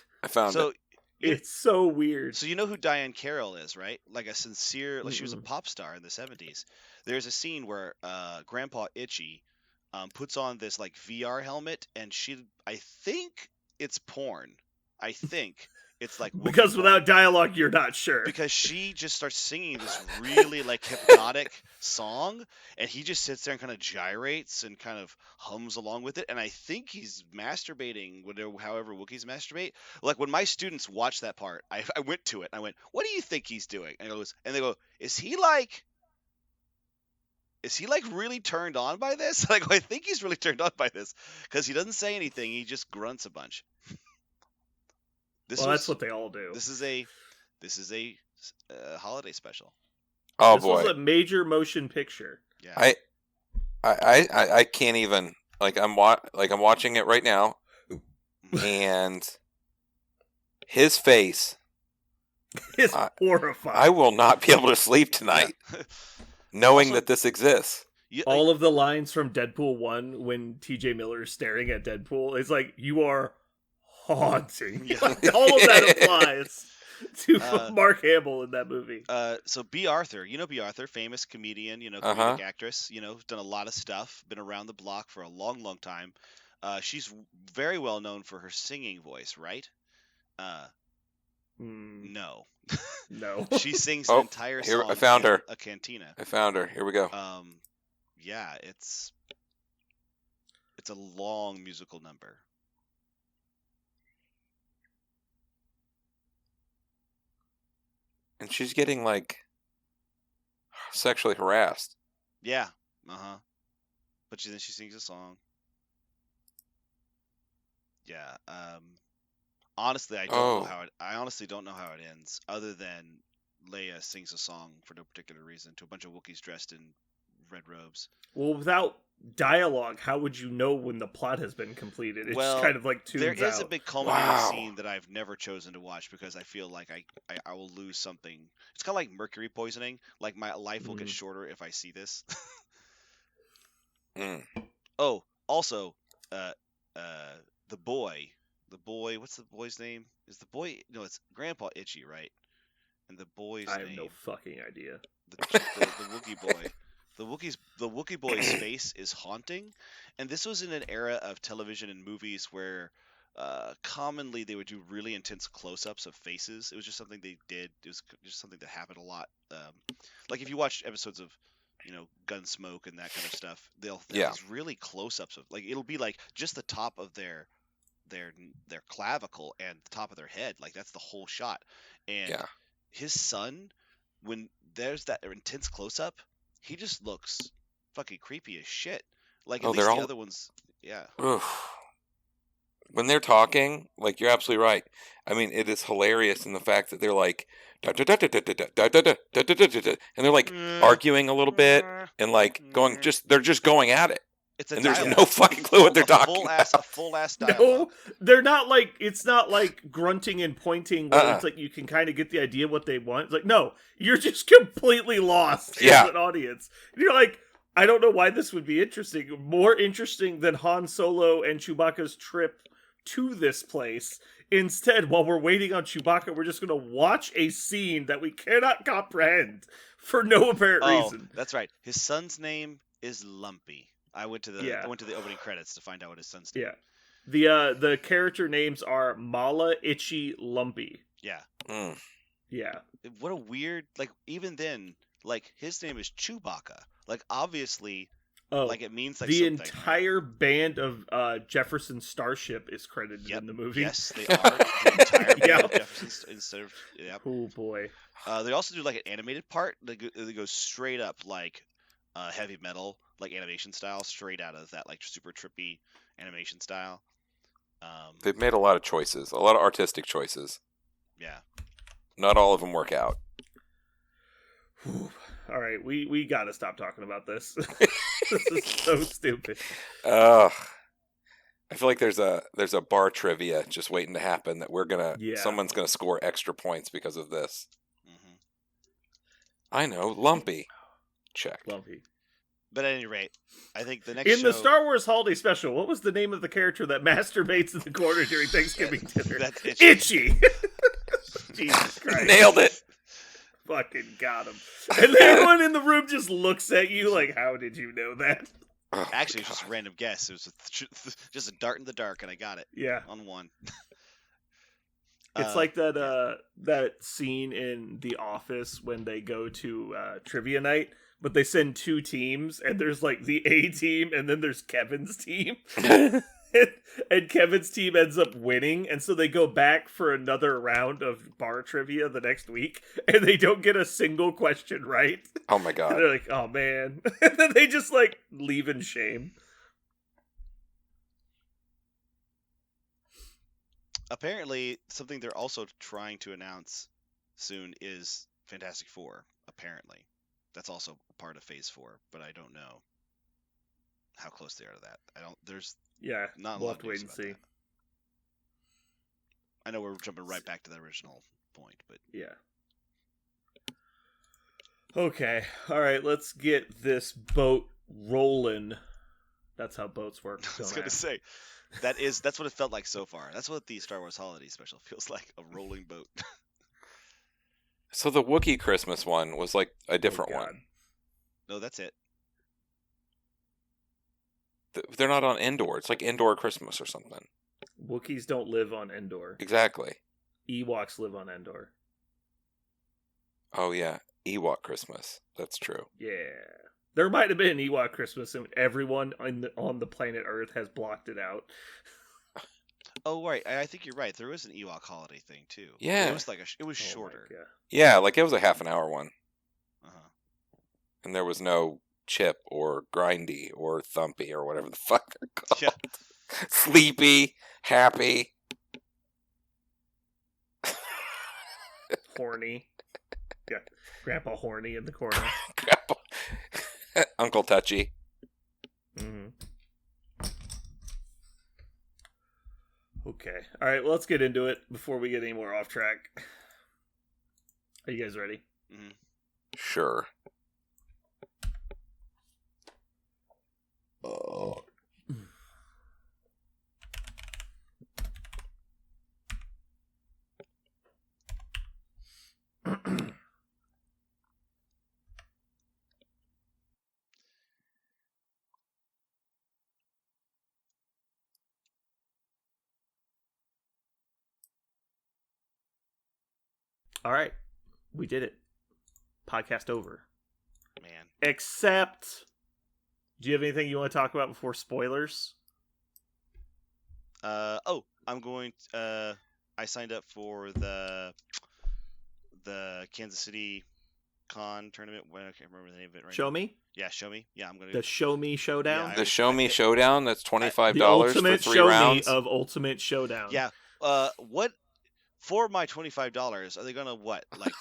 It's so weird. So you know who Diane Carroll is, right? Like a sincere, like she was a pop star in the 70s. There's a scene where Grandpa Itchy puts on this like VR helmet, and I think it's porn. I think it's like because without dialogue, you're not sure. Because she just starts singing this really like hypnotic song, and he just sits there and kind of gyrates and kind of hums along with it. And I think he's masturbating, however Wookiees masturbate. Like when my students watch that part, I went to it. And I went, "What do you think he's doing?" And they go, "Is he like really turned on by this?" Like, I think he's really turned on by this because he doesn't say anything. He just grunts a bunch. That's what they all do. This is a holiday special. Oh this boy! This was a major motion picture. Yeah. I can't even I'm watching it right now, and his face is horrifying. I will not be able to sleep tonight, knowing that this exists. All of the lines from Deadpool 1 when TJ Miller is staring at Deadpool, it's like, you are haunting. Yeah. All of that applies. to Mark Hamill in that movie. So B. Arthur, B. Arthur, famous comedian, comedic actress, done a lot of stuff, been around the block for a long, long time. She's very well known for her singing voice, right? No. No. She sings an entire song. I found her. A cantina. I found her. Here we go. Yeah, it's a long musical number. And she's getting sexually harassed. Yeah. But then she sings a song. Yeah. Honestly, I honestly don't know how it ends, other than Leia sings a song for no particular reason to a bunch of Wookiees dressed in red robes. Well, without dialogue, how would you know when the plot has been completed? It's just kind of tunes there is out. a big culminating scene that I've never chosen to watch because I feel like I will lose something. It's kind of like mercury poisoning. Like my life will get shorter if I see this. Oh, also, the boy. The boy, what's the boy's name? Is the boy? No, it's Grandpa Itchy, right? And the boy's name. I have no fucking idea. The Wookiee boy. The Wookiee boy's face is haunting, and this was in an era of television and movies where commonly they would do really intense close-ups of faces. It was just something they did. It was just something that happened a lot. Like if you watch episodes of Gunsmoke and that kind of stuff, they'll have these really close-ups of it'll be just the top of their clavicle and the top of their head, that's the whole shot. And his son, when there's that intense close-up, he just looks fucking creepy as shit. At least the other ones, yeah. Oof. When they're talking, you're absolutely right. I mean, it is hilarious in the fact that they're and they're arguing a little bit and they're just going at it. And there's no fucking clue what they're talking about. A full-ass dialogue. No, they're not it's not grunting and pointing where it's you can kind of get the idea what they want. It's no, you're just completely lost as an audience. And you're I don't know why this would be interesting. More interesting than Han Solo and Chewbacca's trip to this place. Instead, while we're waiting on Chewbacca, we're just going to watch a scene that we cannot comprehend for no apparent reason. That's right. His son's name is Lumpy. I went to the opening credits to find out what his son's name. Yeah, the character names are Mala, Itchy, Lumpy. Yeah. Yeah. What a weird even then his name is Chewbacca. Obviously, it means the something. entire band of Jefferson Starship is credited in the movie. Yes, they are. The entire band of Jefferson instead of Oh boy. They also do an animated part that goes straight up heavy metal, animation style, straight out of that super trippy animation style. They've made a lot of choices, a lot of artistic choices. Yeah. Not all of them work out. All right, we got to stop talking about this. This is so stupid. I feel like there's a bar trivia just waiting to happen that someone's gonna score extra points because of this. Mm-hmm. I know, Lumpy. Check. Lumpy. But at any rate, I think the next the Star Wars Holiday Special, what was the name of the character that masturbates in the corner during Thanksgiving dinner? That's Itchy. Jesus Christ. Nailed it. Fucking got him. And everyone in the room just looks at you how did you know that? Actually, it was just a random guess. It was just a dart in the dark, and I got it. Yeah. On one. It's that scene in The Office when they go to trivia night, but they send two teams, and there's the A team, and then there's Kevin's team. And Kevin's team ends up winning, and so they go back for another round of bar trivia the next week, and they don't get a single question right. Oh my god. And they're oh man. And then they just leave in shame. Apparently, something they're also trying to announce soon is Fantastic Four, apparently. That's also part of Phase 4, but I don't know how close they are to that. Not we'll have to wait and see. That. I know we're jumping right back to the original point, but yeah. Okay, all right, let's get this boat rolling. That's how boats work. I was gonna say that's what it felt like so far. That's what the Star Wars Holiday Special feels like—a rolling boat. So the Wookiee Christmas one was like a different one. No, that's it. They're not on Endor. It's like Endor Christmas or something. Wookiees don't live on Endor. Exactly. Ewoks live on Endor. Oh, yeah. Ewok Christmas. That's true. Yeah. There might have been Ewok Christmas, and everyone on the planet Earth has blocked it out. Oh, right. I think you're right. There was an Ewok holiday thing, too. Yeah. It was it was shorter. Yeah, like it was a half an hour one. Uh-huh. And there was no Chip or Grindy or Thumpy or whatever the fuck they're called. Yeah. Sleepy, Happy. Horny. Yeah. Grandpa Horny in the corner. Grandpa. Uncle Touchy. Mm-hmm. Okay. All right, well, let's get into it before we get any more off track. Are you guys ready? Mm-hmm. Sure. Oh. All right. We did it. Podcast over. Man. Except, do you have anything you want to talk about before spoilers? I'm going I signed up for the Kansas City Con tournament. I can't remember the name of it right Show now. Me? Yeah, Show Me. Yeah, I'm going to The Show Me Showdown? Yeah, the Show Me Showdown, that's $25 the ultimate for 3 show rounds. Me of Ultimate Showdown. Yeah. What for my $25? Are they gonna what? Like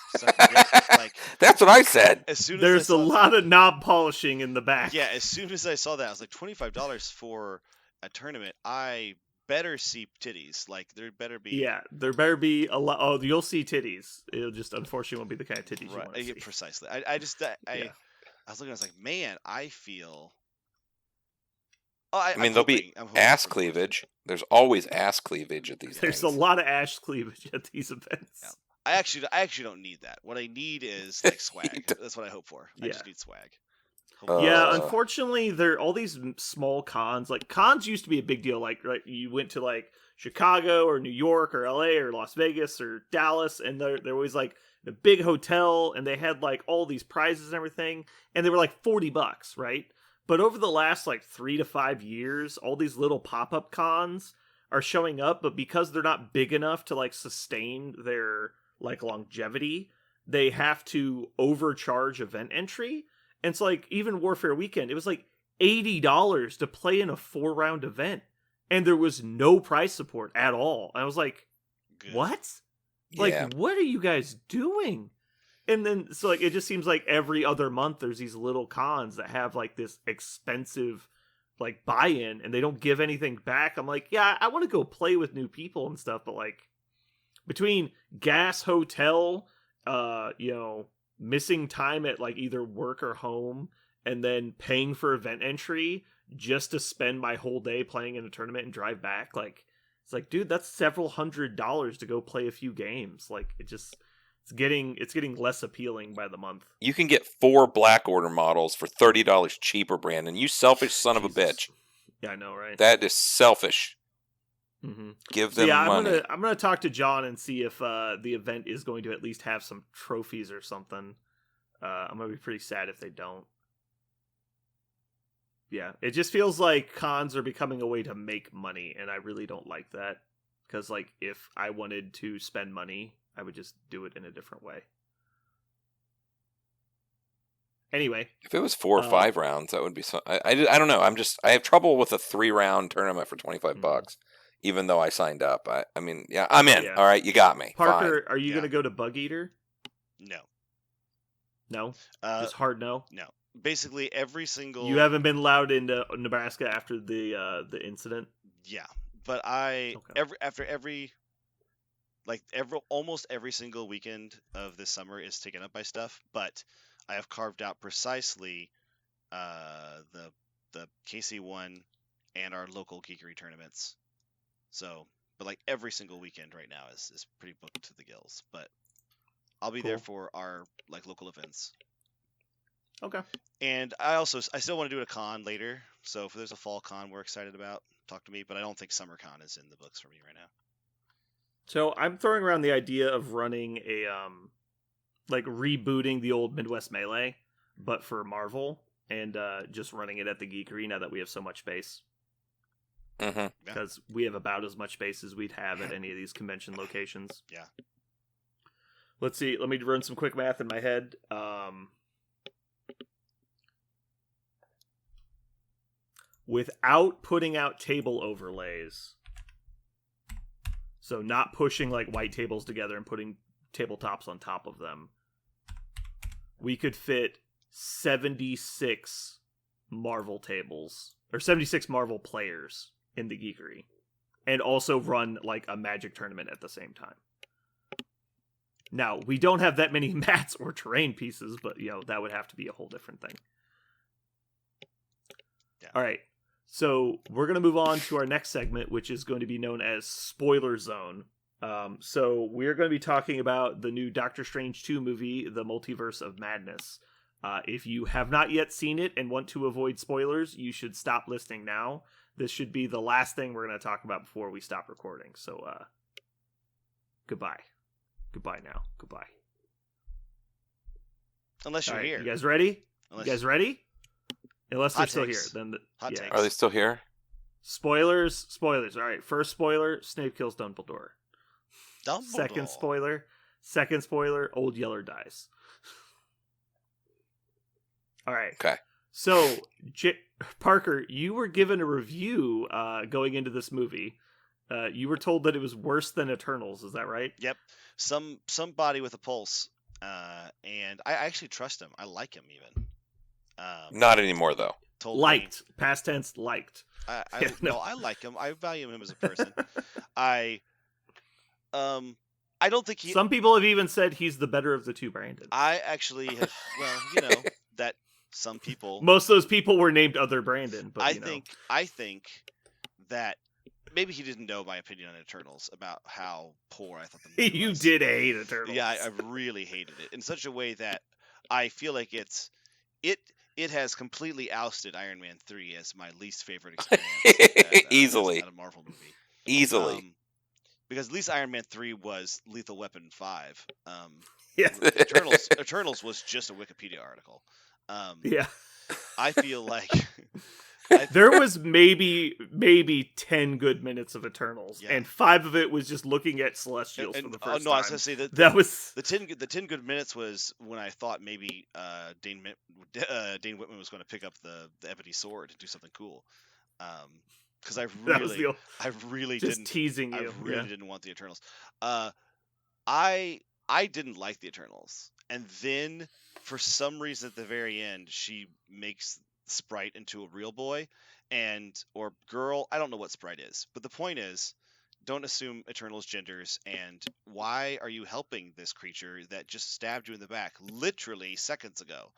That's what I said. As soon as there's a lot of knob polishing in the back. Yeah, as soon as I saw that, I was like, $25 for a tournament. I better see titties. Like there better be. Yeah, there better be a lot. Oh, you'll see titties. It'll just unfortunately won't be the kind of titties you want to see. Precisely. I was looking. I was like, man, I feel. Oh, I mean, there'll be ass cleavage. There's always ass cleavage at these There's things. a lot of ass cleavage at these events. Yeah. I actually don't need that. What I need is like swag. That's what I hope for. I just need swag. Yeah, unfortunately, there are all these small cons. Like cons used to be a big deal. Like right, you went to like Chicago or New York or LA or Las Vegas or Dallas, and they're always like a big hotel, and they had like all these prizes and everything, and they were like $40, right? But over the last like 3 to 5 years, all these little pop-up cons are showing up, but because they're not big enough to like sustain their like longevity, they have to overcharge event entry. And it's like even Warfare Weekend, it was like $80 to play in a 4-round event, and there was no prize support at all. And I was like, what? Like, what are you guys doing? And then, so like, it just seems like every other month there's these little cons that have like this expensive like buy-in, and they don't give anything back. I'm like, yeah, I want to go play with new people and stuff, but like between gas, hotel, missing time at like either work or home, and then paying for event entry just to spend my whole day playing in a tournament and drive back, like it's like, dude, that's several $100s to go play a few games. Like it's getting less appealing by the month. You can get 4 Black Order models for $30 cheaper, Brandon. You selfish son of a bitch. Yeah, I know, right? That is selfish. Mm-hmm. Give them money. I'm gonna talk to John and see if the event is going to at least have some trophies or something. I'm gonna be pretty sad if they don't. Yeah, it just feels like cons are becoming a way to make money, and I really don't like that. Because like, if I wanted to spend money, I would just do it in a different way. Anyway, if it was 4 or 5 rounds, that would be so. I don't know. I have trouble with a 3-round tournament for $25. Even though I signed up, I mean, yeah, I'm in. Yeah. All right, you got me. Parker, fine. Are you gonna go to Bug Eater? No. No. Just hard no. No. Basically, every single. You haven't been allowed into Nebraska after the incident. Yeah, but almost every single weekend of this summer is taken up by stuff. But I have carved out precisely the KC1 and our local geekery tournaments. So, but like every single weekend right now is pretty booked to the gills. But I'll be there for our local events. Okay. And I still want to do a con later. So if there's a fall con we're excited about, talk to me. But I don't think summer con is in the books for me right now. So I'm throwing around the idea of running a rebooting the old Midwest Melee, but for Marvel, and just running it at the Geekery now that we have so much space. Because we have about as much space as we'd have at any of these convention locations. Yeah. Let's see. Let me run some quick math in my head. Without putting out table overlays, so not pushing white tables together and putting tabletops on top of them, we could fit 76 Marvel tables, or 76 Marvel players in the Geekery, and also run a Magic tournament at the same time. Now, we don't have that many mats or terrain pieces, but that would have to be a whole different thing. Yeah. All right. So we're going to move on to our next segment, which is going to be known as Spoiler Zone. So we're going to be talking about the new Doctor Strange 2 movie, The Multiverse of Madness. If you have not yet seen it and want to avoid spoilers, you should stop listening now. This should be the last thing we're going to talk about before we stop recording. So, goodbye. Goodbye now. Goodbye. Unless you're here. You guys ready? You guys ready? Unless they're still here. Then takes. Are they still here? Spoilers. All right. First spoiler, Snape kills Dumbledore. Second spoiler, Old Yeller dies. All right. Okay. So, Parker, you were given a review going into this movie. You were told that it was worse than Eternals. Is that right? Yep. Somebody with a pulse. And I actually trust him. I like him even. Not anymore, though. Liked. Past tense, liked. No, I like him. I value him as a person. I don't think he... Some people have even said he's the better of the two Brandons. I actually have... Well, that some people... Most of those people were named other Brandon, but I think that maybe he didn't know my opinion on Eternals about how poor I thought the movie You was. did hate Eternals. Yeah, I really hated it in such a way that I feel like it has completely ousted Iron Man 3 as my least favorite experience. Easily. At a Marvel movie. Easily. Because at least Iron Man 3 was Lethal Weapon 5. Yes. Eternals was just a Wikipedia article. Yeah. I feel like... there was maybe 10 good minutes of Eternals, and 5 of it was just looking at Celestials for the first time. I was going to say that was the 10 good minutes was when I thought maybe Dane Whitman was going to pick up the ebony sword and do something cool. Because I really just didn't teasing you. I really didn't want the Eternals. I didn't like the Eternals, and then for some reason at the very end, she makes Sprite into a real boy or girl. I don't know what Sprite is, but the point is, don't assume Eternals genders. And why are you helping this creature that just stabbed you in the back literally seconds ago?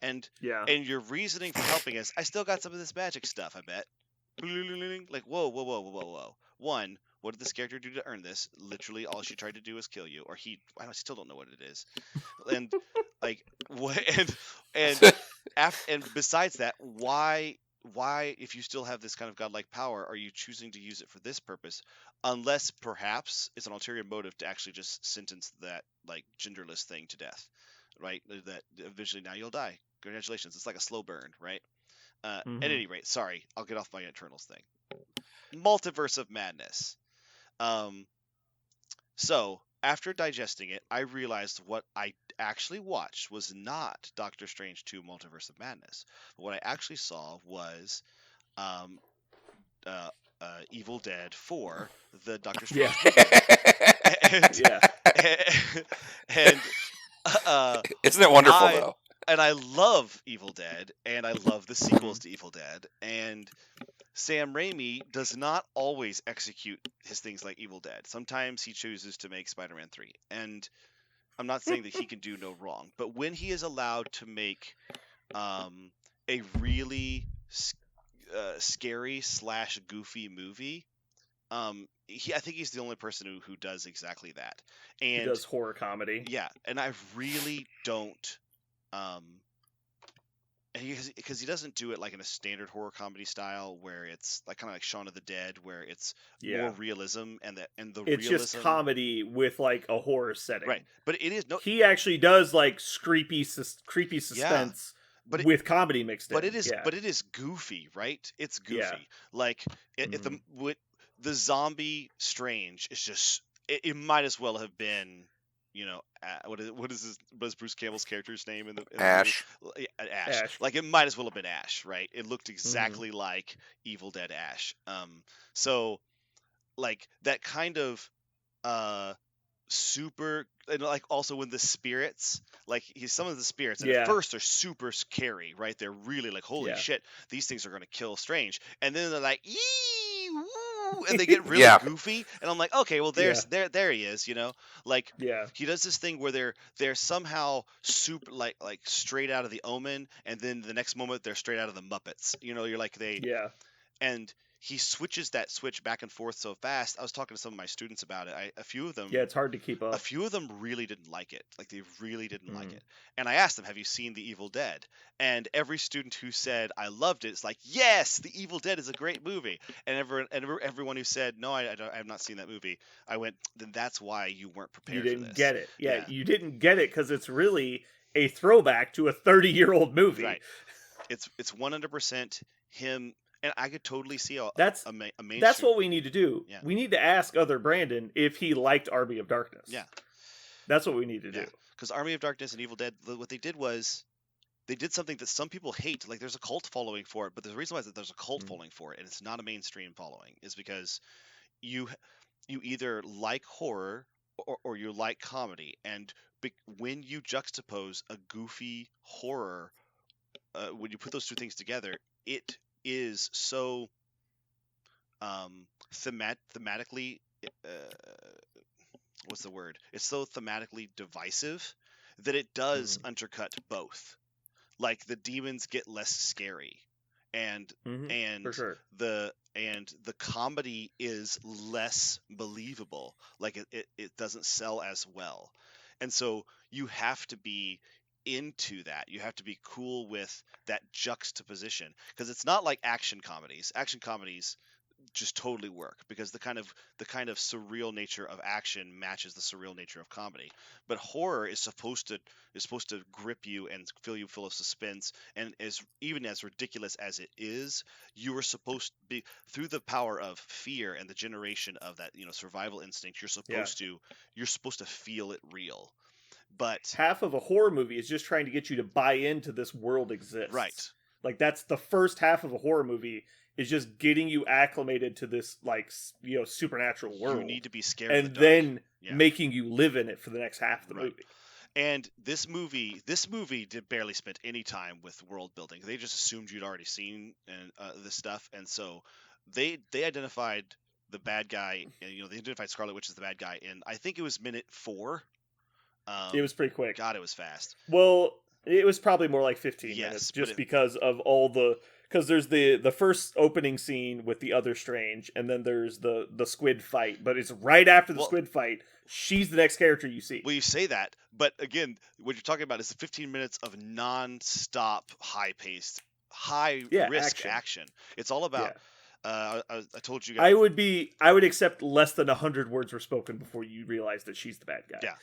And your reasoning for helping is, I still got some of this magic stuff, I bet. Like, whoa. One, what did this character do to earn this? Literally, all she tried to do was kill you, or I still don't know what it is. And and besides that, why, if you still have this kind of godlike power, are you choosing to use it for this purpose? Unless perhaps it's an ulterior motive to actually just sentence that genderless thing to death, right? That eventually now you'll die. Congratulations. It's like a slow burn, right? At any rate, sorry, I'll get off my Eternals thing. Multiverse of Madness. So after digesting it, I realized what I actually watched was not Doctor Strange 2 Multiverse of Madness. What I actually saw was Evil Dead 4, the Doctor Strange movie. And isn't it wonderful, though? And I love Evil Dead, and I love the sequels to Evil Dead, and Sam Raimi does not always execute his things like Evil Dead. Sometimes he chooses to make Spider-Man 3, and I'm not saying that he can do no wrong, but when he is allowed to make a really scary / goofy movie, I think he's the only person who does exactly that. And he does horror comedy. Yeah, and I really don't, because he doesn't do it like in a standard horror comedy style where it's like kind of like Shaun of the Dead, where it's more realism and the it's realism. Just comedy with like a horror setting, right? But it is he actually does like creepy suspense. With comedy mixed in. But it is goofy, right? It's goofy. Yeah. Like the zombie Strange is just it might as well have been, what is Bruce Campbell's character's name in the Ash. Ash. Like it might as well have been Ash, right? It looked exactly like Evil Dead Ash. So like that kind of super, and like also when the spirits, like he's some of the spirits, and at first they're super scary, right? They're really like, holy shit, these things are gonna kill Strange, and then they're like, ee, woo, and they get really goofy, and I'm like, okay, well there he is, like he does this thing where they're somehow super like straight out of the Omen, and then the next moment they're straight out of the Muppets, you're like and he switches that switch back and forth so fast. I was talking to some of my students about it. A few of them... Yeah, it's hard to keep up. A few of them really didn't like it. Like, they really didn't like it. And I asked them, have you seen The Evil Dead? And every student who said, I loved it, it's like, yes, The Evil Dead is a great movie. And everyone who said, no, I have not seen that movie, I went, then that's why you weren't prepared for this. You didn't get it. Yeah, you didn't get it because it's really a throwback to a 30-year-old movie. Right. It's 100% him... And I could totally see a mainstream. That's what we need to do. Yeah. We need to ask other Brandon if he liked Army of Darkness. Yeah. That's what we need to do. Because Army of Darkness and Evil Dead, what they did was they did something that some people hate. Like there's a cult following for it, but the reason why that there's a cult following for it, and it's not a mainstream following, is because you either like horror or you like comedy. And when you juxtapose a goofy horror, when you put those two things together, it is so thematically what's the word? It's so thematically divisive that it does undercut both. Like the demons get less scary, and for sure. the comedy is less believable. Like it doesn't sell as well, and so you have to be into that. You have to be cool with that juxtaposition, because it's not like action comedies. Action comedies just totally work because the kind of surreal nature of action matches the surreal nature of comedy. But horror is supposed to grip you and fill you full of suspense, and even as ridiculous as it is, you are supposed to be, through the power of fear and the generation of that survival instinct, you're supposed to feel it real. But half of a horror movie is just trying to get you to buy into this world exists. Right. Like that's the first half of a horror movie, is just getting you acclimated to this supernatural world. You need to be scared and of the then making you live in it for the next half of the movie. And this movie did barely spend any time with world building. They just assumed you'd already seen this stuff, and so they identified the bad guy. They identified Scarlet Witch as the bad guy in, I think it was minute 4. It was pretty quick. God, it was fast. Well, it was probably more like 15 minutes, just because of all the... Because there's the first opening scene with the other Strange, and then there's the squid fight. But it's right after the squid fight. She's the next character you see. Well, you say that, but again, what you're talking about is the 15 minutes of non-stop, high-paced, high-risk action. It's all about... I told you guys... I would accept less than 100 words were spoken before you realize that she's the bad guy. Yeah.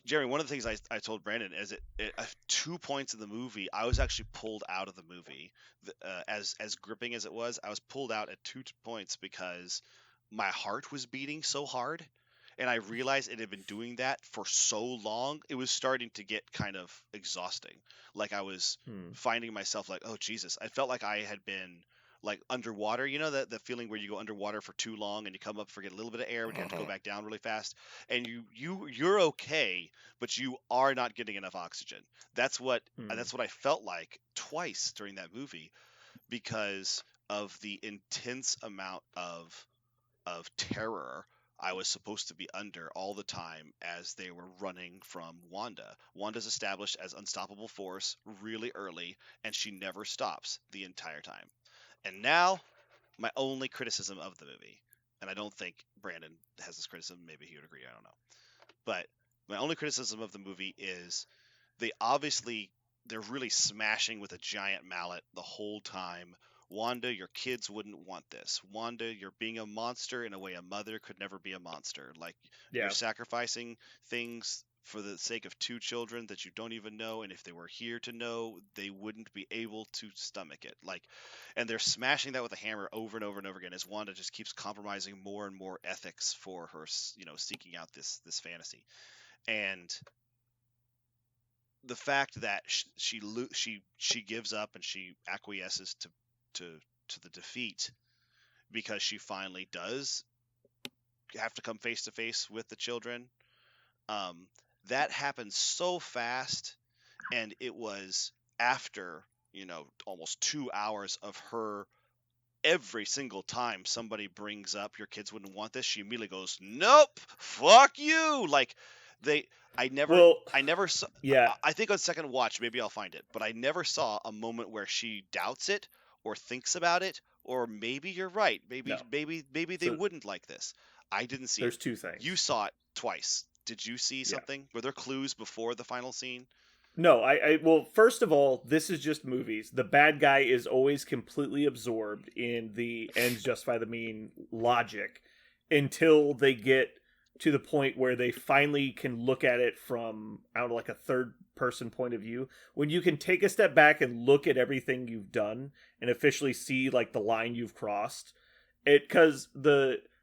Jeremy, one of the things I told Brandon is at 2 points in the movie, I was actually pulled out of the movie. As gripping as it was, I was pulled out at 2 points because my heart was beating so hard, and I realized it had been doing that for so long. It was starting to get kind of exhausting. Like I was finding myself like, oh Jesus, I felt like I had been like underwater, the feeling where you go underwater for too long and you come up, forget a little bit of air, but you have to go back down really fast, and you're okay, but you are not getting enough oxygen. That's what I felt like twice during that movie, because of the intense amount of terror I was supposed to be under all the time as they were running from Wanda. Wanda's established as unstoppable force really early, and she never stops the entire time. And now my only criticism of the movie, and I don't think Brandon has this criticism, maybe he would agree, I don't know. But my only criticism of the movie is they're really smashing with a giant mallet the whole time. Wanda, your kids wouldn't want this. Wanda, you're being a monster in a way a mother could never be a monster. Like, you're sacrificing things for the sake of two children that you don't even know, and if they were here to know, they wouldn't be able to stomach it. Like, and they're smashing that with a hammer over and over and over again as Wanda just keeps compromising more and more ethics for her, seeking out this fantasy. And the fact that she gives up and she acquiesces to the defeat because she finally does have to come face to face with the children, that happened so fast, and it was after almost 2 hours of her. Every single time somebody brings up your kids wouldn't want this, she immediately goes, "Nope, fuck you!" Like, I never saw. Yeah. I think on second watch, maybe I'll find it, but I never saw a moment where she doubts it or thinks about it, or maybe you're right. Maybe they wouldn't like this. I didn't see. There's two things. You saw it twice. Did you see something? Were there clues before the final scene? No, well, first of all, this is just movies. The bad guy is always completely absorbed in the ends justify the mean logic until they get to the point where they finally can look at it from, I don't know, like a third person point of view. When you can take a step back and look at everything you've done and officially see like the line you've crossed, because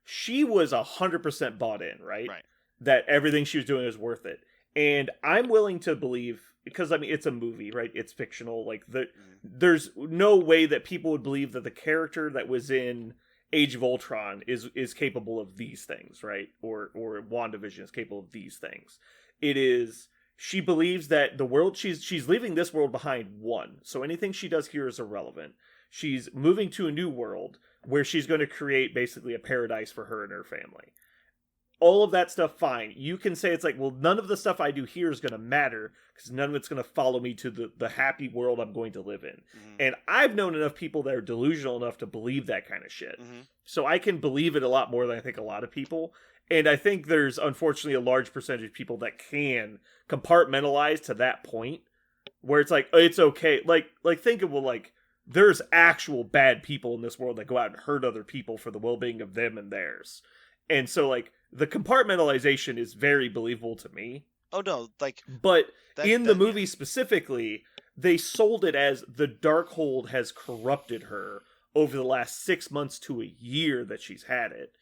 she was 100% bought in, right? That everything she was doing was worth it. And I'm willing to believe, because I mean it's a movie, right? It's fictional. Like there's no way that people would believe that the character that was in Age of Ultron is capable of these things, right? Or WandaVision is capable of these things. She believes that the world she's leaving this world behind one. So anything she does here is irrelevant. She's moving to a new world where she's going to create basically a paradise for her and her family. All of that stuff, fine. You can say it's like, well, none of the stuff I do here is going to matter because none of it's going to follow me to the happy world I'm going to live in. Mm-hmm. And I've known enough people that are delusional enough to believe that kind of shit. Mm-hmm. So I can believe it a lot more than I think a lot of people. And I think there's unfortunately a large percentage of people that can compartmentalize to that point where it's like, oh, it's okay. Like think of, well, like, there's actual bad people in this world that go out and hurt other people for the well-being of them and theirs. And so, like, the compartmentalization is very believable to me. Oh, no, like... But in the movie specifically, they sold it as the Darkhold has corrupted her over the last 6 months to a year that she's had it.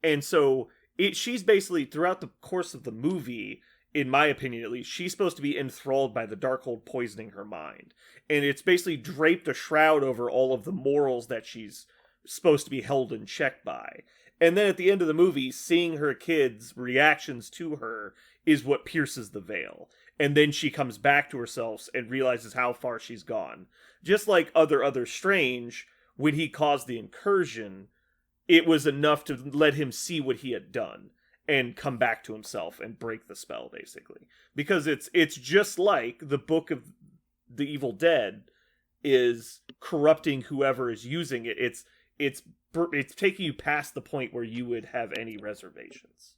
And so, she's basically, throughout the course of the movie, in my opinion at least, she's supposed to be enthralled by the Darkhold poisoning her mind. And it's basically draped a shroud over all of the morals that she's supposed to be held in check by. And then at the end of the movie, seeing her kids' reactions to her is what pierces the veil. And then she comes back to herself and realizes how far she's gone. Just like Other Strange, when he caused the incursion, it was enough to let him see what he had done and come back to himself and break the spell, basically. Because it's just like the Book of the Evil Dead is corrupting whoever is using it. It's taking you past the point where you would have any reservations.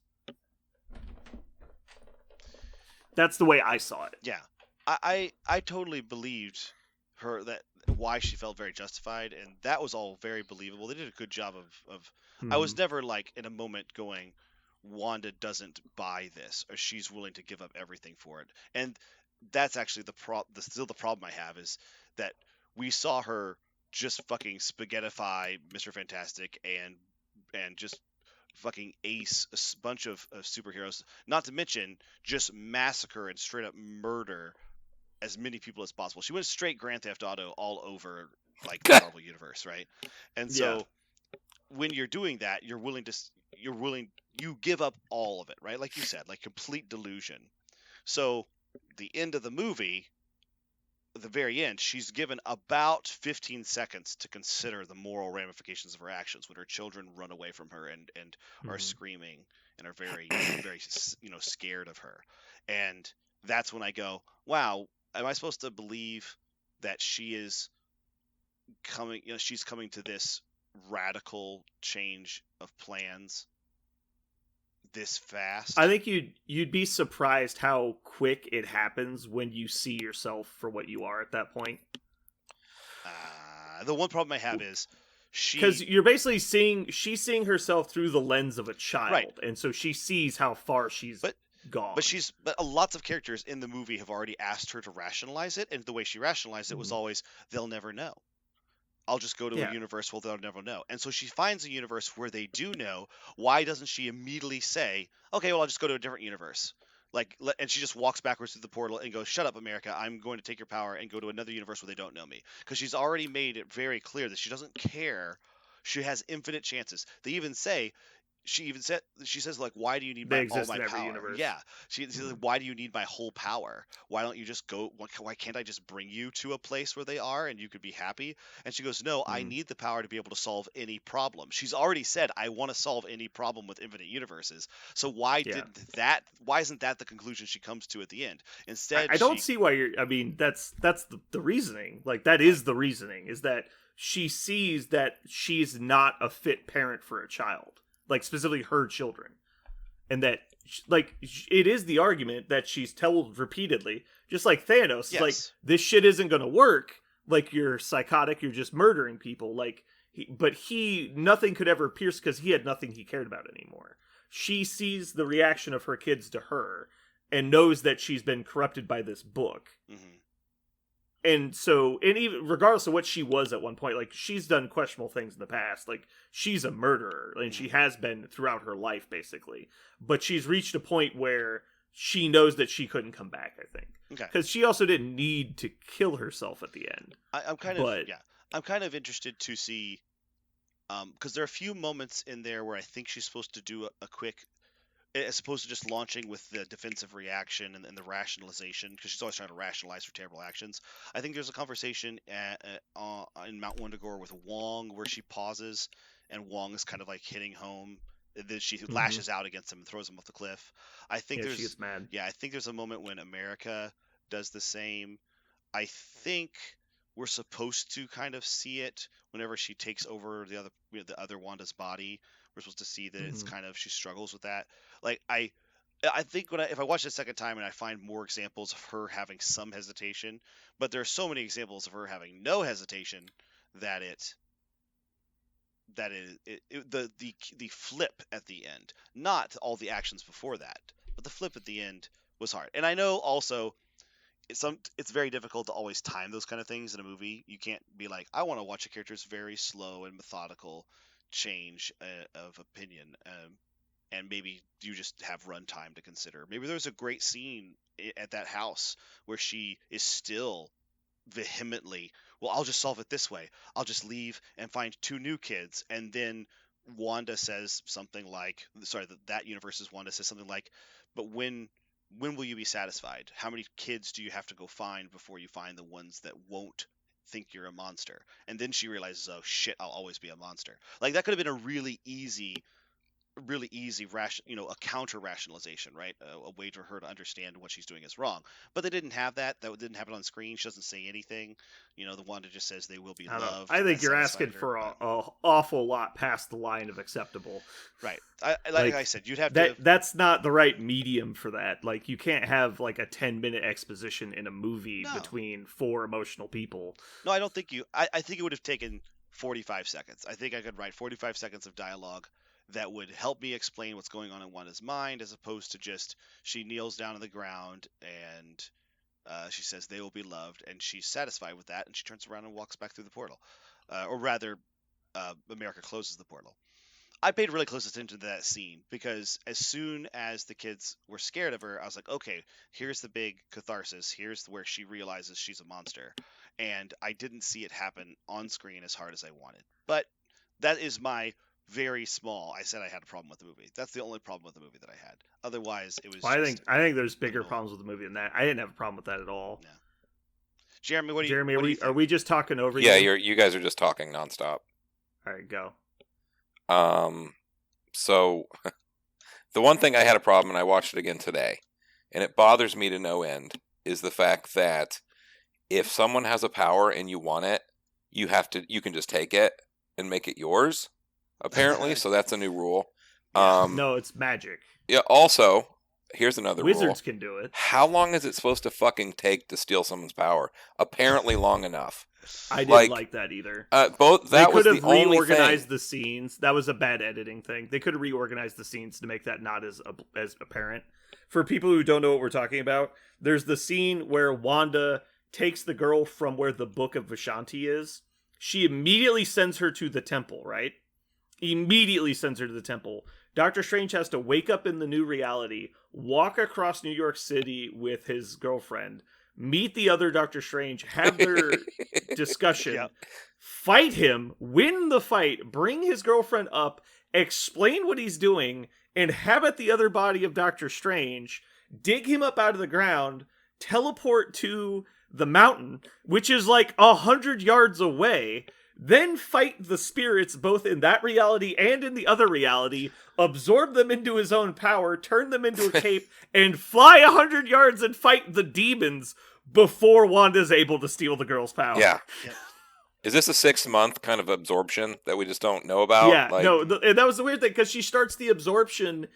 That's the way I saw it. Yeah. I totally believed her, that why she felt very justified, and that was all very believable. They did a good job of I was never like in a moment going, Wanda doesn't buy this, or she's willing to give up everything for it. And that's actually still the problem I have, is that we saw her just fucking spaghettify Mr. Fantastic and just fucking ace a bunch of superheroes, not to mention just massacre and straight up murder as many people as possible. She went straight Grand Theft Auto all over like the Marvel universe, right? And so when you're doing that, you give up all of it, right? Like you said, like complete delusion. So the end of the movie, at the very end, she's given about 15 seconds to consider the moral ramifications of her actions when her children run away from her and are screaming and are very, very, scared of her. And that's when I go, wow, am I supposed to believe that she is coming, she's coming to this radical change of plans this fast. I think you'd be surprised how quick it happens when you see yourself for what you are at that point. The one problem I have is because you're basically she's seeing herself through the lens of a child, right. And so she sees how far she's gone. But lots of characters in the movie have already asked her to rationalize it, and the way she rationalized it was always, they'll never know. I'll just go to a universe where they'll never know. And so she finds a universe where they do know. Why doesn't she immediately say, okay, well, I'll just go to a different universe? And she just walks backwards through the portal and goes, shut up, America. I'm going to take your power and go to another universe where they don't know me. Because she's already made it very clear that she doesn't all She has infinite chances. They even say, she says, like, why do you need all my power? Universe. Yeah. She says, like, why do you need my whole power? Why don't you just go? Why can't I just bring you to a place where they are and you could be happy? And she goes, no, I need the power to be able to solve any problem. She's already said, I want to solve any problem with infinite universes. So why isn't that the conclusion she comes to at the end? Instead, I don't see why that's the reasoning. Like, that is the reasoning, is that she sees that she's not a fit parent for a child. Like, specifically her children. And that, like, it is the argument that she's told repeatedly, just like Thanos, like, this shit isn't gonna work. Like, you're psychotic, you're just murdering people. Like, nothing could ever pierce because he had nothing he cared about anymore. She sees the reaction of her kids to her and knows that she's been corrupted by this book. Mm-hmm. And so, and even regardless of what she was at one point, like, she's done questionable things in the past. Like, she's a murderer, and she has been throughout her life, basically. But she's reached a point where she knows that she couldn't come back, I think. Okay. Because she also didn't need to kill herself at the end. I'm kind of interested to see, because there are a few moments in there where I think she's supposed to do a quick, as opposed to just launching with the defensive reaction and the rationalization, because she's always trying to rationalize her terrible actions. I think there's a conversation in Mount Wundagore with Wong where she pauses, and Wong is kind of like hitting home. And then she lashes out against him and throws him off the cliff. I think she gets mad. Yeah, I think there's a moment when America does the same. I think we're supposed to kind of see it whenever she takes over the other Wanda's body. We're supposed to see that it's kind of, she struggles with that. Like, I think if I watch it a second time and I find more examples of her having some hesitation, but there are so many examples of her having no hesitation that the flip at the end, not all the actions before that, but the flip at the end was hard. And I know also it's very difficult to always time those kind of things in a movie. You can't be like, I want to watch a character's very slow and methodical change of opinion, and maybe you just have runtime to consider. Maybe there's a great scene at that house where she is still vehemently, well, I'll just solve it this way. I'll just leave and find 2 new kids. And then Wanda says something like, that universe's Wanda says something like, but when will you be satisfied? How many kids do you have to go find before you find the ones that won't think you're a monster? And then she realizes, oh shit, I'll always be a monster. Like, that could have been a really easy a counter rationalization, right? A way for her to understand what she's doing is wrong. But they didn't have that. That didn't happen on screen. She doesn't say anything. The Wanda just says they will be loved. I think you're asking for an awful lot past the line of acceptable. Right. Like I said, you'd have to. That's not the right medium for that. Like, you can't have like a 10-minute exposition in a movie between 4 emotional people. No, I don't think I think it would have taken 45 seconds. I think I could write 45 seconds of dialogue that would help me explain what's going on in Wanda's mind, as opposed to just, she kneels down on the ground and she says they will be loved, and she's satisfied with that, and she turns around and walks back through the portal. Or rather, America closes the portal. I paid really close attention to that scene, because as soon as the kids were scared of her, I was like, okay, here's the big catharsis. Here's where she realizes she's a monster. And I didn't see it happen on screen as hard as I wanted. But that is my very small. I said I had a problem with the movie. That's the only problem with the movie that I had. Otherwise, it was. Well, I think there's bigger problems with the movie than that. I didn't have a problem with that at all. Yeah. Jeremy, what do you? Jeremy, are we just talking over? Yeah, you guys are just talking nonstop. All right, go. So the one thing I had a problem, and I watched it again today, and it bothers me to no end, is the fact that if someone has a power and you want it, you can just take it. and make it yours, apparently. So that's a new rule. No, it's magic. Yeah. Also, here's another Wizards rule. can do it. How long is it supposed to fucking take to steal someone's power? Apparently long enough. I didn't like that either. Both that they was could have the only reorganized thing. the scenes. That was a bad editing thing. They could have reorganized the scenes to make that not as apparent. For people who don't know what we're talking about, there's the scene where Wanda takes the girl from where the Book of Vishanti is. She immediately sends her to the temple, right? Immediately sends her to the temple. Doctor Strange has to wake up in the new reality, walk across New York City with his girlfriend, meet the other Doctor Strange, have their discussion, fight him, win the fight, bring his girlfriend up, explain what he's doing, inhabit the other body of Doctor Strange, dig him up out of the ground, teleport to the mountain, which is like 100 yards away, then fight the spirits both in that reality and in the other reality, absorb them into his own power, turn them into a cape, and fly 100 yards and fight the demons before Wanda's able to steal the girl's power. Yeah. Is this a 6-month kind of absorption that we just don't know about? Yeah, no, and that was the weird thing, because she starts the absorption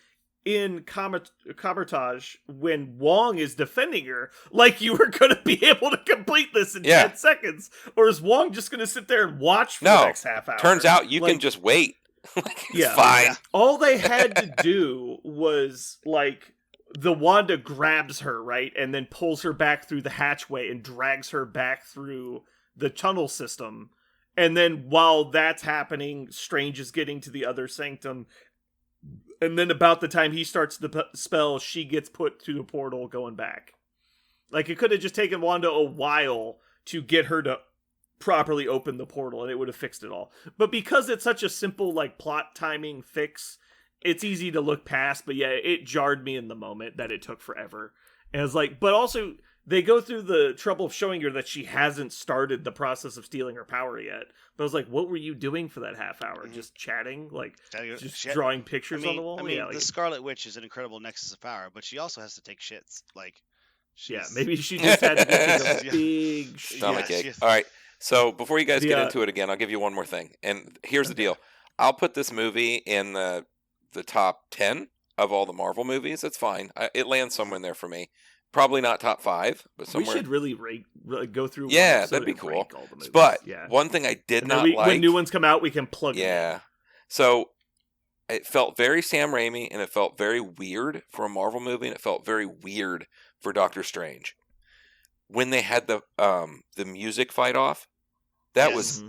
in Camertage when Wong is defending her, like you were going to be able to complete this in 10 seconds, or is Wong just going to sit there and watch for the next half hour? Turns out you can just wait. It's fine. Yeah. All they had to do was, like, the Wanda grabs her, right, and then pulls her back through the hatchway and drags her back through the tunnel system, and then while that's happening, Strange is getting to the other sanctum. And then about the time he starts the spell, she gets put to the portal going back. Like, it could have just taken Wanda a while to get her to properly open the portal, and it would have fixed it all. But because it's such a simple, like, plot timing fix, it's easy to look past. But yeah, it jarred me in the moment that it took forever. And it's like, but also, they go through the trouble of showing her that she hasn't started the process of stealing her power yet. But I was like, what were you doing for that half hour? Mm-hmm. Just chatting? Like, just drawing pictures on the wall? The Scarlet Witch is an incredible nexus of power, but she also has to take shits. Like, maybe she just had to get a big stomach ache. All right, so before you guys get into it again, I'll give you one more thing. And here's the deal. I'll put this movie in the top 10 of all the Marvel movies. It's fine. It lands somewhere in there for me. Probably not top 5, but somewhere. We should really go through. Yeah, that'd be cool. But one thing I did not like, when new ones come out, we can plug. Yeah, so it felt very Sam Raimi, and it felt very weird for a Marvel movie, and it felt very weird for Doctor Strange. When they had the music fight off, that was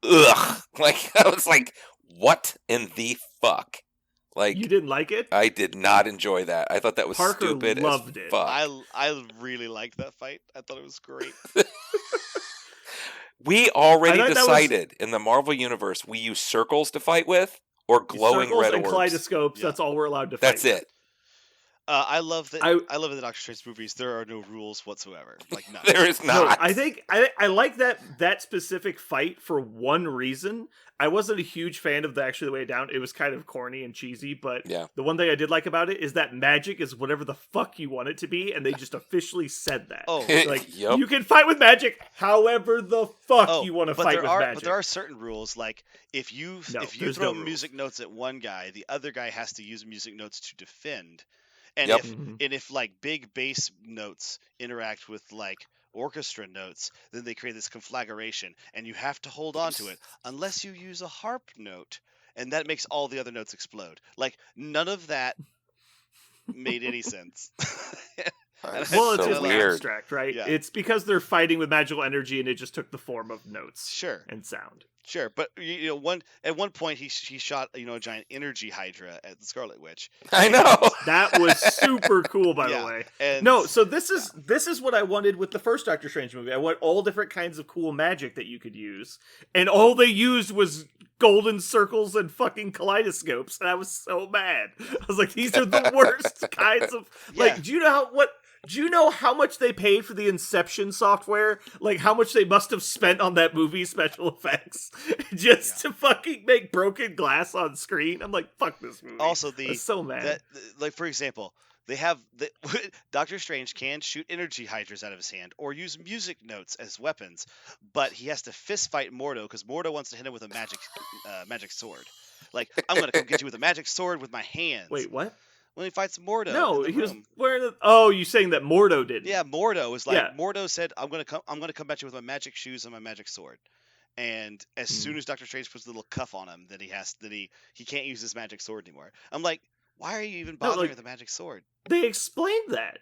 ugh. Like, I was like, what in the fuck? Like, you didn't like it? I did not enjoy that. I thought that was Parker stupid loved as it. fuck. I really liked that fight. I thought it was great. We already decided in the Marvel universe we use circles to fight with or glowing circles red and orbs. Kaleidoscopes. Yeah. That's all we're allowed to fight. That's it. I love that. I love in the Doctor Strange movies. There are no rules whatsoever. Like, none. There is not. No, I think I like that specific fight for one reason. I wasn't a huge fan of the way down. It was kind of corny and cheesy, but the one thing I did like about it is that magic is whatever the fuck you want it to be, and they just officially said that. Oh, like you can fight with magic however the fuck you want to fight with magic. But there are certain rules, like if you throw music notes at one guy, the other guy has to use music notes to defend. And if like big bass notes interact with like orchestra notes, then they create this conflagration, and you have to hold on to it unless you use a harp note, and that makes all the other notes explode. Like, none of that made any sense. Well, it's just abstract, right? Yeah. It's because they're fighting with magical energy, and it just took the form of notes, and sound. Sure, but at one point he shot a giant energy hydra at the Scarlet Witch. I know that was super cool, by the way. And so this is what I wanted with the first Doctor Strange movie. I want all different kinds of cool magic that you could use, and all they used was golden circles and fucking kaleidoscopes, and I was so mad. I was like, these are the worst kinds of do you know Do you know how much they paid for the Inception software? Like, how much they must have spent on that movie special effects just to fucking make broken glass on screen? I'm like, fuck this movie. Also, I'm so mad. Like, for example, they have Doctor Strange can shoot energy hydras out of his hand or use music notes as weapons, but he has to fist fight Mordo because Mordo wants to hit him with a magic sword. Like, I'm gonna come get you with a magic sword with my hands. Wait, what? When he fights Mordo. No, in the he was room. wearing. Oh, you saying that Mordo didn't? Yeah, Mordo was like Mordo said, "I'm gonna come at you with my magic shoes and my magic sword." And as soon as Doctor Strange puts a little cuff on him, then he can't use his magic sword anymore. I'm like, why are you even bothering with the magic sword? They explained that.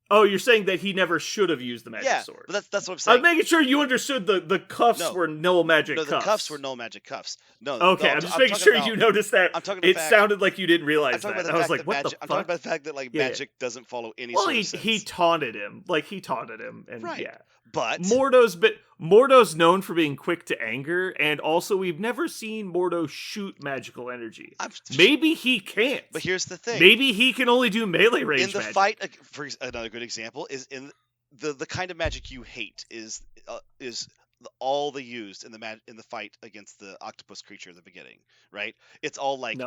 Oh, you're saying that he never should have used the magic sword. But that's what I'm saying. I'm making sure you understood the cuffs were no magic cuffs. No, the cuffs were no magic cuffs. No. Okay, I'm just making sure you noticed that. I'm talking it sounded like you didn't realize that. I was like, what the fuck? I'm talking about the fact that magic doesn't follow any sort of sense. He taunted him. Like, he taunted him. And yeah. But Mordo's known for being quick to anger, and also we've never seen Mordo shoot magical energy. Maybe he can't. But here's the thing. Maybe he can only do melee range in the magic. Fight. For another good example is in the kind of magic you hate is all they used in the fight against the octopus creature in the beginning, right? It's all like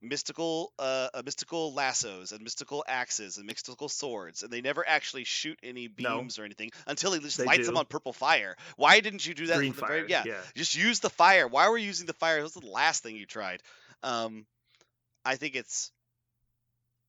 mystical lassos and mystical axes and mystical swords, and they never actually shoot any beams or anything until he just lights them on purple fire. Why didn't you do that? Green fire. Just use the fire. Why were you using the fire? That was the last thing you tried. I think it's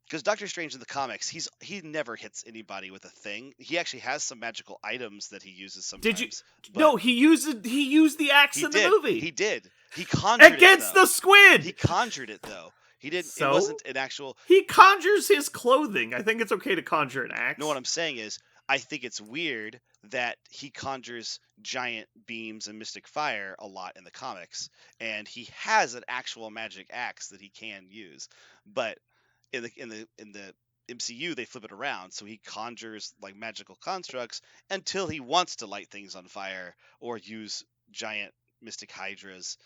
because Doctor Strange in the comics, he never hits anybody with a thing. He actually has some magical items that he uses sometimes. Did you? No, he used the axe in the movie. He did. He conjured against the squid. He conjured it though. He didn't. So? It wasn't an actual. He conjures his clothing. I think it's okay to conjure an axe. No, what I'm saying is, I think it's weird that he conjures giant beams and mystic fire a lot in the comics, and he has an actual magic axe that he can use, but in the MCU they flip it around, so he conjures like magical constructs until he wants to light things on fire or use giant mystic hydras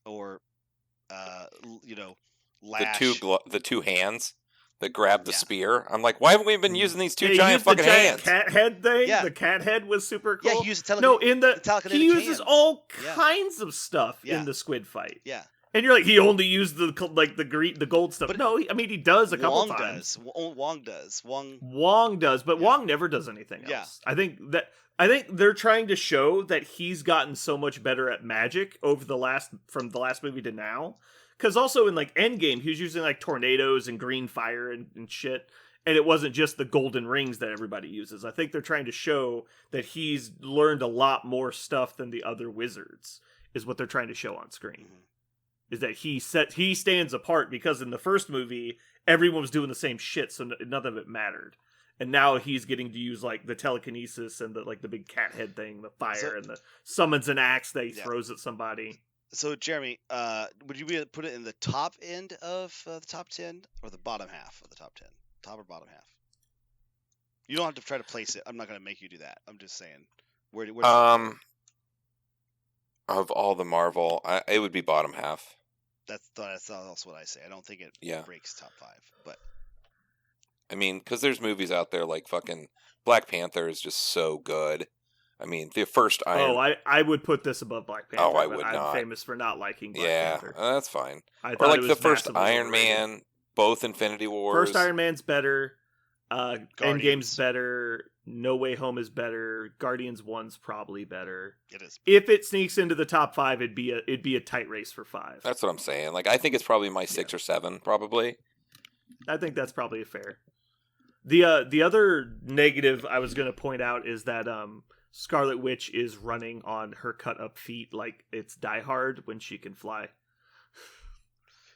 or lash the two hands that grab the spear. I'm like, why haven't we been using these two giant fucking hands? Cat head thing. Yeah. The cat head was super cool. Yeah, he uses he uses all kinds of stuff in the squid fight. Yeah. And you're like, he only used the gold stuff. But no, he does a couple times. Wong does. Wong does, but Wong never does anything else. Yeah. I think they're trying to show that he's gotten so much better at magic from the last movie to now. Because also in like Endgame, he was using like tornadoes and green fire and shit. And it wasn't just the golden rings that everybody uses. I think they're trying to show that he's learned a lot more stuff than the other wizards, is what they're trying to show on screen. Mm-hmm. Is that he stands apart because in the first movie, everyone was doing the same shit, so none of it mattered. And now he's getting to use like the telekinesis and the big cat head thing, the fire, and the summons an axe that he throws at somebody. So Jeremy, would you put it in the top end of the top 10 or the bottom half of the top 10? Top or bottom half? You don't have to try to place it. I'm not going to make you do that. I'm just saying. Where of all the Marvel, it would be bottom half. That's also what I say. I don't think it breaks top 5, but I mean, because there's movies out there like fucking Black Panther is just so good. I mean, the first Iron. Oh, I would put this above Black Panther. Oh, I would not. I'm famous for not liking Black Panther. Yeah, that's fine. Or like the first Iron Man, both Infinity Wars. First Iron Man's better. Endgame's better. No Way Home is better. Guardians 1's probably better. It is. If it sneaks into the top 5, it'd be a tight race for 5. That's what I'm saying. Like, I think it's probably my 6 or 7, probably. I think that's probably fair. The other negative I was going to point out is that Scarlet Witch is running on her cut up feet like it's Die Hard when she can fly.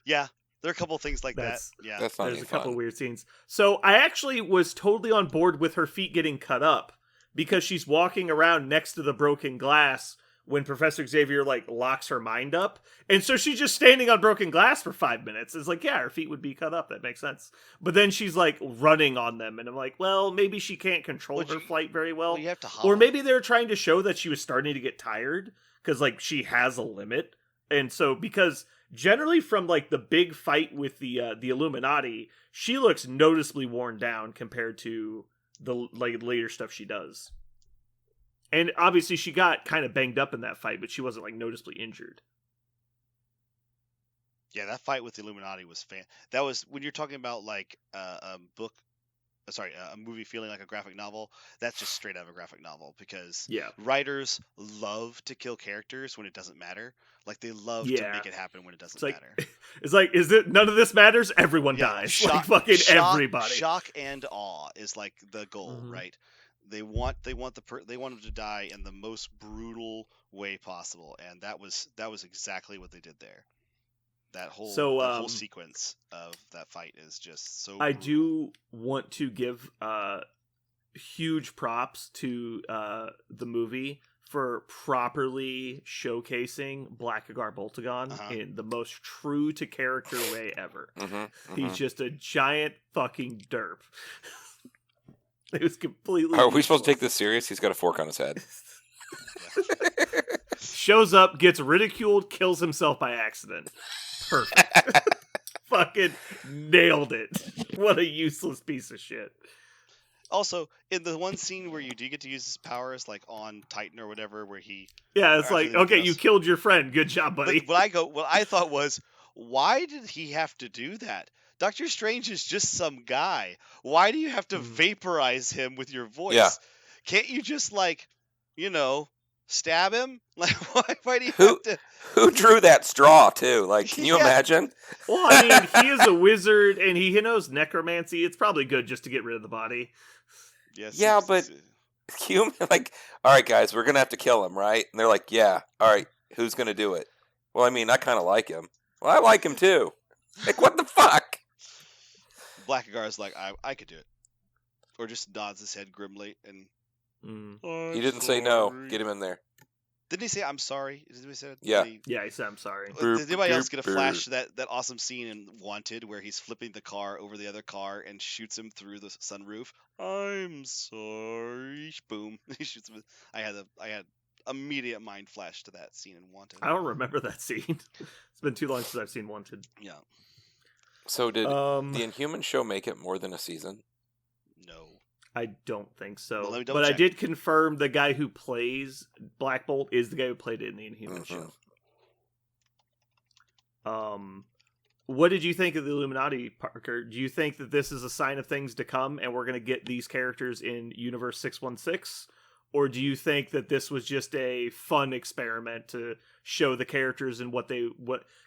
Yeah. There are a couple things like that. Yeah, that's not there's a couple weird scenes. So I actually was totally on board with her feet getting cut up because she's walking around next to the broken glass when Professor Xavier like locks her mind up, and so she's just standing on broken glass for 5 minutes. It's like, yeah, her feet would be cut up. That makes sense. But then she's like running on them, and I'm like, well, maybe she can't control her flight very well. You have to or maybe they're trying to show that she was starting to get tired because like she has a limit, and so because. Generally, from like the big fight with the Illuminati, she looks noticeably worn down compared to the later stuff she does. And obviously she got kind of banged up in that fight, but she wasn't like noticeably injured. Yeah, that fight with the Illuminati was that was when you're talking about like a movie feeling like a graphic novel. That's just straight out of a graphic novel because writers love to kill characters when it doesn't matter. Like they love to make it happen when it doesn't matter. It's like, is it none of this matters? Everyone dies. Everybody. Shock and awe is like the goal, right? They want them to die in the most brutal way possible, and that was exactly what they did there. That whole sequence of that fight is just so brutal. I do want to give huge props to the movie for properly showcasing Blackgar Boltagon in the most true to character way ever. He's just a giant fucking derp. It was completely... Are we supposed to take this serious? He's got a fork on his head. Shows up, gets ridiculed, kills himself by accident. Perfect. Fucking nailed it. What a useless piece of shit. Also, in the one scene where you do get to use his powers, like on Titan or whatever, where he... Yeah, it's like, okay, you killed your friend. Good job, buddy. But what I thought was, why did he have to do that? Doctor Strange is just some guy. Why do you have to vaporize him with your voice? Yeah. Can't you just, like, stab him? Like, why do you have to... Who drew that straw, too? Like, can you imagine? Well, I mean, he is a wizard, and he knows necromancy. It's probably good just to get rid of the body. Yes. Yeah, but human, like, all right, guys, we're going to have to kill him, right? And they're like, yeah, all right, who's going to do it? Well, I mean, I kind of like him. Well, I like him, too. Like, what the fuck? Blackgar is like, I could do it. Or just nods his head grimly and... He didn't say no. Get him in there. Didn't he say, I'm sorry? Did he say yeah. He said, I'm sorry. Did anybody else get a flash that awesome scene in Wanted where he's flipping the car over the other car and shoots him through the sunroof? I'm sorry. Boom. He shoots him. I had immediate mind flash to that scene in Wanted. I don't remember that scene. It's been too long since I've seen Wanted. Yeah. So did the Inhuman show make it more than a season? No. I don't think so. Well, but I did confirm the guy who plays Black Bolt is the guy who played it in the Inhuman show. What did you think of the Illuminati, Parker? Do you think that this is a sign of things to come and we're going to get these characters in Universe 616? Or do you think that this was just a fun experiment to show the characters and what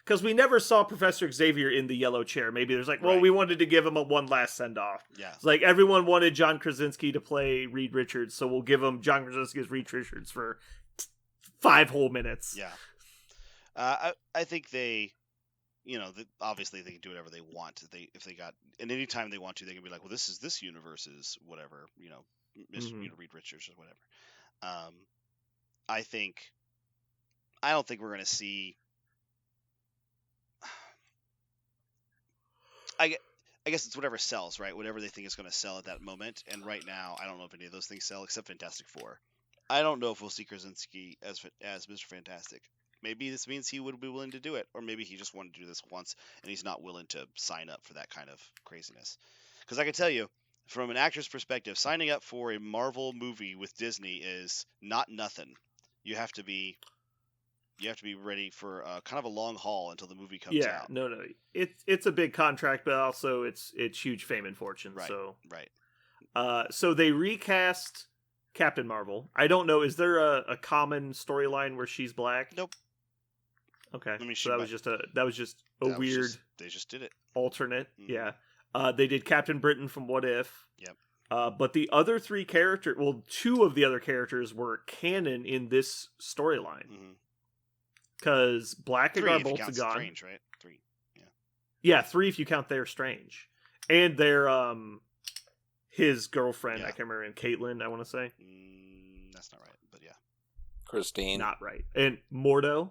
because we never saw Professor Xavier in the yellow chair. Maybe there's like, well, we wanted to give him one last send off. Yeah. It's like everyone wanted John Krasinski to play Reed Richards, so we'll give him John Krasinski as Reed Richards for 5 whole minutes. Yeah. I think they, obviously they can do whatever they want. If they got, and anytime they want to, they can be like, well, this universe's whatever, Reed Richards or whatever. I don't think we're going to see. I guess it's whatever sells, right? Whatever they think is going to sell at that moment. And right now, I don't know if any of those things sell except Fantastic Four. I don't know if we'll see Krasinski as Mr. Fantastic. Maybe this means he would be willing to do it, or maybe he just wanted to do this once and he's not willing to sign up for that kind of craziness. Because I can tell you, from an actor's perspective, signing up for a Marvel movie with Disney is not nothing. You have to be ready for kind of a long haul until the movie comes out. No. It's a big contract, but also it's huge fame and fortune. Right. So right. So they recast Captain Marvel. I don't know. Is there a common storyline where she's black? Nope. Okay. I mean, so that was just a weird. They just did it. Alternate. Mm-hmm. Yeah. They did Captain Britain from What If. Yep. But the other 3 characters, 2 of the other characters were canon in this storyline. Because Blackgar Boltagon. Strange, right? 3. Yeah. Yeah, 3 if you count their Strange, and their his girlfriend. I can't remember. Caitlin, I want to say. That's not right, but yeah. Christine. Not right. And Mordo.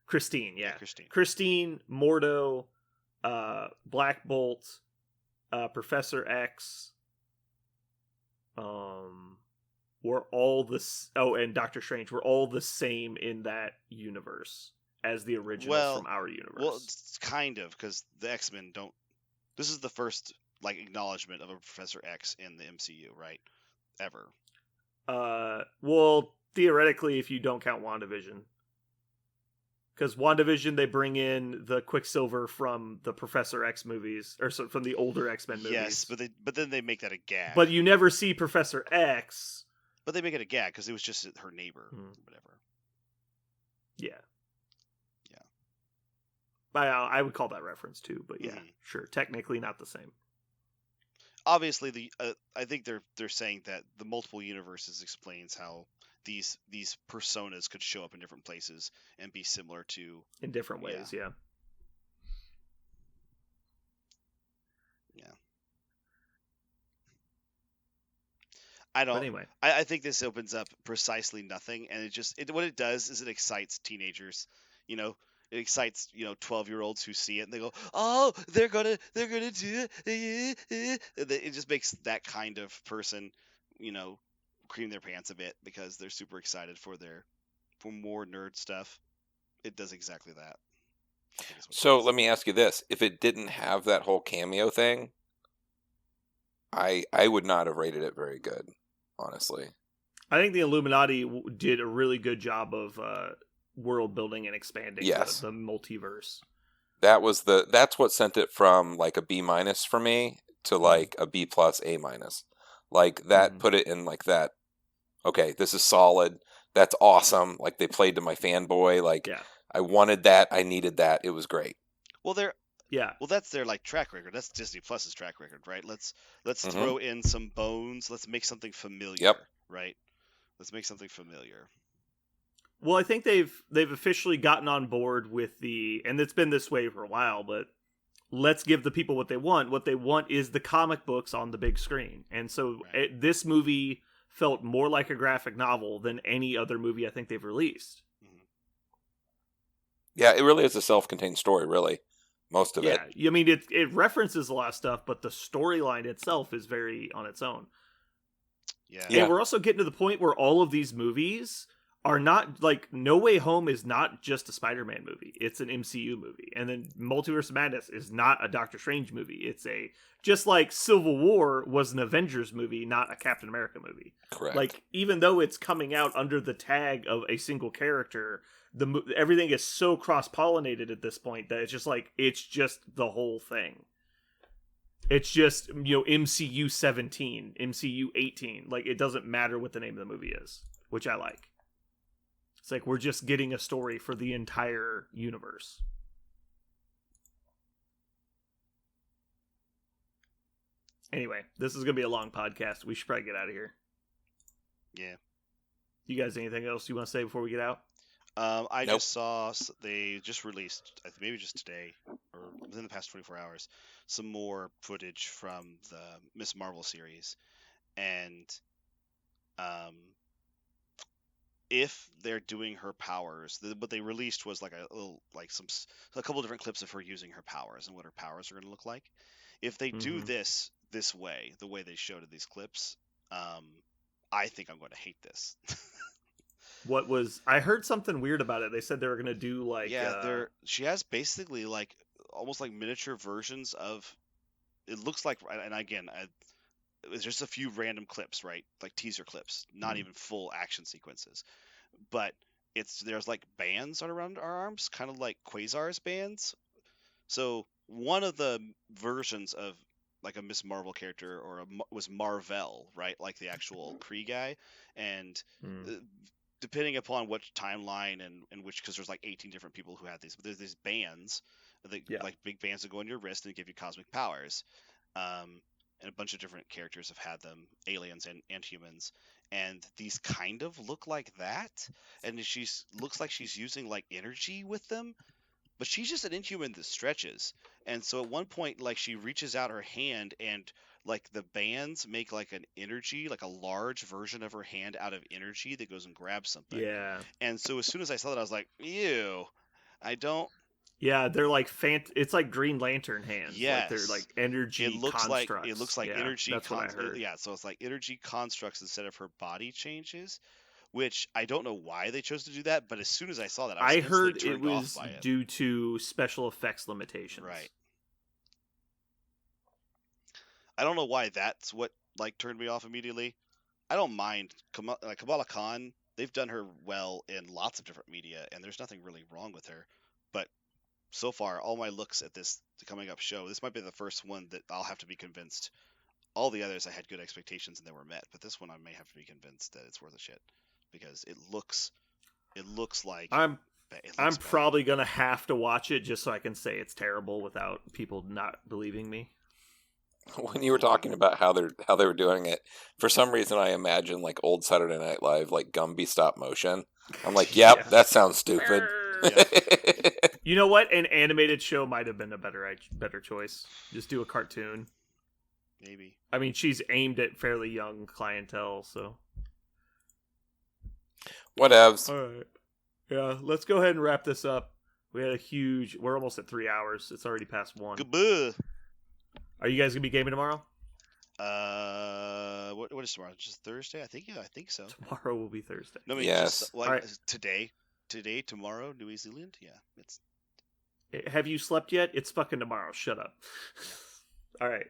Christine. Yeah. Christine. Mordo. Black Bolt. Professor X, were all this. Oh, and Doctor Strange were all the same in that universe as the originals from our universe. Well, it's kind of, because the X-Men don't. This is the first acknowledgement of a Professor X in the MCU, right? ever. Well, theoretically, if you don't count WandaVision. Because WandaVision, they bring in the Quicksilver from the Professor X movies, or from the older X-Men movies. Yes, but then they make that a gag. But you never see Professor X. But they make it a gag because it was just her neighbor, whatever. Yeah. I would call that reference too, but yeah, sure. Technically not the same. Obviously, I think they're saying that the multiple universes explains how these personas could show up in different places and be similar to in different ways. Yeah. Anyway, I think this opens up precisely nothing, and what it does is it excites teenagers. It excites 12-year-olds who see it and they go, oh, they're gonna do it. It just makes that kind of person cream their pants a bit because they're super excited for more nerd stuff. It does exactly that. So let me ask you this: if it didn't have that whole cameo thing, I would not have rated it very good, honestly. I think the Illuminati did a really good job of world building and expanding the multiverse. That's what sent it from like a B- for me to like a B+, A-. Like that put it in like that. Okay, this is solid. That's awesome. Like they played to my fanboy. Like I wanted that. I needed that. It was great. Well, that's their like track record. That's Disney Plus's track record, right? Let's throw in some bones. Let's make something familiar. Yep. Right. Let's make something familiar. Well, I think they've officially gotten on board with and it's been this way for a while, but let's give the people what they want. What they want is the comic books on the big screen. And so this movie felt more like a graphic novel than any other movie I think they've released. Yeah, it really is a self-contained story, really. Most of it. Yeah, I mean, it references a lot of stuff, but the storyline itself is very on its own. Yeah. And we're also getting to the point where all of these movies are not, like, No Way Home is not just a Spider-Man movie. It's an MCU movie. And then Multiverse of Madness is not a Doctor Strange movie. It's just like Civil War was an Avengers movie, not a Captain America movie. Correct. Like, even though it's coming out under the tag of a single character, everything is so cross-pollinated at this point that it's just the whole thing. It's just, MCU 17, MCU 18. Like, it doesn't matter what the name of the movie is, which I like. It's like we're just getting a story for the entire universe. Anyway, this is going to be a long podcast. We should probably get out of here. Yeah. You guys, anything else you want to say before we get out? I just saw they just released, maybe just today or within the past 24 hours, some more footage from the Miss Marvel series, and if they're doing her powers, what they released was like a couple different clips of her using her powers and what her powers are going to look like. If they do this way, the way they showed in these clips, I think I'm going to hate this. I heard something weird about it. They said they were going to do like... Yeah, she has basically like almost like miniature versions of... It looks like, and again, it's just a few random clips, right? Like teaser clips, not even full action sequences. But there's like bands around our arms, kind of like Quasar's bands. So one of the versions of like a Miss Marvel character was Marvel, right? Like the actual Kree guy. And depending upon what timeline and which, because there's like 18 different people who had these, but there's these bands, like big bands that go on your wrist and give you cosmic powers. And a bunch of different characters have had them, aliens and humans, and these kind of look like that. And looks like she's using like energy with them, but she's just an inhuman that stretches. And so at one point, like she reaches out her hand, and like the bands make like an energy, like a large version of her hand out of energy that goes and grabs something. Yeah. And so as soon as I saw that, I was like, ew, I don't. Yeah, they're like it's like Green Lantern hands. Yes. Like they're like energy constructs. It looks like energy. That's what I heard. Yeah, so it's like energy constructs instead of her body changes, which I don't know why they chose to do that. But as soon as I saw that, I heard it was due to special effects limitations. Right. I don't know why that's what like turned me off immediately. I don't mind Kamala Khan. They've done her well in lots of different media, and there's nothing really wrong with her. But so far, all my looks at this coming up show, this might be the first one that I'll have to be convinced. All the others I had good expectations and they were met, but this one I may have to be convinced that it's worth a shit because it looks like I'm bad. probably gonna have to watch it just so I can say it's terrible without people not believing me. When you were talking about how they were doing it, for some reason I imagine like old Saturday Night Live, like Gumby stop motion. I'm like, yep, Yeah. that sounds stupid. You know what? An animated show might have been a better choice. Just do a cartoon. Maybe. I mean, she's aimed at fairly young clientele, so. Whatevs. All right. Yeah, let's go ahead and wrap this up. We're almost at 3 hours. It's already past 1. Goodbye. Are you guys going to be gaming tomorrow? What is tomorrow? Just Thursday? I think so. Tomorrow will be Thursday. No, I mean, yes. Just, like, right. Today, tomorrow, New Zealand? Yeah. It's. Have you slept yet? It's fucking tomorrow. Shut up. All right.